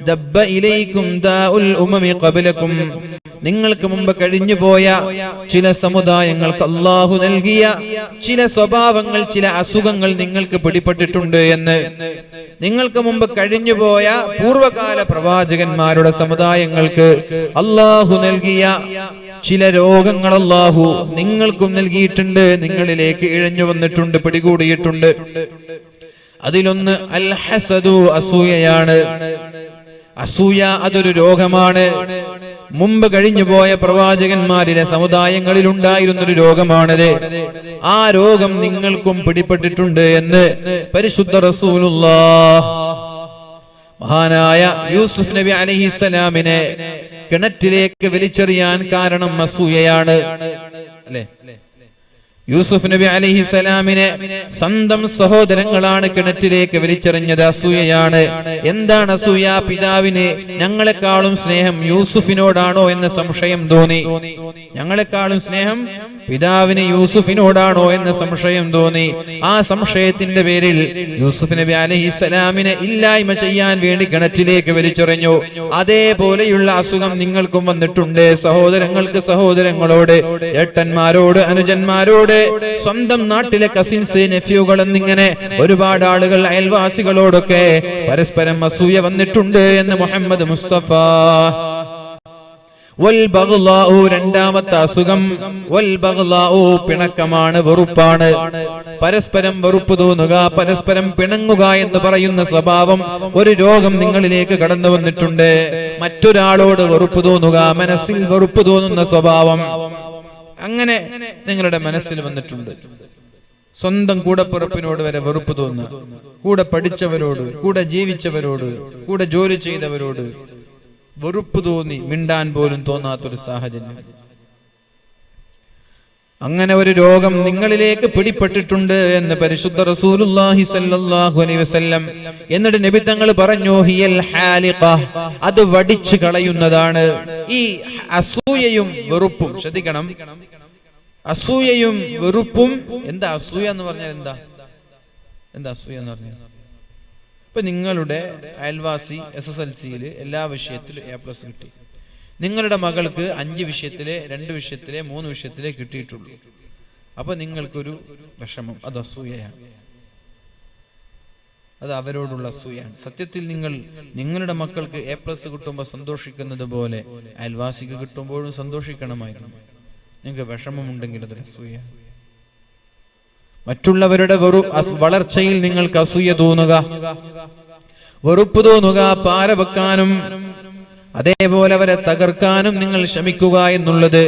ദബ്ബ ഇലൈക്കും ദാഉൽ ഉമമി ഖബലക്കും, നിങ്ങൾക്ക് മുമ്പ് കഴിഞ്ഞു പോയ ചില സമുദായങ്ങൾക്ക് അല്ലാഹു നൽകിയ ചില സ്വഭാവങ്ങൾ, ചില അസുഖങ്ങൾ നിങ്ങൾക്ക് പിടിപെട്ടിട്ടുണ്ട് എന്ന്. നിങ്ങൾക്ക് മുമ്പ് കഴിഞ്ഞുപോയ പൂർവകാല പ്രവാചകന്മാരുടെ സമുദായങ്ങൾക്ക് അല്ലാഹു നൽകിയ ചില രോഗങ്ങൾ അല്ലാഹു നിങ്ങൾക്കും നൽകിയിട്ടുണ്ട്, നിങ്ങളിലേക്ക് ഇഴഞ്ഞു വന്നിട്ടുണ്ട്, പിടികൂടിയിട്ടുണ്ട്. അതിലൊന്ന് അൽ ഹസദു, അസൂയയാണ്. അസൂയ അതൊരു രോഗമാണ്. മുമ്പ് കഴിഞ്ഞുപോയ പ്രവാചകന്മാരിലെ സമുദായങ്ങളിൽ ഉണ്ടായിരുന്നൊരു രോഗമാണത്. ആ രോഗം നിങ്ങൾക്കും പിടിപെട്ടിട്ടുണ്ട് എന്ന് പരിശുദ്ധ റസൂലുള്ളാഹ്. മഹാനായ യൂസുഫ് നബി അലൈഹിസ്സലാമിനെ കിണറ്റിലേക്ക് വലിച്ചെറിയാൻ കാരണം അസൂയയാണ്, അല്ലേ? യൂസുഫ് നബി അലൈഹിസ്സലാമിനെ സ്വന്തം സഹോദരങ്ങളാണ് കിണറ്റിലേക്ക് വലിച്ചെറിഞ്ഞത്, അസൂയയാണ്. എന്താണ് അസൂയ? പിതാവിന് ഞങ്ങളെക്കാളും സ്നേഹം യൂസുഫിനോടാണോ എന്ന സംശയം തോന്നി. ഞങ്ങളെക്കാളും സ്നേഹം പിതാവിന് യൂസുഫിനോടാണോ എന്ന സംശയം തോന്നി. ആ സംശയത്തിന്റെ പേരിൽ യൂസുഫ് നബി അലൈഹിസ്സലാമിനെ ഇല്ലായ്മ ചെയ്യാൻ വേണ്ടി കിണറ്റിലേക്ക് വലിച്ചെറിഞ്ഞു. അതേപോലെയുള്ള അസുഖം നിങ്ങൾക്കും വന്നിട്ടുണ്ട്. സഹോദരങ്ങൾക്ക് സഹോദരങ്ങളോട്, ഏട്ടന്മാരോട്, അനുജന്മാരോട്, സ്വന്തം നാട്ടിലെ കസിൻസ്, നെഫ്യൂകൾ എന്നിങ്ങനെ ഒരുപാട് ആളുകൾ, അയൽവാസികളോടൊക്കെ പരസ്പരം അസൂയ വന്നിട്ടുണ്ട് എന്ന് മുഹമ്മദ് മുസ്തഫ. രണ്ടാമത്തെ അസുഖം പിണക്കമാണ്, വെറുപ്പാണ്. പരസ്പരം വെറുപ്പ് തോന്നുക, പരസ്പരം പിണങ്ങുക എന്ന് പറയുന്ന സ്വഭാവം ഒരു രോഗം നിങ്ങളിലേക്ക് കടന്നു വന്നിട്ടുണ്ട്. മറ്റൊരാളോട് വെറുപ്പ് തോന്നുക, മനസ്സിൽ വെറുപ്പ് തോന്നുന്ന സ്വഭാവം അങ്ങനെ നിങ്ങളുടെ മനസ്സിൽ വന്നിട്ടുണ്ട്. സ്വന്തം കൂടപ്പിറപ്പിനോട് വരെ വെറുപ്പ് തോന്നുക, കൂടെ പഠിച്ചവരോട്, കൂടെ ജീവിച്ചവരോട്, കൂടെ ജോലി ചെയ്തവരോട് വെറുപ്പ് തോന്നി മിണ്ടാൻ പോലും തോന്നാത്തൊരു സാഹചര്യം. അങ്ങനെ ഒരു രോഗം നിങ്ങളിലേക്ക് പിടിപെട്ടിട്ടുണ്ട് എന്ന് പരിശുദ്ധ റസൂലുള്ളാഹി സ്വല്ലല്ലാഹു അലൈഹി വസല്ലം. എന്നിട്ട് നബി തങ്ങൾ പറഞ്ഞു, ഹിയൽ ഹാലിഖ, അത് വടിച്ചു കളയുന്നതാണ്. ഈ അസൂയയും വെറുപ്പും ശ്രദ്ധിക്കണം. അസൂയയും വെറുപ്പും എന്താ? അസൂയ എന്ന് പറഞ്ഞാൽ എന്താ? അസൂയ എന്ന് പറഞ്ഞാൽ, ഇപ്പൊ നിങ്ങളുടെ അയൽവാസി SSLCയിൽ എല്ലാ വിഷയത്തിലും A+ കിട്ടി. നിങ്ങളുടെ മകൾക്ക് 5 വിഷയത്തിലെ 2 വിഷയത്തിലെ 3 വിഷയത്തിലെ കിട്ടിയിട്ടുള്ളൂ. അപ്പൊ നിങ്ങൾക്കൊരു വിഷമം, അത് അസൂയയാണ്. അത് അവരോടുള്ള അസൂയാണ്. സത്യത്തിൽ നിങ്ങളുടെ മക്കൾക്ക് A+ കിട്ടുമ്പോൾ സന്തോഷിക്കുന്നത് പോലെ അയൽവാസിക്ക് കിട്ടുമ്പോഴും സന്തോഷിക്കണമായിരുന്നു. നിങ്ങൾക്ക് വിഷമമുണ്ടെങ്കിൽ അതൊരു അസൂയാണ്. മറ്റുള്ളവരുടെ വളർച്ചയിൽ നിങ്ങൾക്ക് അസൂയ തോന്നുക, വെറുപ്പ് തോന്നുക, പാര വെക്കാനും അതേപോലെ അവരെ തകർക്കാനും നിങ്ങൾ ശ്രമിക്കുക എന്നുള്ളത്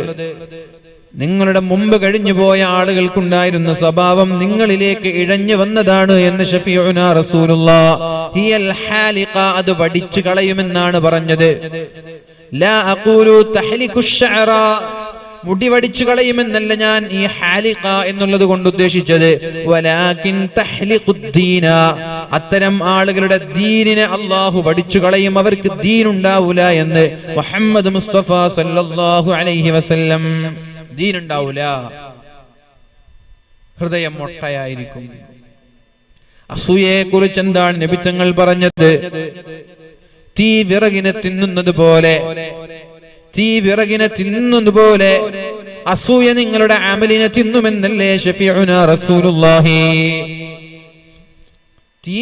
നിങ്ങളുടെ മുമ്പ് കഴിഞ്ഞു പോയ ആളുകൾക്കുണ്ടായിരുന്ന സ്വഭാവം നിങ്ങളിലേക്ക് ഇഴഞ്ഞു വന്നതാണ് എന്ന് ഷഫീഉനാ റസൂലുള്ളാഹ്. ഹിയൽ ഹാലിഖ, അത് വടിച്ചു കളയുമെന്നാണ് പറഞ്ഞത്. ലാ അഖൂലു തഹ്ലിഖുശ് ശഅറ, മുടി വടിച്ചു കളയുമെന്നല്ല ഞാൻ ഈ ഹാലിഖ എന്നുള്ളത് കൊണ്ട് ഉദ്ദേശിച്ചത്. വലാകിൻ തഹ്ലിഖുദ്ദീന, അത്തരം ആളുകളുടെ ദീനിനെ അല്ലാഹു വടിച്ചു കളയും, അവർക്ക് ദീൻ ഉണ്ടാവൂല എന്ന് മുഹമ്മദ് മുസ്തഫ സല്ലല്ലാഹു അലൈഹി വസല്ലം. ദീൻ ഉണ്ടാവൂല, ഹൃദയം മൊട്ടയായിരിക്കും. അസൂയയെ കുറിച്ച് എന്താണ് നബി തങ്ങൾ പറഞ്ഞത്? തീ വിറകിനെ തിന്നുന്നത് പോലെ, തീ വിറകിനെ തിന്നുന്നതുപോലെ അസൂയ നിങ്ങളുടെ അമലിനെ തിന്നുമെന്നല്ലേ ശഫീഉനാ റസൂലുള്ളാഹി. തീ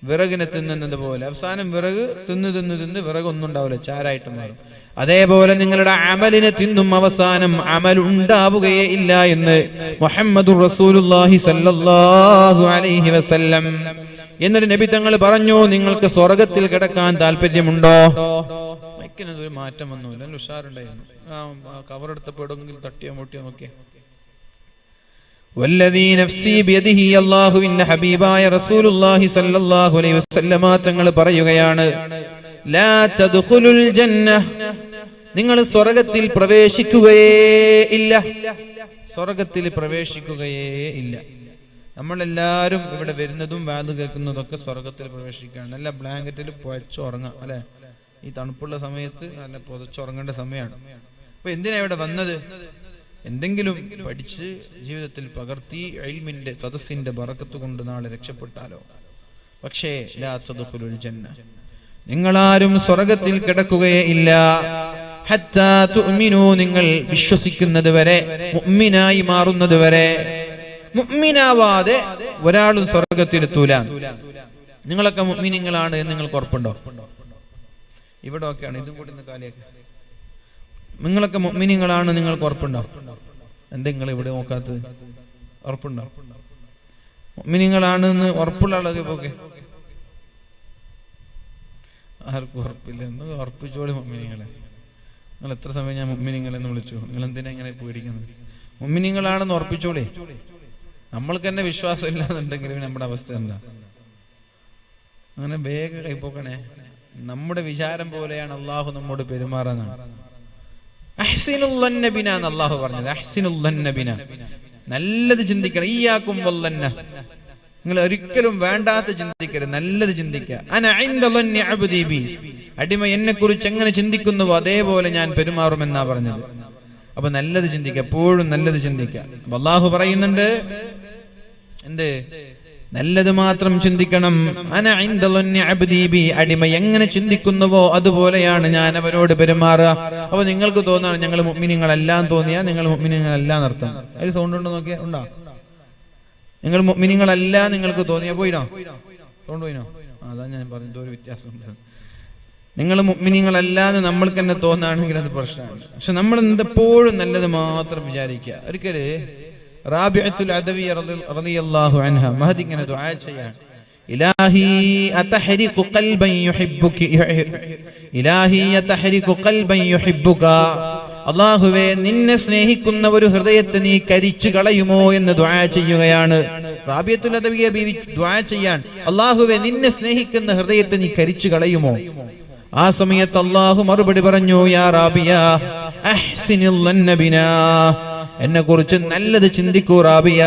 വിറകിനെ തിന്നുന്നത് പോലെ അവസാനം വിറക് തിന്ന് വിറക് ഒന്നും ഉണ്ടാവില്ല, ചാരായിട്ട് മാറും. അതേപോലെ നിങ്ങളുടെ അമലിനെ തിന്നും, അവസാനം അമൽ ഉണ്ടാവുകയേ ഇല്ല എന്ന് മുഹമ്മദുർ റസൂലുള്ളാഹി സ്വല്ലല്ലാഹു അലൈഹി വസല്ലം. എന്നിട്ട് നബി തങ്ങൾ പറഞ്ഞു, നിങ്ങൾക്ക് സ്വർഗത്തിൽ കിടക്കാൻ താല്പര്യമുണ്ടോ? ഒരു മാറ്റം വന്നില്ല, ഉഷാറുണ്ടായിരുന്നു. കവറെടുത്തപ്പോഴെങ്കിൽ തട്ടിയോ മുട്ടിയോ നോക്കിയ വല്ലദീ നഫ്സി ബിയദിഹി, അല്ലാഹുവിന്റെ ഹബീബായ റസൂലുള്ളാഹി സ്വല്ലല്ലാഹു അലൈഹി വസല്ലമ തങ്ങൾ പറയുകയാണ്, ലാ തദ്ഖുലുൽ ജന്ന, നിങ്ങൾ സ്വർഗ്ഗത്തിൽ പ്രവേശിക്കുകയേ ഇല്ല. സ്വർഗ്ഗത്തിൽ പ്രവേശിക്കുകയേ ഇല്ല. നമ്മളെല്ലാരും ഇവിടെ വരുന്നതും വാത് കേൾക്കുന്നതൊക്കെ സ്വർഗ്ഗത്തിൽ പ്രവേശിക്കുകയാണ്. നല്ല ബ്ലാങ്കറ്റിൽ പുഴച്ചുറങ്ങാം അല്ലെ? ഈ തണുപ്പുള്ള സമയത്ത് നല്ല പുതച്ചുറങ്ങേണ്ട സമയമാണ്. അപ്പൊ എന്തിനാ ഇവിടെ വന്നത്? എന്തെങ്കിലും പഠിച്ച് ജീവിതത്തിൽ പകർത്തി ഇൽമിന്റെ സദസ്സിന്റെ ബറക്കത്ത് കൊണ്ട് നാളെ രക്ഷപ്പെട്ടാലോ. പക്ഷേ ലാ തദ്ഖുലുൽ ജന്ന, നിങ്ങളാരും സ്വർഗ്ഗത്തിൽ കിടക്കുകയേ ഇല്ല. ഹത്താ തുഅ്മിനൂ, നിങ്ങൾ വിശ്വസിക്കുന്നത് വരെ, മുഅ്മിനായി മാറുന്നത് വരെ. മുഅ്മിനാവാതെ ഒരാളും സ്വർഗ്ഗത്തിലെത്തൂല. നിങ്ങളൊക്കെ മുഅ്മിനീങ്ങളാണ് എന്ന് നിങ്ങൾക്ക് ഉറപ്പുണ്ടോ? ഇവിടെ ഒക്കെയാണ്, ഇതും കൂടി ഇന്ന് കാലിയൊക്കെ. നിങ്ങളൊക്കെ മുഅ്മിനീങ്ങളാണ് നിങ്ങൾക്ക് ഉറപ്പുണ്ടോ? എന്താ നിങ്ങൾ ഇവിടെ നോക്കാത്തത്? ഉറപ്പുണ്ടോ? മുഅ്മിനീങ്ങളാണെന്ന് ഉറപ്പുള്ള ആളൊക്കെ പോക്കെ. ആർക്കും ഉറപ്പില്ല. എന്ന് ഉറപ്പിച്ചോളി മുഅ്മിനീങ്ങളെ. നിങ്ങൾ എത്ര സമയം ഞാൻ മുഅ്മിനീങ്ങളെന്ന് വിളിച്ചു? നിങ്ങൾ എന്തിനാ ഇങ്ങനെ പേടിക്കുന്നത്? മുഅ്മിനീങ്ങളാണെന്ന് ഉറപ്പിച്ചോളി. നമ്മൾക്ക് തന്നെ വിശ്വാസം ഇല്ലാന്നുണ്ടെങ്കിൽ നമ്മുടെ അവസ്ഥ എന്താ? അങ്ങനെ വേഗം കൈപ്പോക്കണേ. നമ്മുടെ വിചാരം പോലെയാണ് അള്ളാഹു നമ്മോട് പെരുമാറാനാണ്. അഹ്സിനുൽ ളന്ന ബിനാ എന്ന് അള്ളാഹു പറഞ്ഞത്. അഹ്സിനുൽ ളന്ന ബിനാ, നല്ലത് ചിന്തിക്കണം. ഇയ്യാകും വല്ലന്ന, നിങ്ങൾ ഒരിക്കലും വേണ്ടാത്ത ചിന്തിക്കരുത്, നല്ലത് ചിന്തിക്കുക. അന ഇൻദ ളന്നി അബ്ദി ബി, അടിമ എന്നെ കുറിച്ച് എങ്ങനെ ചിന്തിക്കുന്നുവോ അതേപോലെ ഞാൻ പെരുമാറുമെന്നാ പറഞ്ഞത്. അപ്പൊ നല്ലത് ചിന്തിക്കുക, എപ്പോഴും നല്ലത് ചിന്തിക്കുക. അല്ലാഹു പറയുന്നുണ്ട് എന്ത്? നല്ലത് മാത്രം ചിന്തിക്കണം. അന ഇൻദ ളന്നി അബ്ദി ബി, അടിമ എങ്ങനെ ചിന്തിക്കുന്നുവോ അതുപോലെയാണ് ഞാൻ അവരോട് പെരുമാറുക. അപ്പൊ നിങ്ങൾക്ക് തോന്നാണ് ഞങ്ങൾ മുഅ്മിനീങ്ങളെല്ലാം തോന്നിയാൽ നിങ്ങൾ മുഅ്മിനീങ്ങളെല്ലാം എന്നർത്ഥം. അതിൽ സൗണ്ട് ഉണ്ടോ നോക്കിയാ? ഉണ്ടോ? നിങ്ങൾ മുഅ്മിനീങ്ങളല്ല നിങ്ങൾക്ക് തോന്നിയാ പോയിനോ? സൗണ്ട് പോയിനോ? അതാ ഞാൻ പറഞ്ഞത്, ഒരു വ്യത്യാസമുണ്ട്. നിങ്ങൾ മുഅ്മിനീങ്ങളല്ലാന്ന് നമ്മൾക്ക് തന്നെ തോന്നുകയാണെങ്കിൽ അത് പ്രശ്നമാണ്. പക്ഷെ നമ്മൾ എപ്പോഴും നല്ലത് മാത്രം വിചാരിക്കുക. ഒരിക്കല് റാബിഅത്തുൽ അദവിയ റളിയല്ലാഹു അൻഹ മഹദി ഇങ്ങനെ ദുആ ചെയ്യാണ്, ഇലാഹി അതഹരിഖു ഖൽബൻ യുഹിബ്ബുക, ഇലാഹി അതഹരിഖു ഖൽബൻ യുഹിബ്ബുക, അല്ലാഹുവേ നിന്നെ സ്നേഹിക്കുന്ന ഒരു ഹൃദയത്തെ നീ കരിച്ചു കളയുമോ എന്ന് ദുആ ചെയ്യുകയാണ്. റാബിഅത്തുൽ അദവിയ ബീവി ദുആ ചെയ്യാൻ, അല്ലാഹുവേ നിന്നെ സ്നേഹിക്കുന്ന ഹൃദയത്തെ നീ കരിച്ചു കളയുമോ? ആ സമയത്ത് അല്ലാഹു മറുപടി പറഞ്ഞു, യാ റാബിയ അഹ്സിനിൽ ളന്ന ബിനാ, എന്നെ കുറിച്ച് നല്ലത് ചിന്തിക്കൂ റാബിയ.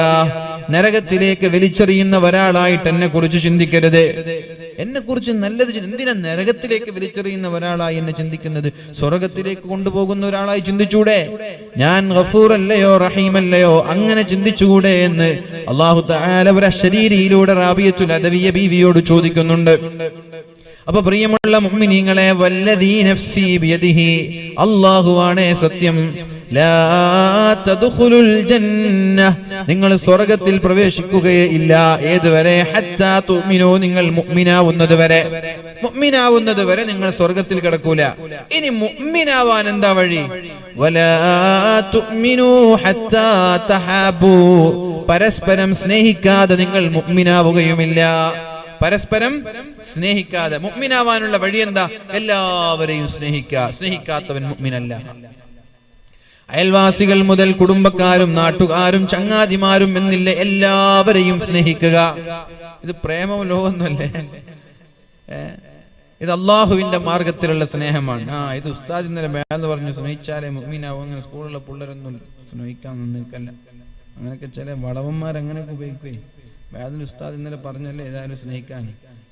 നരകത്തിലേക്ക് വലിച്ചെറിയുന്ന ഒരാളായിട്ട് എന്നെ കുറിച്ച് ചിന്തിക്കരുത്. എന്നെ കുറിച്ച് നല്ലത് എന്തിനാ നരകത്തിലേക്ക് വലിച്ചെറിയുന്ന ഒരാളായി എന്നെ ചിന്തിക്കുന്നത്? സ്വർഗത്തിലേക്ക് കൊണ്ടുപോകുന്ന ഒരാളായി ചിന്തിച്ചൂടെ? ഞാൻ ഗഫൂർ അല്ലയോ റഹീം അല്ലയോ, അങ്ങനെ ചിന്തിച്ചുകൂടെ എന്ന് അല്ലാഹു തആല ഒരു ശരീരിയിലൂടെ റാബിയത്തുൽ അദവിയ ബീവിയോട് ചോദിക്കുന്നുണ്ട്. അപ്പൊ പ്രിയമുള്ള മുഅ്മിനീങ്ങളെ, വല്ലദീ നഫ്സി ബിയദിഹി, അല്ലാഹുവാണേ സത്യം, ലാ തദ്ഖുലുൽ ജന്ന, നിങ്ങൾ സ്വർഗ്ഗത്തിൽ പ്രവേശിക്കുകയേ ഇല്ല. ഏതുവരെ? ഹത്താ തുഅ്മിനൂ, നിങ്ങൾ മുഅ്മിനാവുന്നത് വരെ. മുഅ്മിനാവുന്നത് വരെ നിങ്ങൾ സ്വർഗ്ഗത്തിൽ കിടക്കൂല. ഇനി മുഅ്മിനാവാൻ എന്താ വഴി? വലാ തുഅ്മിനൂ ഹത്താ തഹാബൂ, പരസ്പരം സ്നേഹിക്കാതെ നിങ്ങൾ മുഅ്മിനാവുകയുമില്ല. പരസ്പരം സ്നേഹിക്കാതെ മുഅ്മിനാവാനുള്ള വഴി എന്താ? എല്ലാവരെയും സ്നേഹിക്കുക. സ്നേഹിക്കാത്തവൻ മുഅ്മിനല്ല. അയൽവാസികൾ മുതൽ കുടുംബക്കാരും നാട്ടുകാരും ചങ്ങാതിമാരും എന്നില്ല, എല്ലാവരെയും സ്നേഹിക്കുക. ഇത് പ്രേമവും ലോകമൊന്നുമല്ലേ, ഇത് അള്ളാഹുവിന്റെ മാർഗത്തിലുള്ള സ്നേഹമാണ്. ഇത് ഉസ്താദ് ഇന്നലെ വേദന പറഞ്ഞു, സ്നേഹിച്ചാലേ മുഅ്മിനാവും. അങ്ങനെ സ്കൂളിലെ പിള്ളേരൊന്നും സ്നേഹിക്കാൻ നിൽക്കല്ല. അങ്ങനെയൊക്കെ ചില വളവന്മാർ അങ്ങനെയൊക്കെ ഉപയോഗിക്കുകയും, വേദന ഉസ്താദ് ഇന്നലെ പറഞ്ഞല്ലേ ഏതായാലും സ്നേഹിക്കാൻ,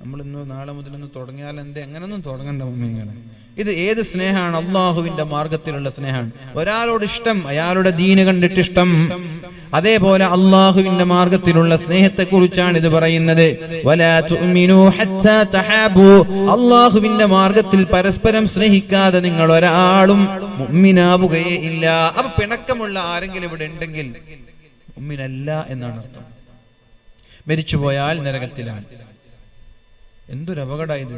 നമ്മളിന്ന് നാളെ മുതലൊന്ന് തുടങ്ങിയാൽ എന്തേ? അങ്ങനൊന്നും തുടങ്ങണ്ട മുഅ്മിനീങ്ങളെ. ഇത് ഏത് സ്നേഹമാണ്? അള്ളാഹുവിന്റെ മാർഗത്തിലുള്ള സ്നേഹമാണ്. ഒരാളോട് ഇഷ്ടം, അയാളുടെ ദീന് കണ്ടിട്ട് ഇഷ്ടം. അതേപോലെ അള്ളാഹുവിന്റെ മാർഗത്തിലുള്ള സ്നേഹത്തെ കുറിച്ചാണ് ഇത് പറയുന്നത്. വലാ തുഅ്മിനൂ ഹത്താ തഹാബൂ, അള്ളാഹുവിന്റെ മാർഗത്തിൽ പരസ്പരം സ്നേഹിക്കാതെ നിങ്ങൾ ഒരാളും മുഅ്മിനാവുകയേ ഇല്ല. അപ്പൊ പിണക്കമുള്ള ആരെങ്കിലും ഇവിടെ ഉണ്ടെങ്കിൽ മുഅ്മിനല്ല എന്നാണ് അർത്ഥം. മരിച്ചുപോയാൽ നരകത്തിലാണ്. എന്തൊരു അപകടമായത്!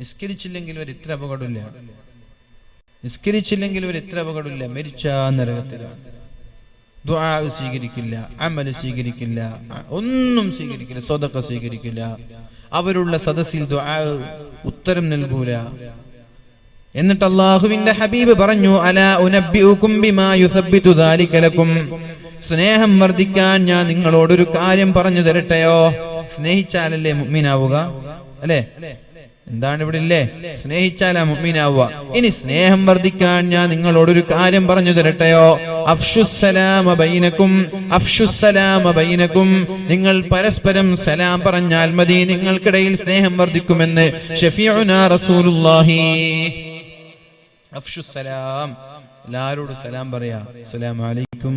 നിസ്കരിച്ചില്ലെങ്കിൽ ഒരു ഇത്ര അപകടമില്ല. നിസ്കരിച്ചില്ലെങ്കിൽ ഒരു ഇത്ര അപകടമില്ല. മരിച്ചാ നരകത്തിലാണ്. ദുആ സ്വീകരിക്കില്ല, അമൽ സ്വീകരിക്കില്ല, ഒന്നും സ്വീകരിക്കില്ല, സ്വതക്ക സ്വീകരിക്കില്ല. അവരുള്ള സദസ്സിൽ ദുആ ഉത്തരം നൽകൂല. എന്നിട്ട് അല്ലാഹുവിന്റെ ഹബീബ് പറഞ്ഞു, അലാ ഉനബ്ബിഉകും ബിമാ യുസബ്ബിതു ദാലിക ലക്കും, സ്നേഹം വർദ്ധിക്കാൻ ഞാൻ നിങ്ങളോടൊരു കാര്യം പറഞ്ഞു തരട്ടെയോ? സ്നേഹിച്ചാലല്ലേ മുഅ്മിനാവുക, അല്ലേ? എന്താണ് ഇവിടെ ഇല്ലേ? സ്നേഹിച്ചാലാ മുഅ്മിനാവുക. ഇനി സ്നേഹം വർദ്ധിക്കാൻ ഞാൻ നിങ്ങളോടൊരു കാര്യം പറഞ്ഞു തരട്ടെയോ? അഫ്ഷുസ്സലാമ ബൈനക്കും, അഫ്ഷുസ്സലാമ ബൈനക്കും, നിങ്ങൾ പരസ്പരം സലാം പറഞ്ഞാൽ മതി, നിങ്ങൾക്കിടയിൽ സ്നേഹം വർദ്ധിക്കുമെന്ന് ഷഫീഉനാ റസൂലുള്ളാഹി. അഫ്ഷുസ്സലാം, എല്ലാവരോടും സലാം പറയാ. അസ്സലാമു അലൈക്കും,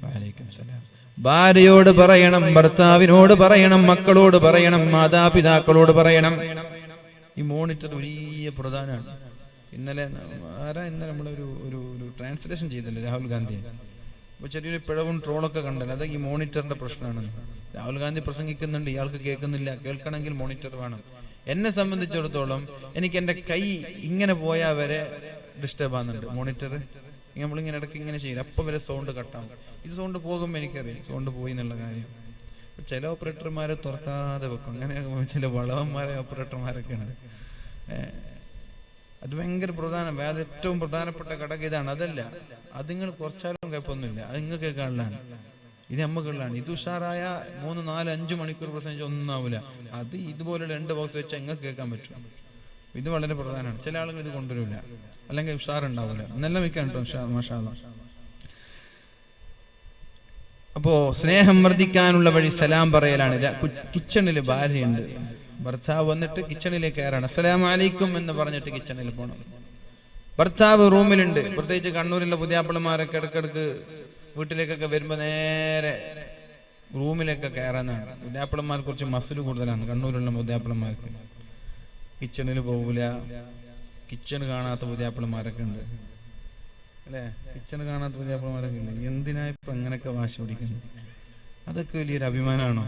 വഅലൈക്കും സലാം. ഭാര്യയോട് പറയണം, ഭർത്താവിനോട് പറയണം, മക്കളോട് പറയണം, മാതാപിതാക്കളോട് പറയണം. ഈ മോണിറ്റർ വലിയ പ്രധാനമാണ്. ഇന്നലെ നമ്മളൊരു ഒരു ട്രാൻസ്ലേഷൻ ചെയ്തല്ലേ രാഹുൽ ഗാന്ധി. അപ്പൊ ചെറിയൊരു പിഴവും ട്രോളൊക്കെ കണ്ടല്ലോ. അത് ഈ മോണിറ്ററിന്റെ പ്രശ്നമാണ്. രാഹുൽ ഗാന്ധി പ്രസംഗിക്കുന്നുണ്ട്, ഇയാൾക്ക് കേൾക്കുന്നില്ല. കേൾക്കണമെങ്കിൽ മോണിറ്റർ വേണം. എന്നെ സംബന്ധിച്ചിടത്തോളം എനിക്ക് എന്റെ കൈ ഇങ്ങനെ പോയാൽ വരെ ഡിസ്റ്റർബ് ആകുന്നുണ്ട് മോണിറ്റർ. നമ്മളിങ്ങനെ ഇടയ്ക്ക് ഇങ്ങനെ ചെയ്യില്ല, അപ്പം വരെ സൗണ്ട് കട്ടാവും. ഇത് സൗണ്ട് പോകുമ്പോൾ എനിക്കറിയാം സൗണ്ട് പോയി എന്നുള്ള കാര്യം. ചില ഓപ്പറേറ്റർമാരെ തുറക്കാതെ വെക്കും. അങ്ങനെ ചില വളവന്മാരെ ഓപ്പറേറ്റർമാരൊക്കെയാണ്. അത് ഭയങ്കര പ്രധാനം. അത് ഏറ്റവും പ്രധാനപ്പെട്ട ഘടകം ഇതാണ്. അതല്ല, അത് നിങ്ങൾ കുറച്ചാലും കുഴപ്പമൊന്നുമില്ല, അത് നിങ്ങൾക്ക് കേൾക്കാനുള്ളതാണ്. ഇത് നമ്മക്കുള്ളതാണ്. ഇത് ഉഷാറായ 3, 4, 5 മണിക്കൂർ പ്രസംഗിച്ചാൽ ഒന്നും ആവില്ല. അത് ഇതുപോലെ 2 ബോക്സ് വെച്ചാൽ നിങ്ങൾക്ക് കേൾക്കാൻ പറ്റും. ഇത് വളരെ പ്രധാനമാണ്. ചില ആളുകൾ ഇത് കൊണ്ടുവരില്ല, അല്ലെങ്കിൽ ഉഷാറുണ്ടാവില്ല. എന്നെല്ലാം വെക്കാൻ കേട്ടോ മാഷാ അല്ലാഹ്. അപ്പോ സ്നേഹം വർദ്ധിക്കാനുള്ള വഴി സലാം പറയലാണ്. കിച്ചണിൽ ഭാര്യയുണ്ട്, ഭർത്താവ് വന്നിട്ട് കിച്ചണിലേക്ക് കയറാണ്. അസ്സലാമു അലൈക്കും എന്ന് പറഞ്ഞിട്ട് കിച്ചണിൽ പോകണം. ഭർത്താവ് റൂമിലുണ്ട്. പ്രത്യേകിച്ച് കണ്ണൂരിലെ പുതിയാപ്പിളമാരൊക്കെ ഇടക്കിടക്ക് വീട്ടിലേക്കൊക്കെ വരുമ്പോൾ നേരെ റൂമിലൊക്കെ കയറാനാണ്. പുതിയാപ്പിളന്മാർക്ക് കുറച്ച് മസിൽ കൂടുതലാണ് കണ്ണൂരിലുള്ള പുതിയാപ്പിളന്മാർക്ക്. കിച്ചണിൽ പോകൂല, കിച്ചണ് കാണാത്ത പുതിയാപ്പിളന്മാരൊക്കെ ഉണ്ട് അല്ലേ? കിച്ചണ് കാണാത്ത പുതിയാപ്പിളന്മാരൊക്കെ ഇല്ല. എന്തിനാ ഇപ്പൊ അങ്ങനെയൊക്കെ വാശി പിടിക്കുന്നു? അതൊക്കെ വലിയൊരു അഭിമാനമാണോ?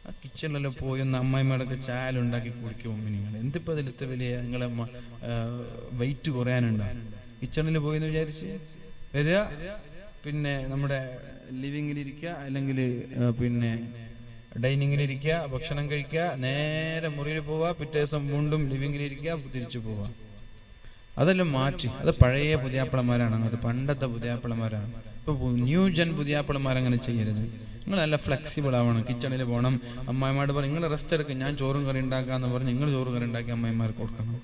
ആ കിച്ചണിലെല്ലാം പോയി ഒന്ന് അമ്മായിമാരൊക്കെ ചായ ഉണ്ടാക്കി കുടിക്കും. നിങ്ങൾ എന്തിപ്പോ അതിലത്തെ വലിയ നിങ്ങളെ വെയിറ്റ് കുറയാനുണ്ടോ? കിച്ചണിൽ പോയി എന്ന് വിചാരിച്ച് വരിക, പിന്നെ നമ്മുടെ ലിവിങ്ങിലിരിക്കുക, അല്ലെങ്കിൽ പിന്നെ ഡൈനിങ്ങിലിരിക്കുക, ഭക്ഷണം കഴിക്കുക, നേരെ മുറിയിൽ പോവുക, പിറ്റേ ദിവസം വീണ്ടും ലിവിങ്ങിലിരിക്കുക, തിരിച്ചു പോവുക. അതെല്ലാം മാറ്റി. അത് പഴയ പുതിയാപ്പിളമാരാണ്, അത് പണ്ടത്തെ പുതിയാപ്പിളമാരാണ്. ഇപ്പൊ ന്യൂ ജൻ പുതിയാപ്പിളമാരങ്ങനെ ചെയ്യരുത്. നിങ്ങൾ നല്ല ഫ്ലെക്സിബിൾ ആവണം. കിച്ചണിൽ പോകണം. അമ്മായിമാരോട് പറയും നിങ്ങൾ റെസ്റ്റ് എടുക്കും, ഞാൻ ചോറും കറി ഉണ്ടാക്കാന്ന് പറഞ്ഞ് നിങ്ങൾ ചോറും കറി ഉണ്ടാക്കി അമ്മായിമാർക്ക് കൊടുക്കണം.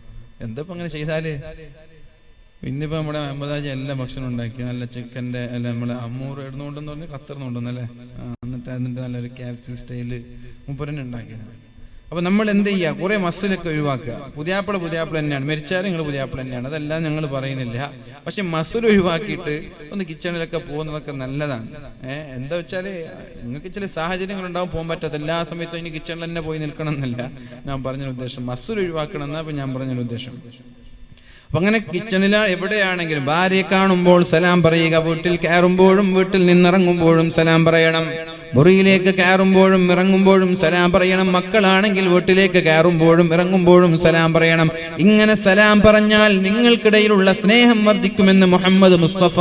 എന്തപ്പോ അങ്ങനെ ചെയ്താല്? പിന്നിപ്പോ നമ്മുടെ അമ്പതാജി എല്ലാ ഭക്ഷണം ഉണ്ടാക്കി, നല്ല ചിക്കൻ്റെ അല്ല നമ്മളെ അമ്മൂർ ഇടുന്നുണ്ടെന്ന് പറഞ്ഞ് ഖത്തറിനുണ്ടെന്നല്ലേ, എന്നിട്ട് അതിൻ്റെ നല്ലൊരു ക്യാപ്സി സ്റ്റൈല് മുപ്പരന്നെ ഉണ്ടാക്കിയത്. അപ്പൊ നമ്മൾ എന്ത് ചെയ്യുക? കുറെ മസിലൊക്കെ ഒഴിവാക്കുക. പുതിയാപ്പിള തന്നെയാണ്, മരിച്ചാലും നിങ്ങൾ പുതിയാപ്പിള തന്നെയാണ്, അതെല്ലാം ഞങ്ങൾ പറയുന്നില്ല. പക്ഷെ മസിൽ ഒഴിവാക്കിയിട്ട് ഒന്ന് കിച്ചണിലൊക്കെ പോകുന്നതൊക്കെ നല്ലതാണ്. എന്താ വെച്ചാല് നിങ്ങൾക്ക് ചില സാഹചര്യങ്ങൾ ഉണ്ടാവും, പോകാൻ പറ്റാത്ത എല്ലാ സമയത്തും ഇനി കിച്ചണിൽ തന്നെ പോയി നിൽക്കണം എന്നല്ല ഞാൻ പറഞ്ഞ ഉദ്ദേശം. മസിൽ ഒഴിവാക്കണം എന്നാ ഇപ്പൊ ഞാൻ പറഞ്ഞ ഉദ്ദേശം. അപ്പൊ അങ്ങനെ കിച്ചണില എവിടെയാണെങ്കിലും ഭാര്യയെ കാണുമ്പോൾ സലാം പറയുക. വീട്ടിൽ കയറുമ്പോഴും വീട്ടിൽ നിന്നിറങ്ങുമ്പോഴും സലാം പറയണം. മുറിയിലേക്ക് കയറുമ്പോഴും ഇറങ്ങുമ്പോഴും സലാം പറയണം. മക്കളാണെങ്കിൽ വീട്ടിലേക്ക് കയറുമ്പോഴും ഇറങ്ങുമ്പോഴും സലാം പറയണം. ഇങ്ങനെ സലാം പറഞ്ഞാൽ നിങ്ങൾക്കിടയിലുള്ള സ്നേഹം വർദ്ധിക്കുമെന്ന് മുഹമ്മദ് മുസ്തഫ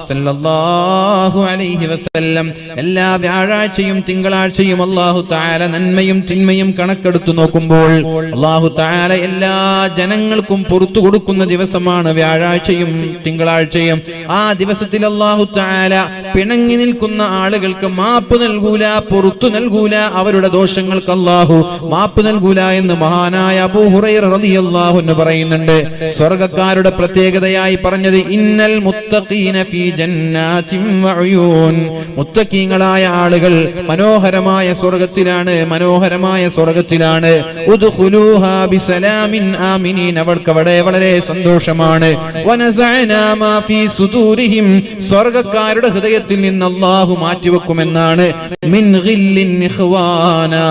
സല്ലല്ലാഹു അലൈഹി വസല്ലം. എല്ലാ വ്യാഴാഴ്ചയും തിങ്കളാഴ്ചയും അല്ലാഹു തആല നന്മയും തിന്മയും കണക്കെടുത്തു നോക്കുമ്പോൾ അല്ലാഹു തആല എല്ലാ ജനങ്ങൾക്കും പുറത്തു കൊടുക്കുന്ന ദിവസമാണ് വ്യാഴാഴ്ചയും തിങ്കളാഴ്ചയും. ആ ദിവസത്തിൽ അല്ലാഹു തആല പിണങ്ങി നിൽക്കുന്ന ആളുകൾക്ക് മാപ്പ് നൽകൂല, പുറത്തു നൽകൂല. അവരുടെ ദോഷങ്ങൾക്ക് അല്ലാഹു മാപ്പ് നൽകൂല എന്ന് മഹാനായ അബൂ ഹുറൈറ റളിയല്ലാഹു അൻഹു പറയുന്നുണ്ട്. സ്വർഗ്ഗക്കാരുടെ പ്രത്യേകതയായി പറഞ്ഞത് ഇന്നൽ മുത്തഖീന ഫീ ജന്നാതിൻ വഉയൂൻ. മുത്തഖീങ്ങളായ ആളുകൾ മനോഹരമായ സ്വർഗ്ഗത്തിലാണ്, മനോഹരമായ സ്വർഗ്ഗത്തിലാണ്. ഉദ്ഖുലൂഹാ ബിസലാമിൻ ആമിനീൻ. അവർക്ക് വളരെ സന്തോഷമാണ്. വനസഅനാ മാ ഫീ സുദൂരിഹിം. സ്വർഗ്ഗക്കാരുടെ ഹൃദയത്തിൽ നിന്ന് അല്ലാഹു മാറ്റിവെക്കുമെന്നാണ്. മിൻ ഗില്ലിൻ ഇഖ്വാനാ.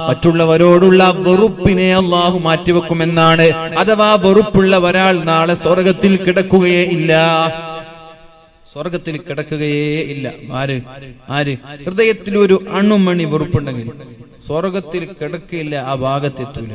മറ്റുള്ളവരോടുള്ള വെറുപ്പിനെ അല്ലാഹു മാറ്റിവെക്കുമെന്നാണ്. അഥവാ വെറുപ്പുള്ള ഒരാൾ നാളെ സ്വർഗ്ഗത്തിൽ കിടക്കുകയേ ഇല്ല, സ്വർഗ്ഗത്തിൽ കിടക്കുകയേ ഇല്ല. ആര് ഹൃദയത്തിൽ ഒരു അണുമണി വെറുപ്പുണ്ടെങ്കിൽ സ്വർഗ്ഗത്തിൽ കിടക്കില്ല, ആ ഭാഗത്തെത്തൂല.